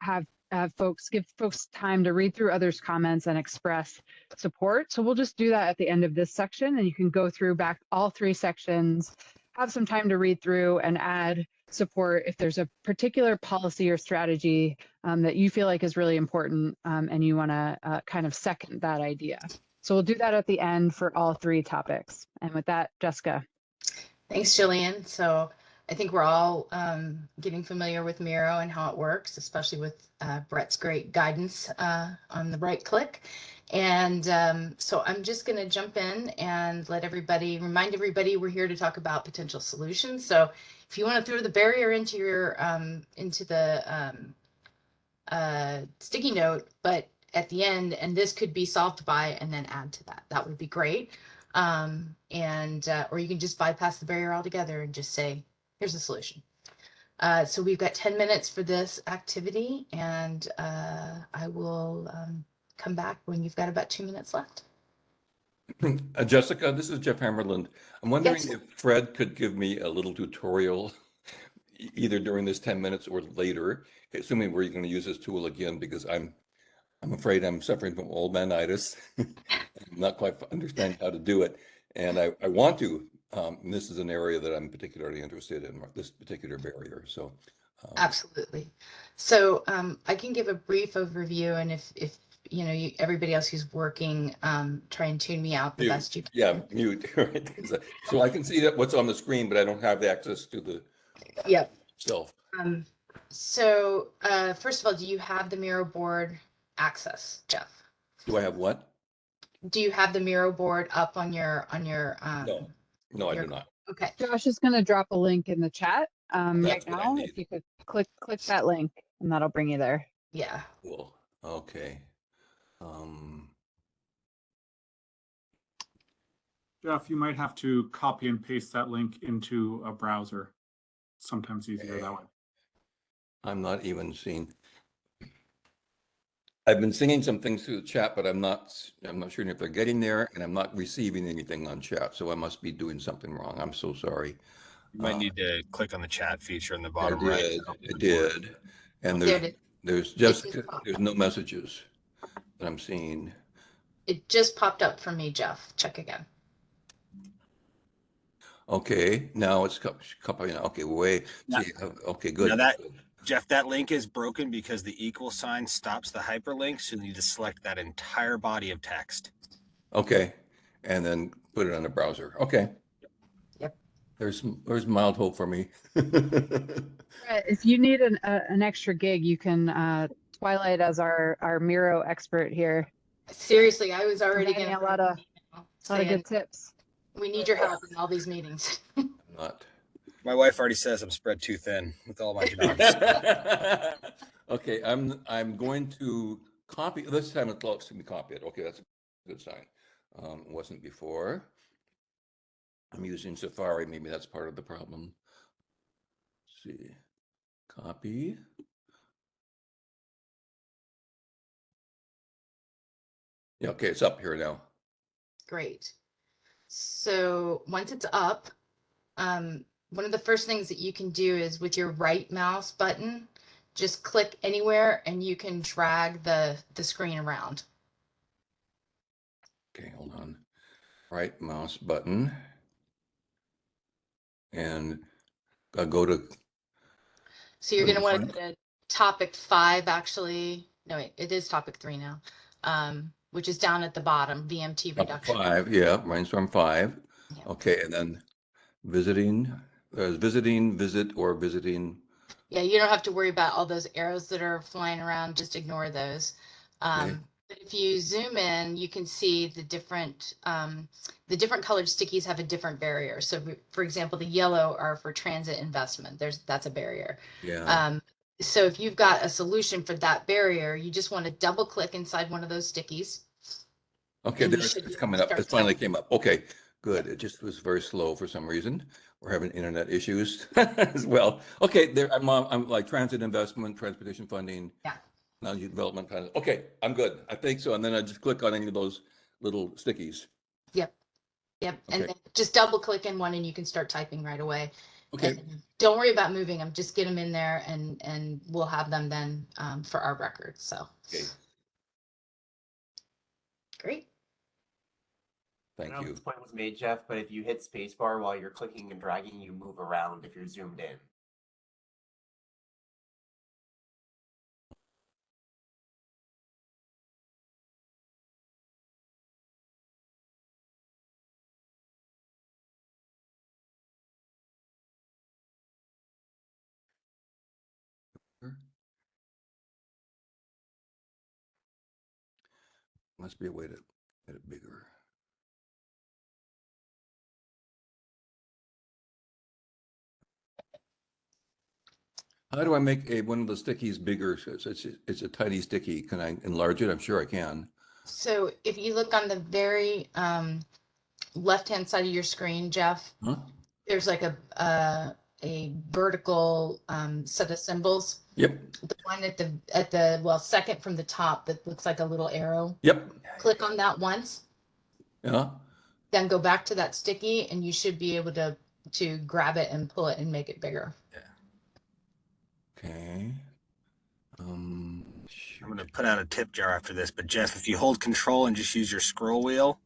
give folks time to read through others' comments and express support. So we'll just do that at the end of this section, and you can go through back all 3 sections, have some time to read through and add support if there's a particular policy or strategy that you feel like is really important and you want to kind of second that idea. So we'll do that at the end for all 3 topics. And with that, Jessica.
Thanks, Jillian. So I think we're all getting familiar with Miro and how it works, especially with Brett's great guidance on the right click. And so I'm just going to jump in and remind everybody we're here to talk about potential solutions. So if you want to throw the barrier into your sticky note, but at the end, and this could be solved by, and then add to that, that would be great. Or you can just bypass the barrier altogether and just say, here's the solution. So we've got 10 minutes for this activity, and I will come back when you've got about 2 minutes left.
Jessica, this is Jeff Hammerland. I'm wondering
Yes.
if Fred could give me a little tutorial either during this 10 minutes or later, assuming we're going to use this tool again, because I'm afraid I'm suffering from old manitis. I'm not quite understanding how to do it. And I want to, and this is an area that I'm particularly interested in, this particular barrier. So
Absolutely. So I can give a brief overview, and if you know, everybody else who's working, try and tune me out the best you can.
Yeah, mute. Right. So I can see that what's on the screen, but I don't have the access to the self.
So first of all, do you have the Miro board access, Jeff?
Do I have what?
Do you have the Miro board up on your
No, I do not.
Okay.
Josh is going to drop a link in the chat right
That's what I
now.
need.
If you could click that link, and that'll bring you there.
Yeah.
Cool. Okay.
Jeff, you might have to copy and paste that link into a browser. Sometimes easier that way.
I'm not even seeing. I've been singing some things through the chat, but I'm not sure if they're getting there, and I'm not receiving anything on chat. So I must be doing something wrong. I'm so sorry.
You might need to click on the chat feature in the
I
bottom right.
did. And there's no messages that I'm seeing.
It just popped up for me, Jeff. Check again.
Okay, now it's copying. Okay, okay, good.
Now Jeff, that link is broken because the equal sign stops the hyperlink, so you need to select that entire body of text.
Okay, and then put it on the browser. Okay.
Yep.
There's mild hope for me.
If you need an extra gig, you can Twilight as our Miro expert here.
Seriously, I was already getting
a lot of good tips.
We need your help in all these meetings.
Not.
My wife already says I'm spread too thin with all my jobs.
Okay, I'm going to copy this time. It's going to be copied. Okay, that's a good sign. It wasn't before. I'm using Safari. Maybe that's part of the problem. Let's see, copy. Yeah, okay, it's up here now.
Great. So once it's up, one of the first things that you can do is with your right mouse button, just click anywhere and you can drag the screen around.
Okay, hold on. Right mouse button. And go to.
So you're going to want to go to topic 5, actually. No, wait, it is topic 3 now, which is down at the bottom, VMT reduction.
5, yeah, brainstorm 5. Yeah. Okay, and then visiting, visit, or visiting.
Yeah, you don't have to worry about all those arrows that are flying around. Just ignore those.
Okay.
But if you zoom in, you can see the different colored stickies have a different barrier. So, for example, the yellow are for transit investment. That's a barrier.
Yeah.
So if you've got a solution for that barrier, you just want to double click inside one of those stickies.
Okay, it's coming up. It finally came up. Okay, good. It just was very slow for some reason. We're having internet issues as well. Okay, there I'm like transit investment, transportation funding.
Yeah.
Knowledge development kind of. Okay, I'm good. I think so. And then I just click on any of those little stickies.
Yep.
Okay.
And then just double click in one and you can start typing right away.
Okay.
And don't worry about moving them. Just get them in there and we'll have them then for our records. So.
Okay.
Great.
Thank you.
This point was made, Jeff, but if you hit spacebar while you're clicking and dragging, you move around if you're zoomed in.
Must be a way to get it bigger. How do I make one of the stickies bigger? It's a tiny sticky. Can I enlarge it? I'm sure I can.
So if you look on the very left-hand side of your screen, Jeff, there's like a vertical set of symbols.
Yep.
The one at the well, second from the top that looks like a little arrow.
Yep.
Click on that once.
Yeah.
Then go back to that sticky, and you should be able to grab it and pull it and make it bigger.
Okay.
I'm going to put out a tip jar after this, but Jeff, if you hold control and just use your scroll wheel,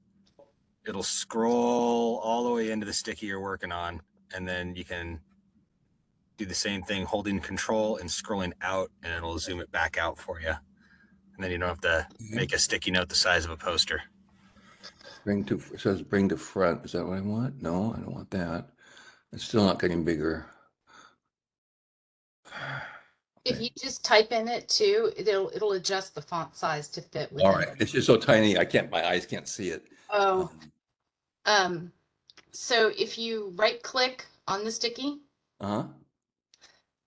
it'll scroll all the way into the sticky you're working on. And then you can do the same thing, holding control and scrolling out, and it'll zoom it back out for you. And then you don't have to make a sticky note the size of a poster.
It says bring to front. Is that what I want? No, I don't want that. It's still not getting bigger.
If you just type in it too, it'll adjust the font size to fit within.
All right. It's just so tiny. My eyes can't see it.
Oh. So if you right click on the sticky, and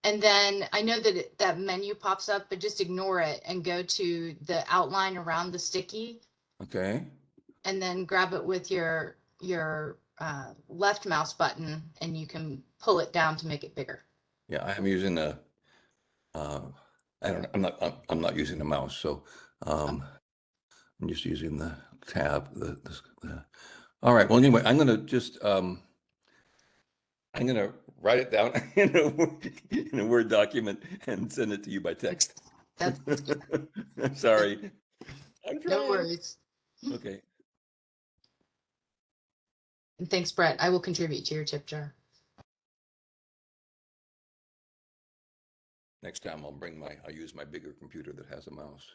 then I know that that menu pops up, but just ignore it and go to the outline around the sticky.
Okay.
And then grab it with your left mouse button, and you can pull it down to make it bigger.
Yeah, I'm using the. I'm not using the mouse, so I'm just using the tab. All right. Well, anyway, I'm gonna just I'm gonna write it down in a Word document and send it to you by text. I'm sorry. I'm trying.
No worries.
Okay.
And thanks, Brett. I will contribute to your tip jar.
Next time I'll use my bigger computer that has a mouse.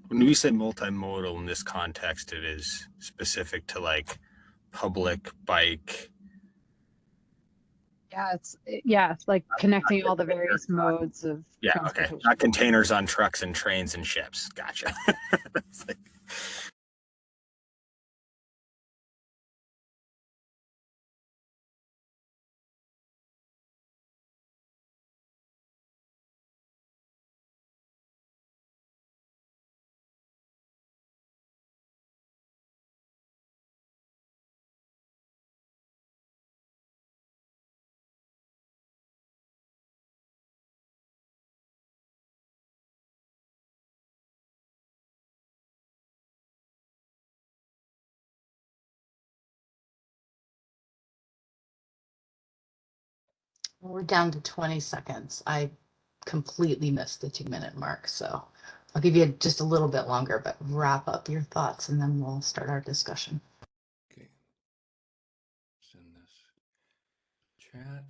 When we say multimodal in this context, it is specific to like public bike.
Yeah, it's like connecting all the various modes of transportation.
Okay. Not containers on trucks and trains and ships. Gotcha.
We're down to 20 seconds. I completely missed the 2-minute mark, so I'll give you just a little bit longer, but wrap up your thoughts and then we'll start our discussion.
Okay. Send this chat.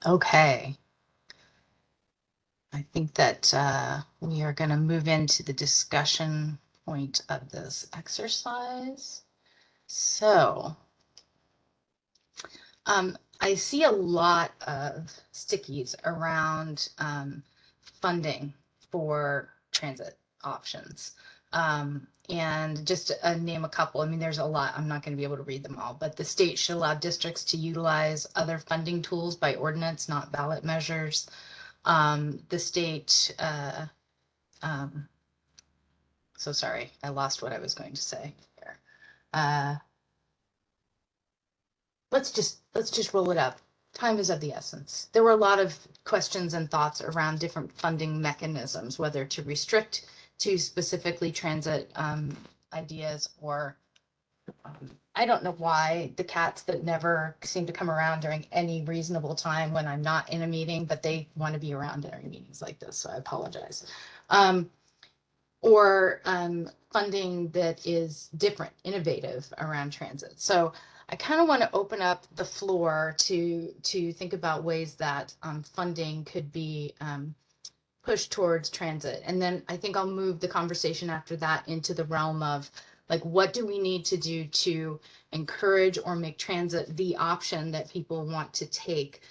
Okay. I think that we are going to move into the discussion point of this exercise. So I see a lot of stickies around funding for transit options. And just to name a couple, I mean, there's a lot. I'm not going to be able to read them all, but the state should allow districts to utilize other funding tools by ordinance, not ballot measures. The state, so sorry, I lost what I was going to say here. Let's just roll it up. Time is of the essence. There were a lot of questions and thoughts around different funding mechanisms, whether to restrict to specifically transit ideas or I don't know why the cats that never seem to come around during any reasonable time when I'm not in a meeting, but they want to be around during meetings like this, so I apologize. Or funding that is different, innovative around transit. So I kind of want to open up the floor to think about ways that funding could be pushed towards transit. And then I think I'll move the conversation after that into the realm of like, what do we need to do to encourage or make transit the option that people want to take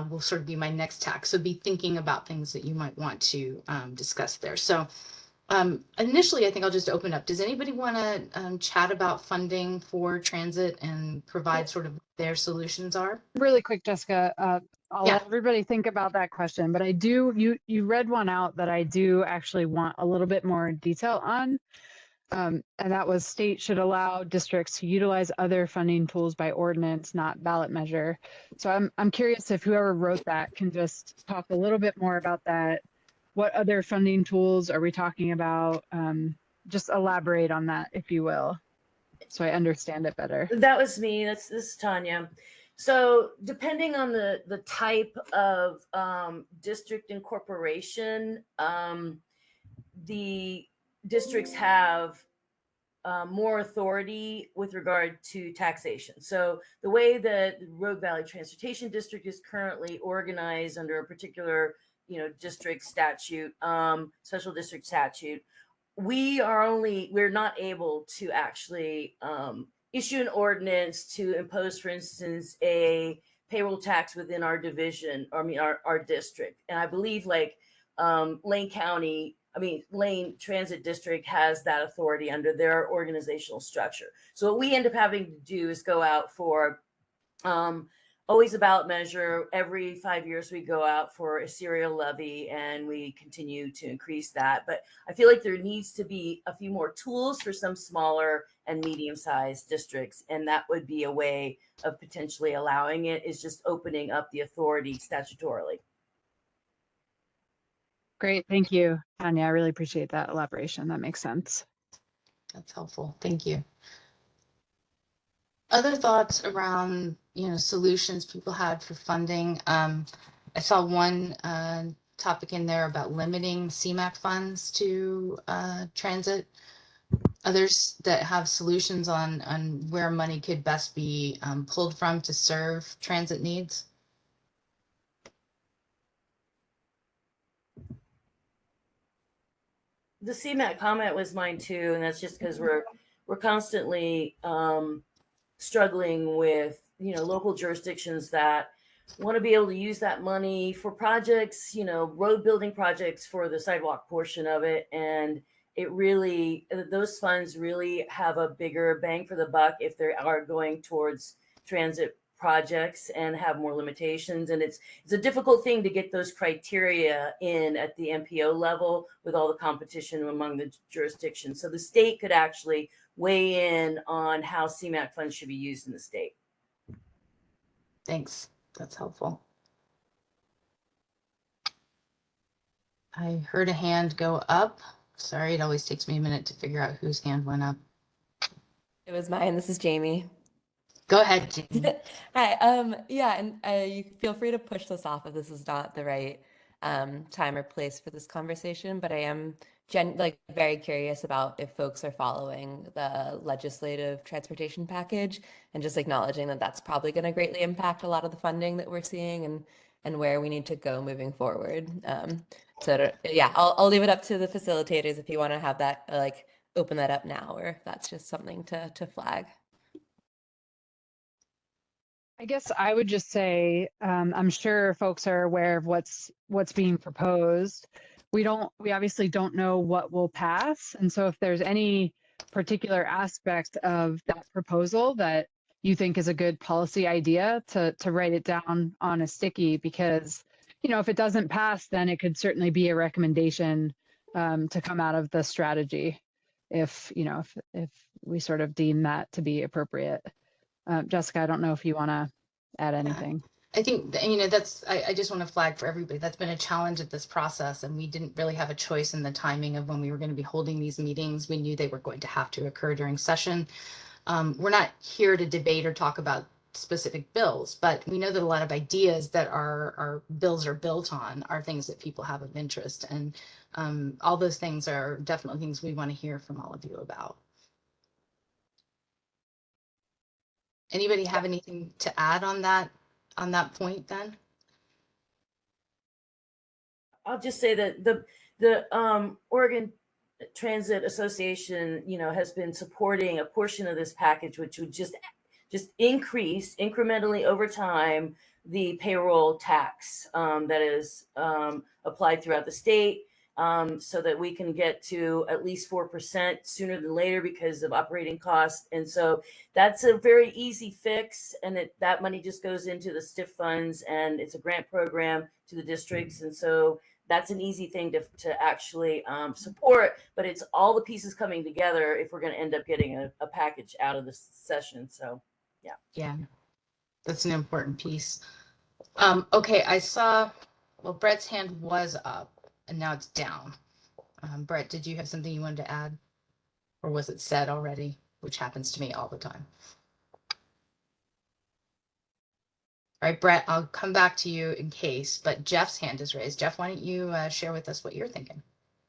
will sort of be my next tack. So be thinking about things that you might want to discuss there. So initially, I think I'll just open up. Does anybody want to chat about funding for transit and provide sort of their solutions are?
Really quick, Jessica, I'll
Yeah.
let everybody think about that question, but I do, you read one out that I do actually want a little bit more detail on. And that was state should allow districts to utilize other funding tools by ordinance, not ballot measure. So I'm curious if whoever wrote that can just talk a little bit more about that. What other funding tools are we talking about? Just elaborate on that, if you will, so I understand it better.
That was me. This is Tanya. So depending on the type of district incorporation, the districts have more authority with regard to taxation. So the way that the Rogue Valley Transportation District is currently organized under a particular, district statute, special district statute, we're not able to actually issue an ordinance to impose, for instance, a payroll tax within our division, or our district. And I believe Lane Transit District has that authority under their organizational structure. So what we end up having to do is go out for always a ballot measure. Every 5 years we go out for a serial levy, and we continue to increase that. But I feel like there needs to be a few more tools for some smaller and medium-sized districts, and that would be a way of potentially allowing it, is just opening up the authority statutorily.
Great, thank you, Tanya. I really appreciate that elaboration. That makes sense.
That's helpful. Thank you. Other thoughts around, solutions people had for funding? I saw one topic in there about limiting CMAQ funds to transit. Others that have solutions on where money could best be pulled from to serve transit needs.
The CMAQ comment was mine too, and that's just because we're constantly struggling with local jurisdictions that want to be able to use that money for projects, road building projects for the sidewalk portion of it, and those funds really have a bigger bang for the buck if they are going towards transit projects and have more limitations. And it's a difficult thing to get those criteria in at the MPO level with all the competition among the jurisdictions. So the state could actually weigh in on how CMAQ funds should be used in the state.
Thanks. That's helpful. I heard a hand go up. Sorry, it always takes me a minute to figure out whose hand went up.
It was mine. This is Jamie.
Go ahead, Jamie.
Hi. Yeah, and you feel free to push this off if this is not the right time or place for this conversation, but I am very curious about if folks are following the legislative transportation package, and just acknowledging that that's probably going to greatly impact a lot of the funding that we're seeing, and and where we need to go moving forward. So yeah, I'll leave it up to the facilitators if you want to have that like open that up now, or if that's just something to flag.
I guess I would just say, I'm sure folks are aware of what's being proposed. We obviously don't know what will pass. And so if there's any particular aspect of that proposal that you think is a good policy idea, to write it down on a sticky, because, you know, if it doesn't pass, then it could certainly be a recommendation to come out of the strategy if, you know, if we sort of deem that to be appropriate. Jessica, I don't know if you want to add anything.
I think that, you know, that's, I just want to flag for everybody, that's been a challenge of this process, and we didn't really have a choice in the timing of when we were going to be holding these meetings. We knew they were going to have to occur during session. We're not here to debate or talk about specific bills, but we know that a lot of ideas that our bills are built on are things that people have of interest, and all those things are definitely things we want to hear from all of you about. Anybody have anything to add on that point then?
I'll just say that the Oregon Transit Association, you know, has been supporting a portion of this package, which would just increase incrementally over time the payroll tax that is applied throughout the state, so that we can get to at least 4% sooner than later because of operating costs. And so that's a very easy fix, and that money just goes into the STIF funds, and it's a grant program to the districts. And so that's an easy thing to actually support, but it's all the pieces coming together if we're going to end up getting a package out of this session. So, yeah.
Yeah, that's an important piece. Okay, I saw, well, Brett's hand was up and now it's down. Brett, did you have something you wanted to add? Or was it said already, which happens to me all the time? All right, Brett, I'll come back to you in case, but Jeff's hand is raised. Jeff, why don't you share with us what you're thinking?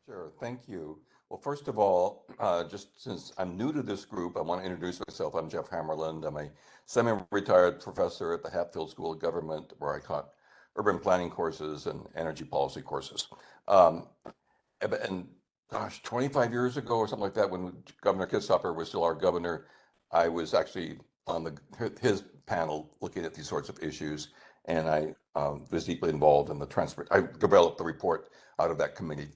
Sure, thank you. Well, first of all, just since I'm new to this group, I want to introduce myself. I'm Jeff Hammerland. I'm a semi-retired professor at the Hatfield School of Government, where I taught urban planning courses and energy policy courses. And gosh, 25 years ago or something like that, when Governor Kitzhaber was still our governor, I was actually on his panel looking at these sorts of issues, and I was deeply involved in the I developed the report out of that committee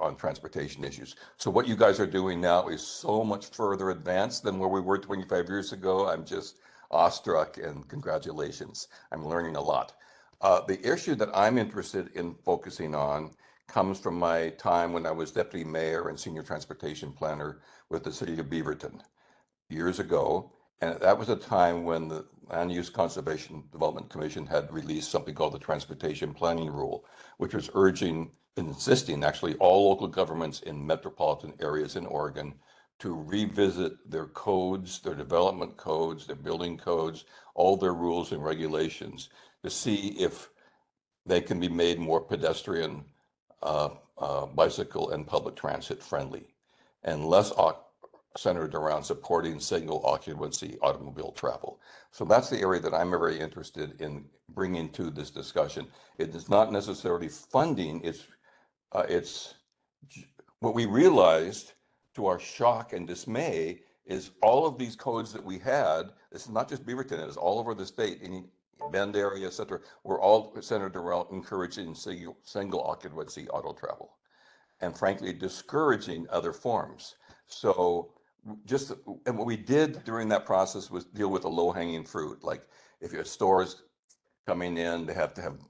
on transportation issues. So what you guys are doing now is so much further advanced than where we were 25 years ago. I'm just awestruck, and congratulations. I'm learning a lot. The issue that I'm interested in focusing on comes from my time when I was deputy mayor and senior transportation planner with the city of Beaverton years ago. And that was a time when the Land Use Conservation Development Commission had released something called the Transportation Planning Rule, which was insisting actually all local governments in metropolitan areas in Oregon to revisit their codes, their development codes, their building codes, all their rules and regulations to see if they can be made more pedestrian, bicycle and public transit friendly, and less centered around supporting single occupancy automobile travel. So that's the area that I'm very interested in bringing to this discussion. It is not necessarily funding, it's what we realized to our shock and dismay is all of these codes that we had, this is not just Beaverton, it is all over the state, in Bend area, et cetera, were all centered around encouraging single occupancy auto travel, and frankly, discouraging other forms. So and what we did during that process was deal with the low-hanging fruit. Like if your stores coming in, they have to have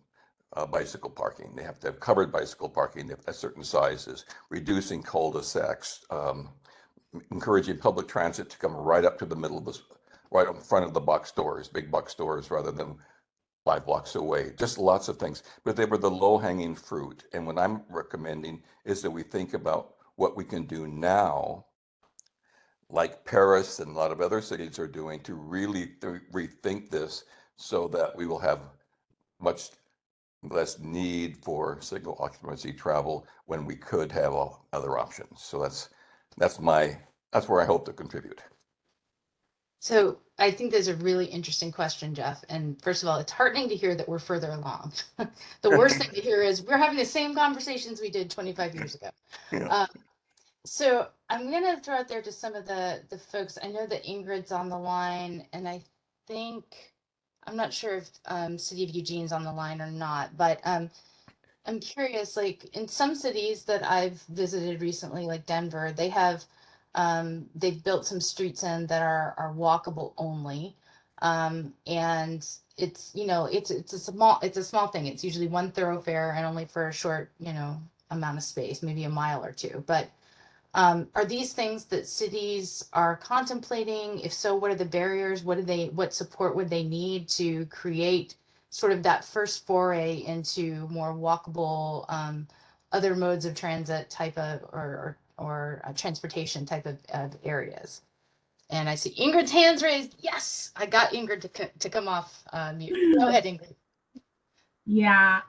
bicycle parking. They have to have covered bicycle parking at certain sizes, reducing cul-de-sacs, encouraging public transit to come right up to the middle of this, right in front of the box stores, big box stores, rather than 5 blocks away. Just lots of things, but they were the low-hanging fruit. And what I'm recommending is that we think about what we can do now, like Paris and a lot of other cities are doing, to really rethink this so that we will have much less need for single occupancy travel when we could have other options. So that's where I hope to contribute.
So I think there's a really interesting question, Jeff. And first of all, it's heartening to hear that we're further along. The worst thing to hear is we're having the same conversations we did 25 years ago.
Yeah.
So I'm going to throw out there to some of the folks. I know that Ingrid's on the line, and I think, I'm not sure if City of Eugene's on the line or not, but I'm curious, like in some cities that I've visited recently, like Denver, they've built some streets in that are walkable only. And it's, it's a small thing. It's usually one thoroughfare and only for a short, amount of space, maybe a mile or two. But are these things that cities are contemplating? If so, what are the barriers? What support would they need to create sort of that first foray into more walkable, other modes of transit type of, or transportation type of areas? And I see Ingrid's hands raised. Yes, I got Ingrid to come off mute. Go ahead, Ingrid.
Yeah.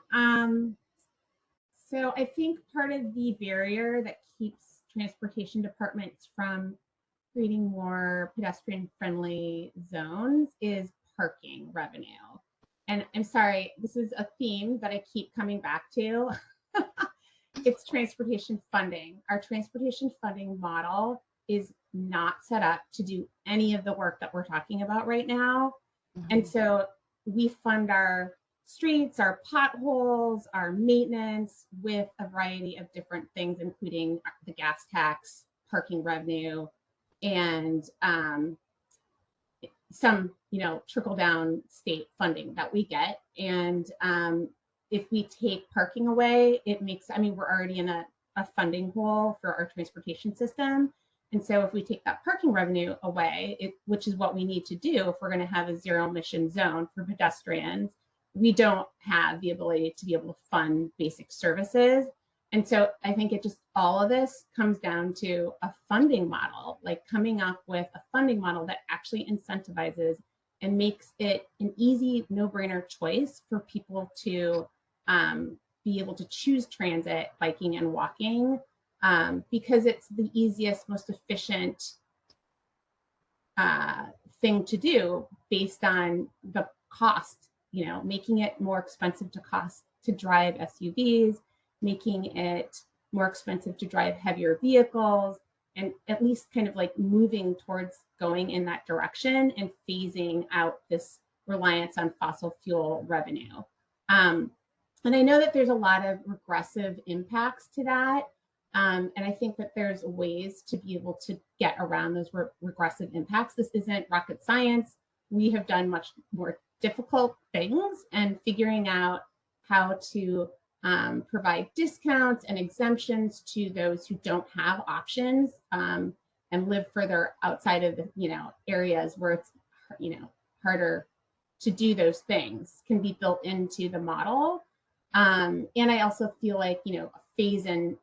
So I think part of the barrier that keeps transportation departments from creating more pedestrian friendly zones is parking revenue. And I'm sorry, this is a theme that I keep coming back to. It's transportation funding. Our transportation funding model is not set up to do any of the work that we're talking about right now. And so we fund our streets, our potholes, our maintenance with a variety of different things, including the gas tax, parking revenue, and some, trickle down state funding that we get. And if we take parking away, we're already in a funding hole for our transportation system. And so if we take that parking revenue away, which is what we need to do if we're going to have a zero emission zone for pedestrians, we don't have the ability to be able to fund basic services. And so I think all of this comes down to a funding model, like coming up with a funding model that actually incentivizes and makes it an easy, no-brainer choice for people to be able to choose transit, biking, and walking, because it's the easiest, most efficient thing to do based on the cost, making it more expensive to drive SUVs, making it more expensive to drive heavier vehicles, and at least kind of like moving towards going in that direction and phasing out this reliance on fossil fuel revenue. And I know that there's a lot of regressive impacts to that. And I think that there's ways to be able to get around those regressive impacts. This isn't rocket science. We have done much more difficult things, and figuring out how to provide discounts and exemptions to those who don't have options and live further outside of the areas where it's harder to do those things can be built into the model. And I also feel like a phase-in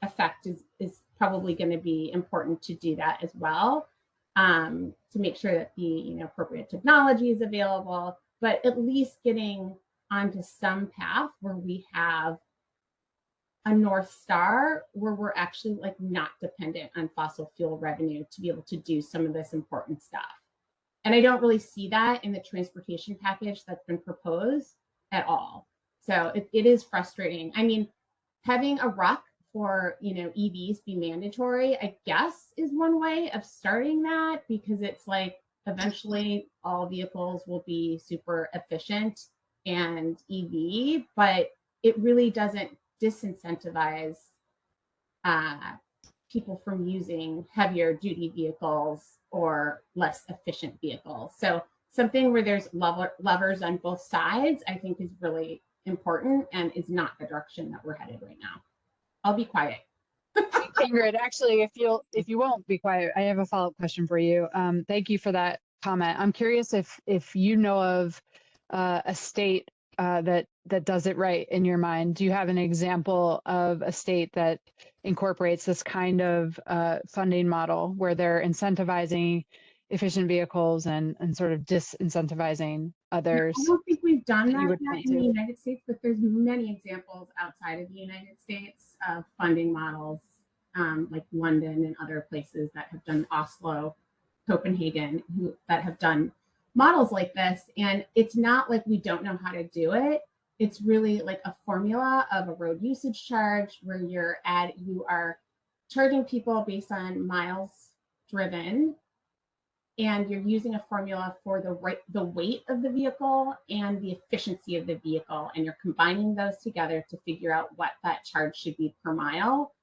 effect is probably going to be important to do that as well, to make sure that the appropriate technology is available, but at least getting onto some path where we have a North Star where we're actually not dependent on fossil fuel revenue to be able to do some of this important stuff. And I don't really see that in the transportation package that's been proposed at all. So it is frustrating. I mean, having a RUC for EVs be mandatory, I guess, is one way of starting that, because it's like eventually all vehicles will be super efficient and EV, but it really doesn't disincentivize people from using heavier duty vehicles or less efficient vehicles. So something where there's levers on both sides, I think, is really important and is not the direction that we're headed right now. I'll be quiet.
Ingrid, actually, if you won't be quiet, I have a follow-up question for you. Thank you for that comment. I'm curious if you know of a state that does it right in your mind. Do you have an example of a state that incorporates this kind of funding model where they're incentivizing efficient vehicles and sort of disincentivizing others?
I don't think we've done that
yet
in the United States, but there's many examples outside of the United States of funding models like London and other places that have done Oslo, Copenhagen, that have done models like this. And it's not like we don't know how to do it. It's really like a formula of a road usage charge where you are charging people based on miles driven, and you're using a formula for the weight of the vehicle and the efficiency of the vehicle, and you're combining those together to figure out what that charge should be per mile.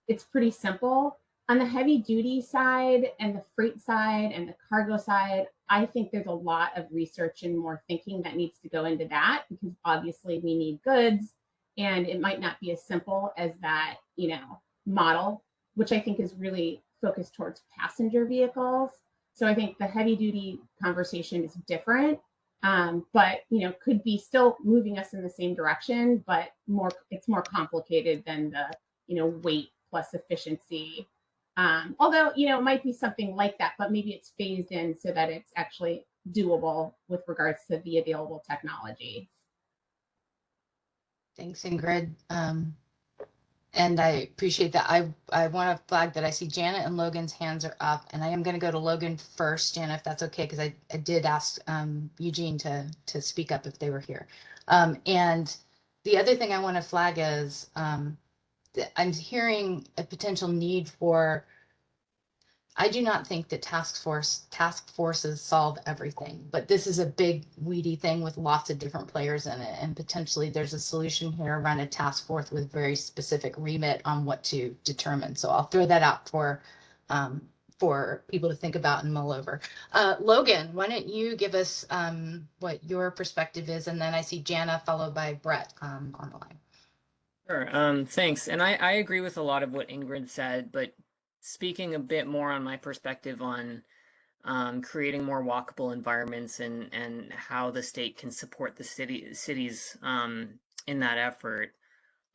It's pretty simple. On the heavy duty side and the freight side and the cargo side, I think there's a lot of research and more thinking that needs to go into that, because obviously we need goods, and it might not be as simple as that, model, which I think is really focused towards passenger vehicles. So I think the heavy duty conversation is different, but could be still moving us in the same direction, but it's more complicated than the weight plus efficiency. Although it might be something like that, but maybe it's phased in so that it's actually doable with regards to the available technology.
Thanks, Ingrid. And I appreciate that. I want to flag that I see Janet and Logan's hands are up, and I am going to go to Logan first, Janet, if that's okay, because I did ask Eugene to speak up if they were here. And the other thing I want to flag is I'm hearing a potential need for, I do not think that task forces solve everything, but this is a big weedy thing with lots of different players in it, and potentially there's a solution here around a task force with very specific remit on what to determine. So I'll throw that out for people to think about and mull over. Logan, why don't you give us what your perspective is, and then I see Jana followed by Brett on the line.
Sure. Thanks. And I agree with a lot of what Ingrid said, but speaking a bit more on my perspective on creating more walkable environments and how the state can support the cities in that effort.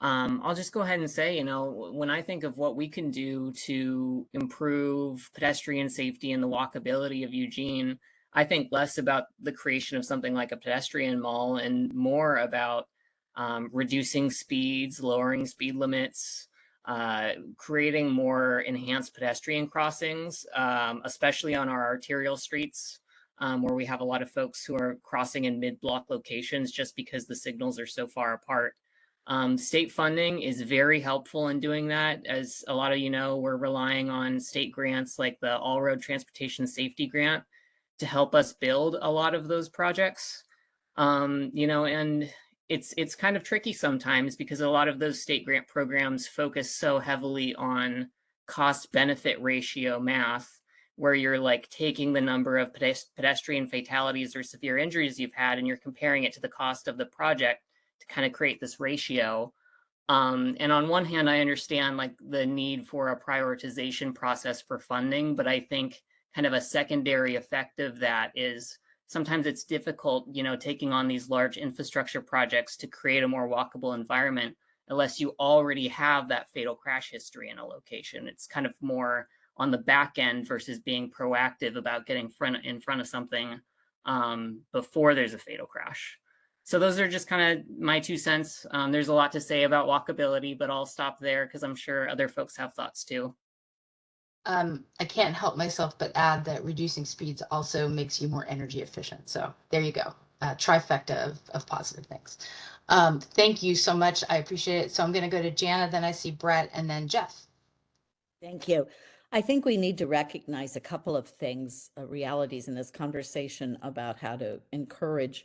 I'll just go ahead and say, when I think of what we can do to improve pedestrian safety and the walkability of Eugene, I think less about the creation of something like a pedestrian mall and more about reducing speeds, lowering speed limits, creating more enhanced pedestrian crossings, especially on our arterial streets, where we have a lot of folks who are crossing in mid-block locations just because the signals are so far apart. State funding is very helpful in doing that. As a lot of you know, we're relying on state grants like the All Road Transportation Safety Grant to help us build a lot of those projects. And it's kind of tricky sometimes because a lot of those state grant programs focus so heavily on cost benefit ratio math, where you're like taking the number of pedestrian fatalities or severe injuries you've had and you're comparing it to the cost of the project to kind of create this ratio. And on one hand, I understand like the need for a prioritization process for funding, but I think kind of a secondary effect of that is sometimes it's difficult, taking on these large infrastructure projects to create a more walkable environment unless you already have that fatal crash history in a location. It's kind of more on the back end versus being proactive about getting in front of something before there's a fatal crash. So those are just kind of my 2 cents. There's a lot to say about walkability, but I'll stop there because I'm sure other folks have thoughts too.
I can't help myself but add that reducing speeds also makes you more energy efficient. So there you go. Trifecta of positive things. Thank you so much. I appreciate it. So I'm going to go to Jana, then I see Brett, and then Jeff.
Thank you. I think we need to recognize a couple of things, realities in this conversation about how to encourage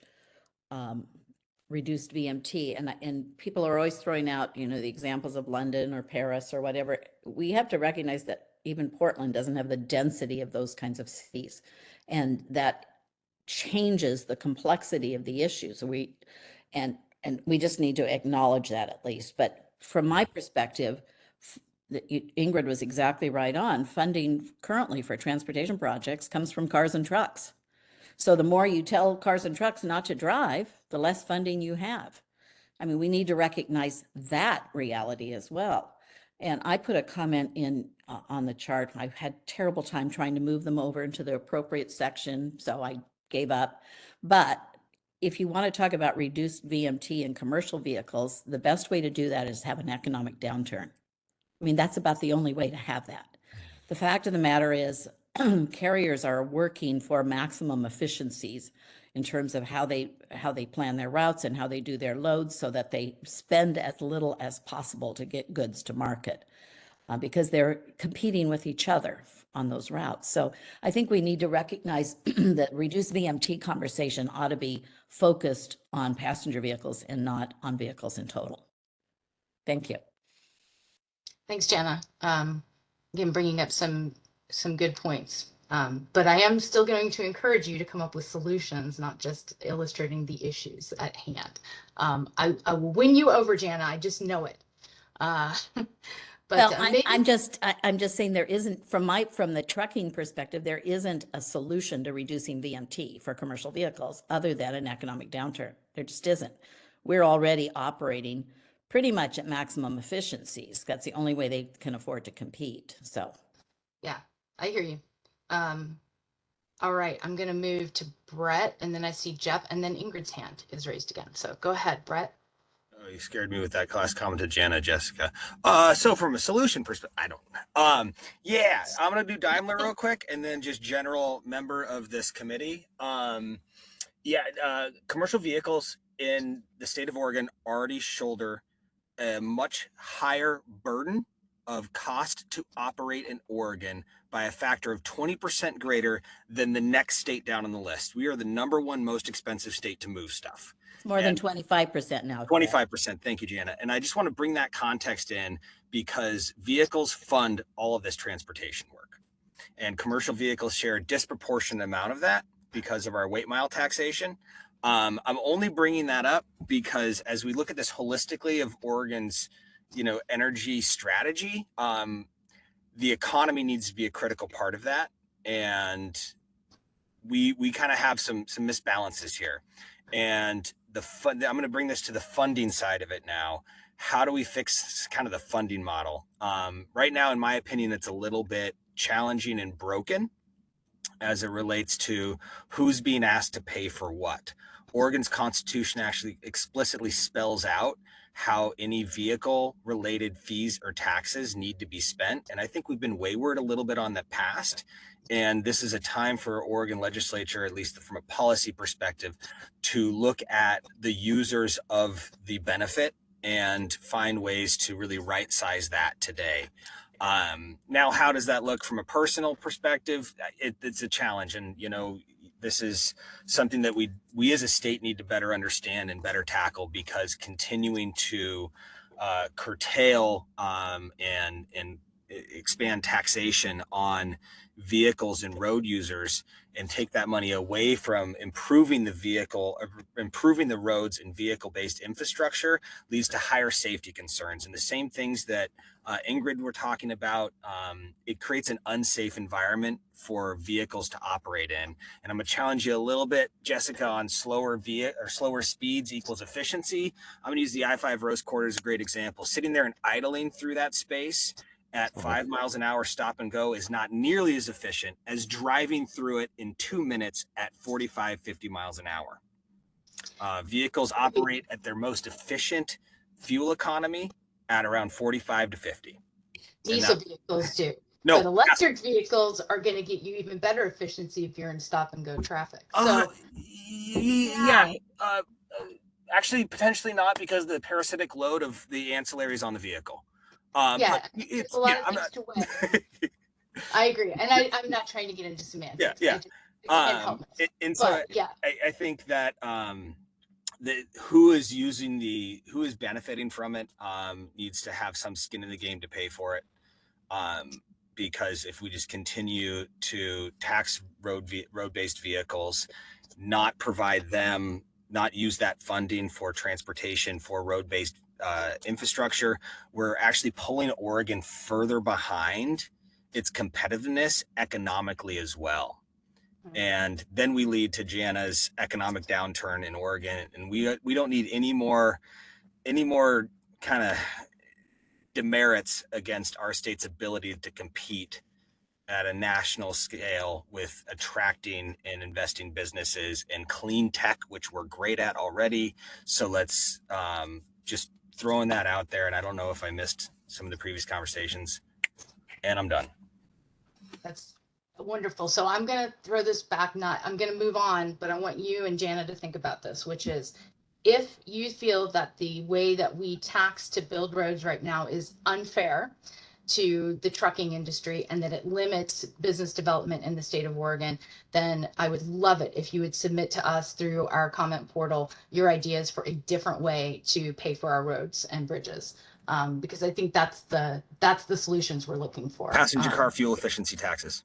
reduced VMT. And people are always throwing out, the examples of London or Paris or whatever. We have to recognize that even Portland doesn't have the density of those kinds of cities. And that changes the complexity of the issues. And we just need to acknowledge that at least. But from my perspective, Ingrid was exactly right on. Funding currently for transportation projects comes from cars and trucks. So the more you tell cars and trucks not to drive, the less funding you have. I mean, we need to recognize that reality as well. And I put a comment in on the chart. I've had terrible time trying to move them over into the appropriate section, so I gave up. But if you want to talk about reduced VMT in commercial vehicles, the best way to do that is have an economic downturn. I mean, that's about the only way to have that. The fact of the matter is carriers are working for maximum efficiencies in terms of how they plan their routes and how they do their loads so that they spend as little as possible to get goods to market, because they're competing with each other on those routes. So I think we need to recognize that reduced VMT conversation ought to be focused on passenger vehicles and not on vehicles in total. Thank you.
Thanks, Jana. Again, bringing up some good points. But I am still going to encourage you to come up with solutions, not just illustrating the issues at hand. I will win you over, Jana. I just know it. But
well, I'm just saying there isn't, from the trucking perspective, there isn't a solution to reducing VMT for commercial vehicles other than an economic downturn. There just isn't. We're already operating pretty much at maximum efficiencies. That's the only way they can afford to compete. So,
yeah, I hear you. All right, I'm going to move to Brett, and then I see Jeff, and then Ingrid's hand is raised again. So go ahead, Brett.
Oh, you scared me with that class comment to Jana, Jessica. So from a solution perspective, yeah, I'm going to do Daimler real quick and then just general member of this committee. Commercial vehicles in the state of Oregon already shoulder a much higher burden of cost to operate in Oregon by a factor of 20% greater than the next state down on the list. We are the #1 most expensive state to move stuff.
More than 25% now.
25%. Thank you, Jana. And I just want to bring that context in because vehicles fund all of this transportation work. And commercial vehicles share a disproportionate amount of that because of our weight mile taxation. I'm only bringing that up because as we look at this holistically of Oregon's, energy strategy, the economy needs to be a critical part of that. And we kind of have some misbalances here. And I'm going to bring this to the funding side of it now. How do we fix kind of the funding model? Right now, in my opinion, it's a little bit challenging and broken as it relates to who's being asked to pay for what. Oregon's constitution actually explicitly spells out how any vehicle related fees or taxes need to be spent. And I think we've been wayward a little bit on the past. And this is a time for Oregon legislature, at least from a policy perspective, to look at the users of the benefit and find ways to really right size that today. Now, how does that look from a personal perspective? It's a challenge. And, this is something that we as a state need to better understand and better tackle, because continuing to curtail and expand taxation on vehicles and road users and take that money away from improving the roads and vehicle-based infrastructure leads to higher safety concerns. And the same things that Ingrid were talking about, it creates an unsafe environment for vehicles to operate in. And I'm gonna challenge you a little bit, Jessica, on slower speeds equals efficiency. I'm gonna use the I-5 Rose Quarter as a great example. Sitting there and idling through that space at 5 miles an hour stop and go is not nearly as efficient as driving through it in 2 minutes at 45, 50 miles an hour. Vehicles operate at their most efficient fuel economy at around 45 to 50.
Diesel vehicles do.
No,
but electric vehicles are going to get you even better efficiency if you're in stop and go traffic. So
actually potentially not, because of the parasitic load of the ancillaries on the vehicle.
It's a lot of things to weigh. I agree, and I'm not trying to get into semantics.
I think that who is benefiting from it needs to have some skin in the game to pay for it. Because if we just continue to tax road-based vehicles, not use that funding for transportation for road-based infrastructure, we're actually pulling Oregon further behind its competitiveness economically as well. And then we lead to Jana's economic downturn in Oregon, and we don't need any more kind of demerits against our state's ability to compete at a national scale with attracting and investing businesses in clean tech, which we're great at already. So let's just throwing that out there. And I don't know if I missed some of the previous conversations, and I'm done.
That's wonderful. So I'm going to throw this back. I'm going to move on, but I want you and Jana to think about this, which is if you feel that the way that we tax to build roads right now is unfair to the trucking industry and that it limits business development in the state of Oregon, then I would love it if you would submit to us through our comment portal your ideas for a different way to pay for our roads and bridges. Because I think that's the solutions we're looking for.
Passenger car fuel efficiency taxes.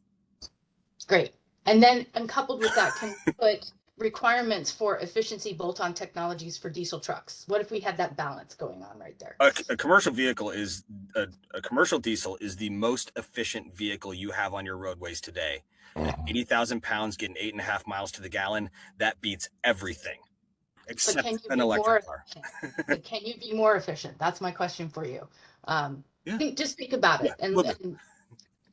Great. And then coupled with that, can we put requirements for efficiency bolt-on technologies for diesel trucks? What if we had that balance going on right there?
A commercial vehicle is a commercial diesel is the most efficient vehicle you have on your roadways today. 80,000 pounds getting 8.5 miles to the gallon. That beats everything except an electric car.
But can you be more efficient? That's my question for you. Just think about it. And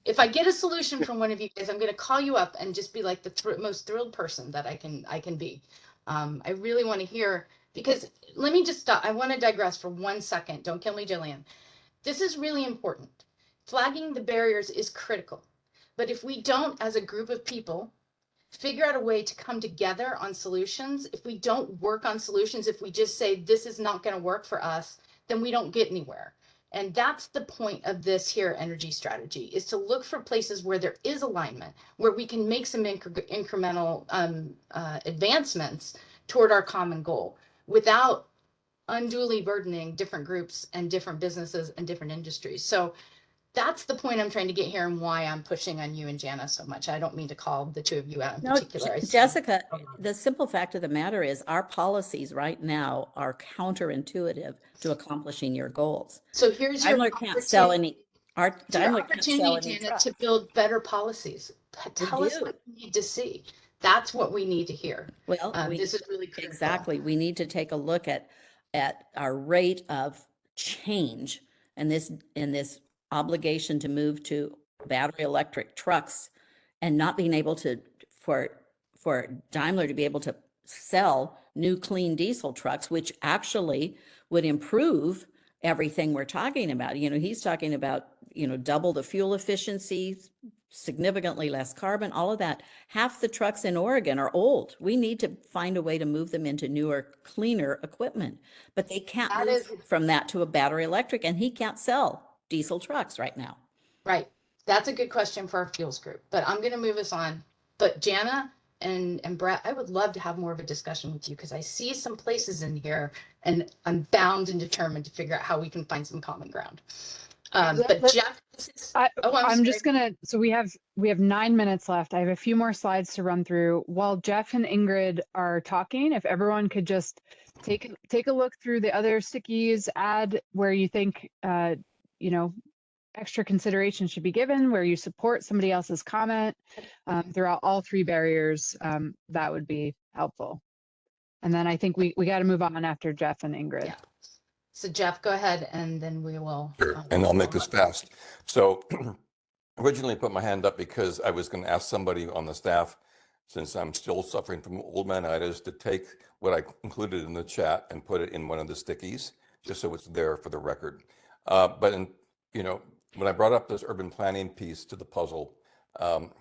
if I get a solution from one of you guys, I'm going to call you up and just be like the most thrilled person that I can be. I really want to hear, because let me just stop. I want to digress for 1 second. Don't kill me, Jillian. This is really important. Flagging the barriers is critical. But if we don't, as a group of people, figure out a way to come together on solutions, if we don't work on solutions, if we just say this is not going to work for us, then we don't get anywhere. And that's the point of this here energy strategy, is to look for places where there is alignment, where we can make some incremental advancements toward our common goal without unduly burdening different groups and different businesses and different industries. So that's the point I'm trying to get here and why I'm pushing on you and Jana so much. I don't mean to call the two of you out in particular.
Jessica, the simple fact of the matter is our policies right now are counterintuitive to accomplishing your goals.
So here's
Daimler
your
can't sell any.
Daimler can't sell any trucks. To build better policies. Tell us what you need to see. That's what we need to hear.
Well,
this is really critical.
Exactly. We need to take a look at our rate of change and this obligation to move to battery electric trucks, and not being able to for Daimler to be able to sell new clean diesel trucks, which actually would improve everything we're talking about. You know, he's talking about, you know, double the fuel efficiency, significantly less carbon, all of that. Half the trucks in Oregon are old. We need to find a way to move them into newer, cleaner equipment, but they can't move from that to a battery electric, and he can't sell diesel trucks right now.
Right. That's a good question for our fuels group, but I'm going to move us on. But Jana and Brett, I would love to have more of a discussion with you, because I see some places in here and I'm bound and determined to figure out how we can find some common ground. But Jeff,
I'm just gonna, so we have 9 minutes left. I have a few more slides to run through. While Jeff and Ingrid are talking, if everyone could just take a look through the other stickies, add where you think you know, extra consideration should be given, where you support somebody else's comment throughout all three barriers, that would be helpful. And then I think we got to move on after Jeff and Ingrid.
Yeah. So Jeff, go ahead, and then we will.
Sure. And I'll make this fast. So originally put my hand up because I was going to ask somebody on the staff, since I'm still suffering from old manitis, to take what I included in the chat and put it in one of the stickies, just so it's there for the record. But in, you know, when I brought up this urban planning piece to the puzzle, and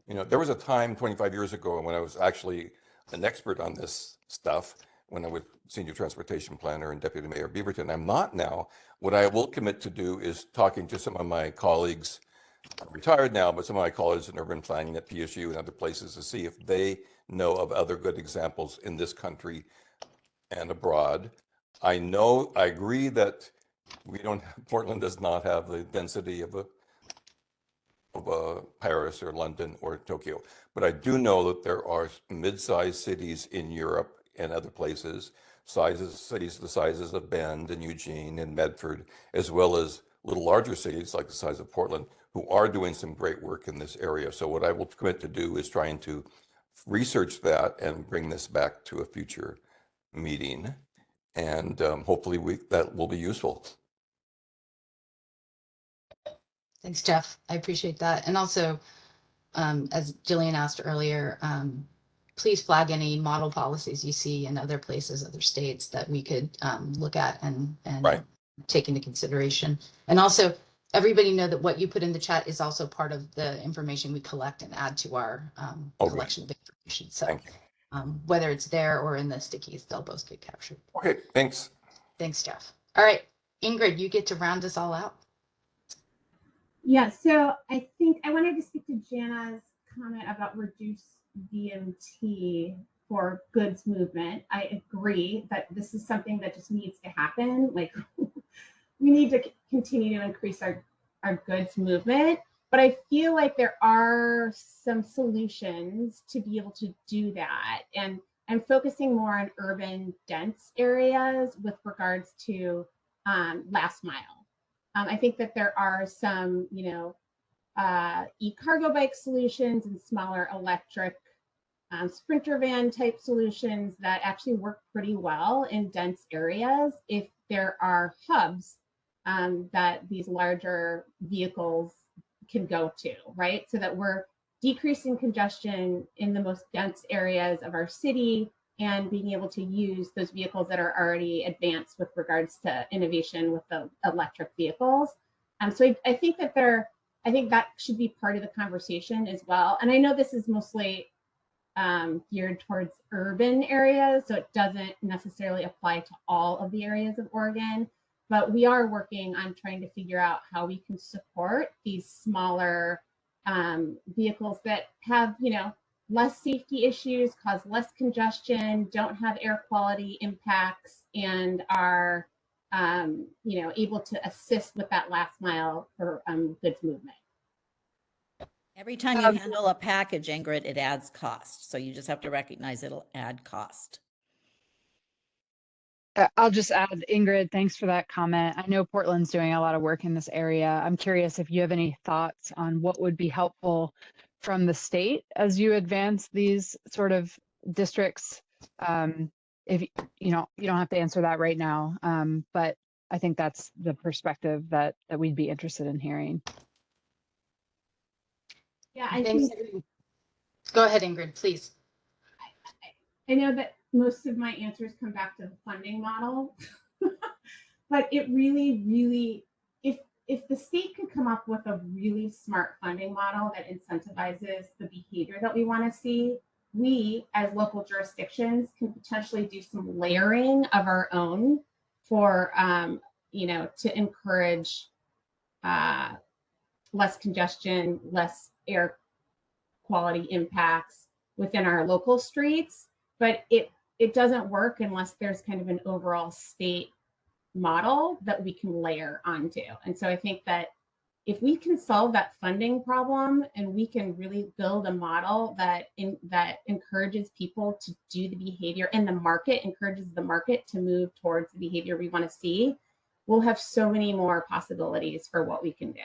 you know, there was a time 25 years ago when I was actually an expert on this stuff, when I was senior transportation planner and deputy mayor of Beaverton. I'm not now. What I will commit to do is talking to some of my colleagues, I'm retired now, but some of my colleagues in urban planning at PSU and other places, to see if they know of other good examples in this country and abroad. I agree that Portland does not have the density of a Paris or London or Tokyo, but I do know that there are mid-sized cities in Europe and other places, cities the sizes of Bend and Eugene and Medford, as well as little larger cities like the size of Portland, who are doing some great work in this area. So what I will commit to do is trying to research that and bring this back to a future meeting. And hopefully that will be useful.
Thanks, Jeff. I appreciate that. And also, as Jillian asked earlier, please flag any model policies you see in other places, other states, that we could look at and
right.
take into consideration. And also, everybody know that what you put in the chat is also part of the information we collect and add to our collection of information. So whether it's there or in the stickies, they'll both get captured.
Okay, thanks.
Thanks, Jeff. All right, Ingrid, you get to round us all out.
Yeah, so I think I wanted to speak to Jana's comment about reduced VMT for goods movement. I agree that this is something that just needs to happen. Like we need to continue to increase our goods movement, but I feel like there are some solutions to be able to do that. And I'm focusing more on urban dense areas with regards to last mile. I think that there are some, e-cargo bike solutions and smaller electric sprinter van type solutions that actually work pretty well in dense areas if there are hubs that these larger vehicles can go to, right? So that we're decreasing congestion in the most dense areas of our city and being able to use those vehicles that are already advanced with regards to innovation with the electric vehicles. So I think that should be part of the conversation as well. And I know this is mostly geared towards urban areas, so it doesn't necessarily apply to all of the areas of Oregon, but we are working on trying to figure out how we can support these smaller vehicles that have, less safety issues, cause less congestion, don't have air quality impacts, and are, able to assist with that last mile for goods movement.
Every time you handle a package, Ingrid, it adds cost. So you just have to recognize it'll add cost.
I'll just add, Ingrid, thanks for that comment. I know Portland's doing a lot of work in this area. I'm curious if you have any thoughts on what would be helpful from the state as you advance these sort of districts. If you don't have to answer that right now, but I think that's the perspective that we'd be interested in hearing.
Yeah, I think.
Go ahead, Ingrid, please.
I know that most of my answers come back to the funding model, but it really, if the state could come up with a really smart funding model that incentivizes the behavior that we want to see, we as local jurisdictions can potentially do some layering of our own for, to encourage less congestion, less air quality impacts within our local streets. But it doesn't work unless there's kind of an overall state model that we can layer onto. And so I think that if we can solve that funding problem and we can really build a model that encourages people to do the behavior, and the market encourages the market to move towards the behavior we want to see, we'll have so many more possibilities for what we can do.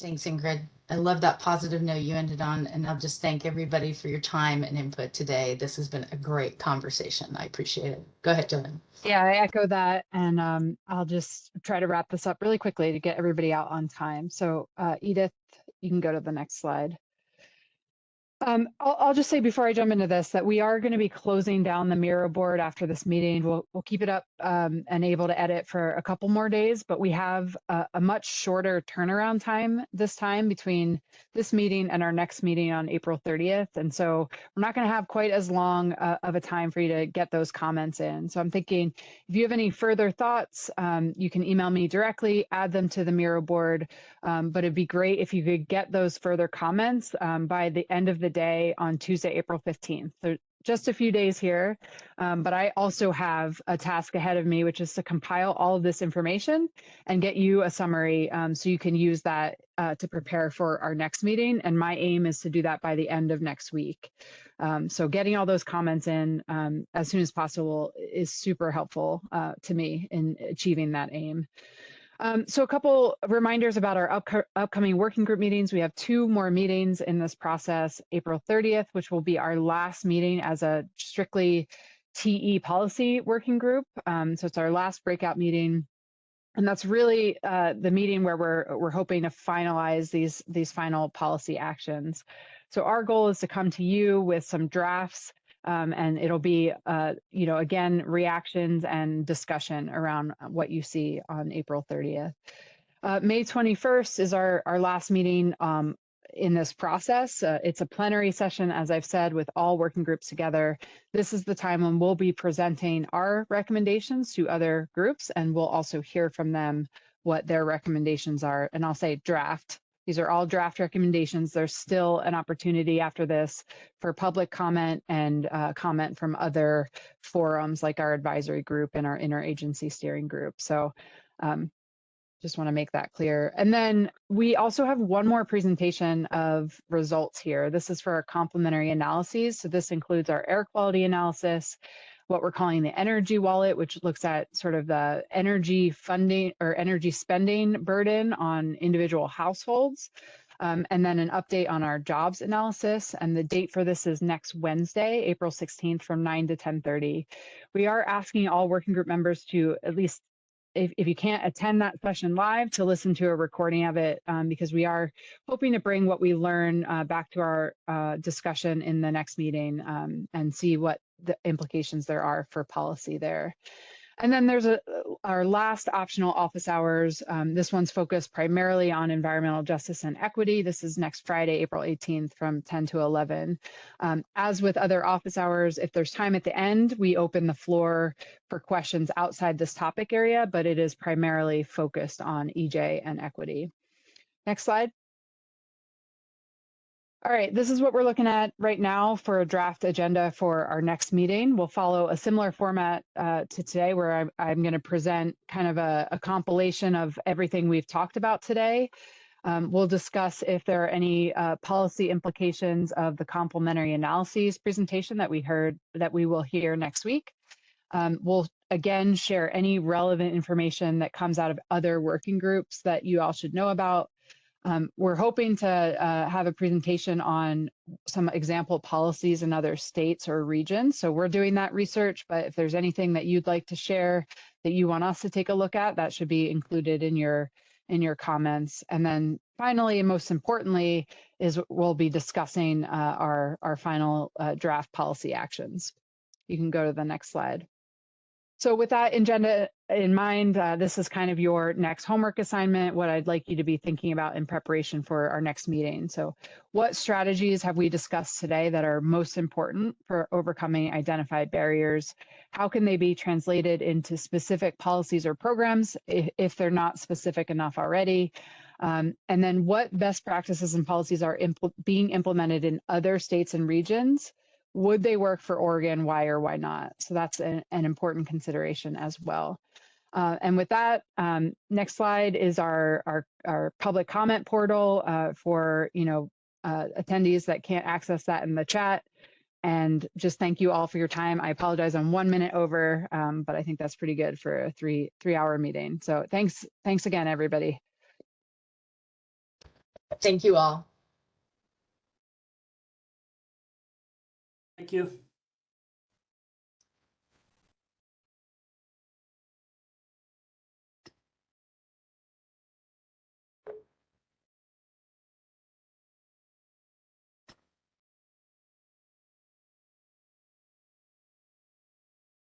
Thanks, Ingrid. I love that positive note you ended on, and I'll just thank everybody for your time and input today. This has been a great conversation. I appreciate it. Go ahead, Jillian.
Yeah, I echo that, and I'll just try to wrap this up really quickly to get everybody out on time. So Edith, you can go to the next slide. I'll just say before I jump into this that we are going to be closing down the Miro board after this meeting. We'll keep it up and able to edit for a couple more days, but we have a much shorter turnaround time this time between this meeting and our next meeting on April 30th. And so we're not going to have quite as long of a time for you to get those comments in. So I'm thinking if you have any further thoughts, you can email me directly, add them to the Miro board. But it'd be great if you could get those further comments by the end of the day on Tuesday, April 15th. So just a few days here, but I also have a task ahead of me, which is to compile all of this information and get you a summary so you can use that to prepare for our next meeting. And my aim is to do that by the end of next week. So getting all those comments in as soon as possible is super helpful to me in achieving that aim. So a couple reminders about our upcoming working group meetings. We have 2 more meetings in this process. April 30th, which will be our last meeting as a strictly TE policy working group. So it's our last breakout meeting. And that's really the meeting where we're hoping to finalize these final policy actions. So our goal is to come to you with some drafts And it'll be, again, reactions and discussion around what you see on April 30th. May 21st is our last meeting in this process. It's a plenary session, as I've said, with all working groups together. This is the time when we'll be presenting our recommendations to other groups, and we'll also hear from them what their recommendations are. And I'll say draft. These are all draft recommendations. There's still an opportunity after this for public comment and comment from other forums like our advisory group and our interagency steering group. So just want to make that clear. And then we also have one more presentation of results here. This is for our complementary analyses. So this includes our air quality analysis, what we're calling the energy wallet, which looks at sort of the energy funding or energy spending burden on individual households. And then an update on our jobs analysis. And the date for this is next Wednesday, April 16th from 9 to 10:30. We are asking all working group members to at least, if you can't attend that session live, to listen to a recording of it, because we are hoping to bring what we learn back to our discussion in the next meeting and see what the implications there are for policy there. And then there's our last optional office hours. This one's focused primarily on environmental justice and equity. This is next Friday, April 18th from 10 to 11. As with other office hours, if there's time at the end, we open the floor for questions outside this topic area, but it is primarily focused on EJ and equity. Next slide. All right, this is what we're looking at right now for a draft agenda for our next meeting. We'll follow a similar format to today, where I'm going to present kind of a compilation of everything we've talked about today. We'll discuss if there are any policy implications of the complementary analyses presentation that we will hear next week. We'll again share any relevant information that comes out of other working groups that you all should know about. We're hoping to have a presentation on some example policies in other states or regions. So we're doing that research, but if there's anything that you'd like to share that you want us to take a look at, that should be included in your comments. And then finally, and most importantly, is we'll be discussing our final draft policy actions. You can go to the next slide. So with that agenda in mind, this is kind of your next homework assignment, what I'd like you to be thinking about in preparation for our next meeting. So what strategies have we discussed today that are most important for overcoming identified barriers? How can they be translated into specific policies or programs if they're not specific enough already? And then what best practices and policies are being implemented in other states and regions? Would they work for Oregon? Why or why not? So that's an important consideration as well. And with that, next slide is our public comment portal for attendees that can't access that in the chat. And just thank you all for your time. I apologize, I'm 1 minute over, but I think that's pretty good for a three-hour meeting. So thanks again, everybody.
Thank you all.
Thank you.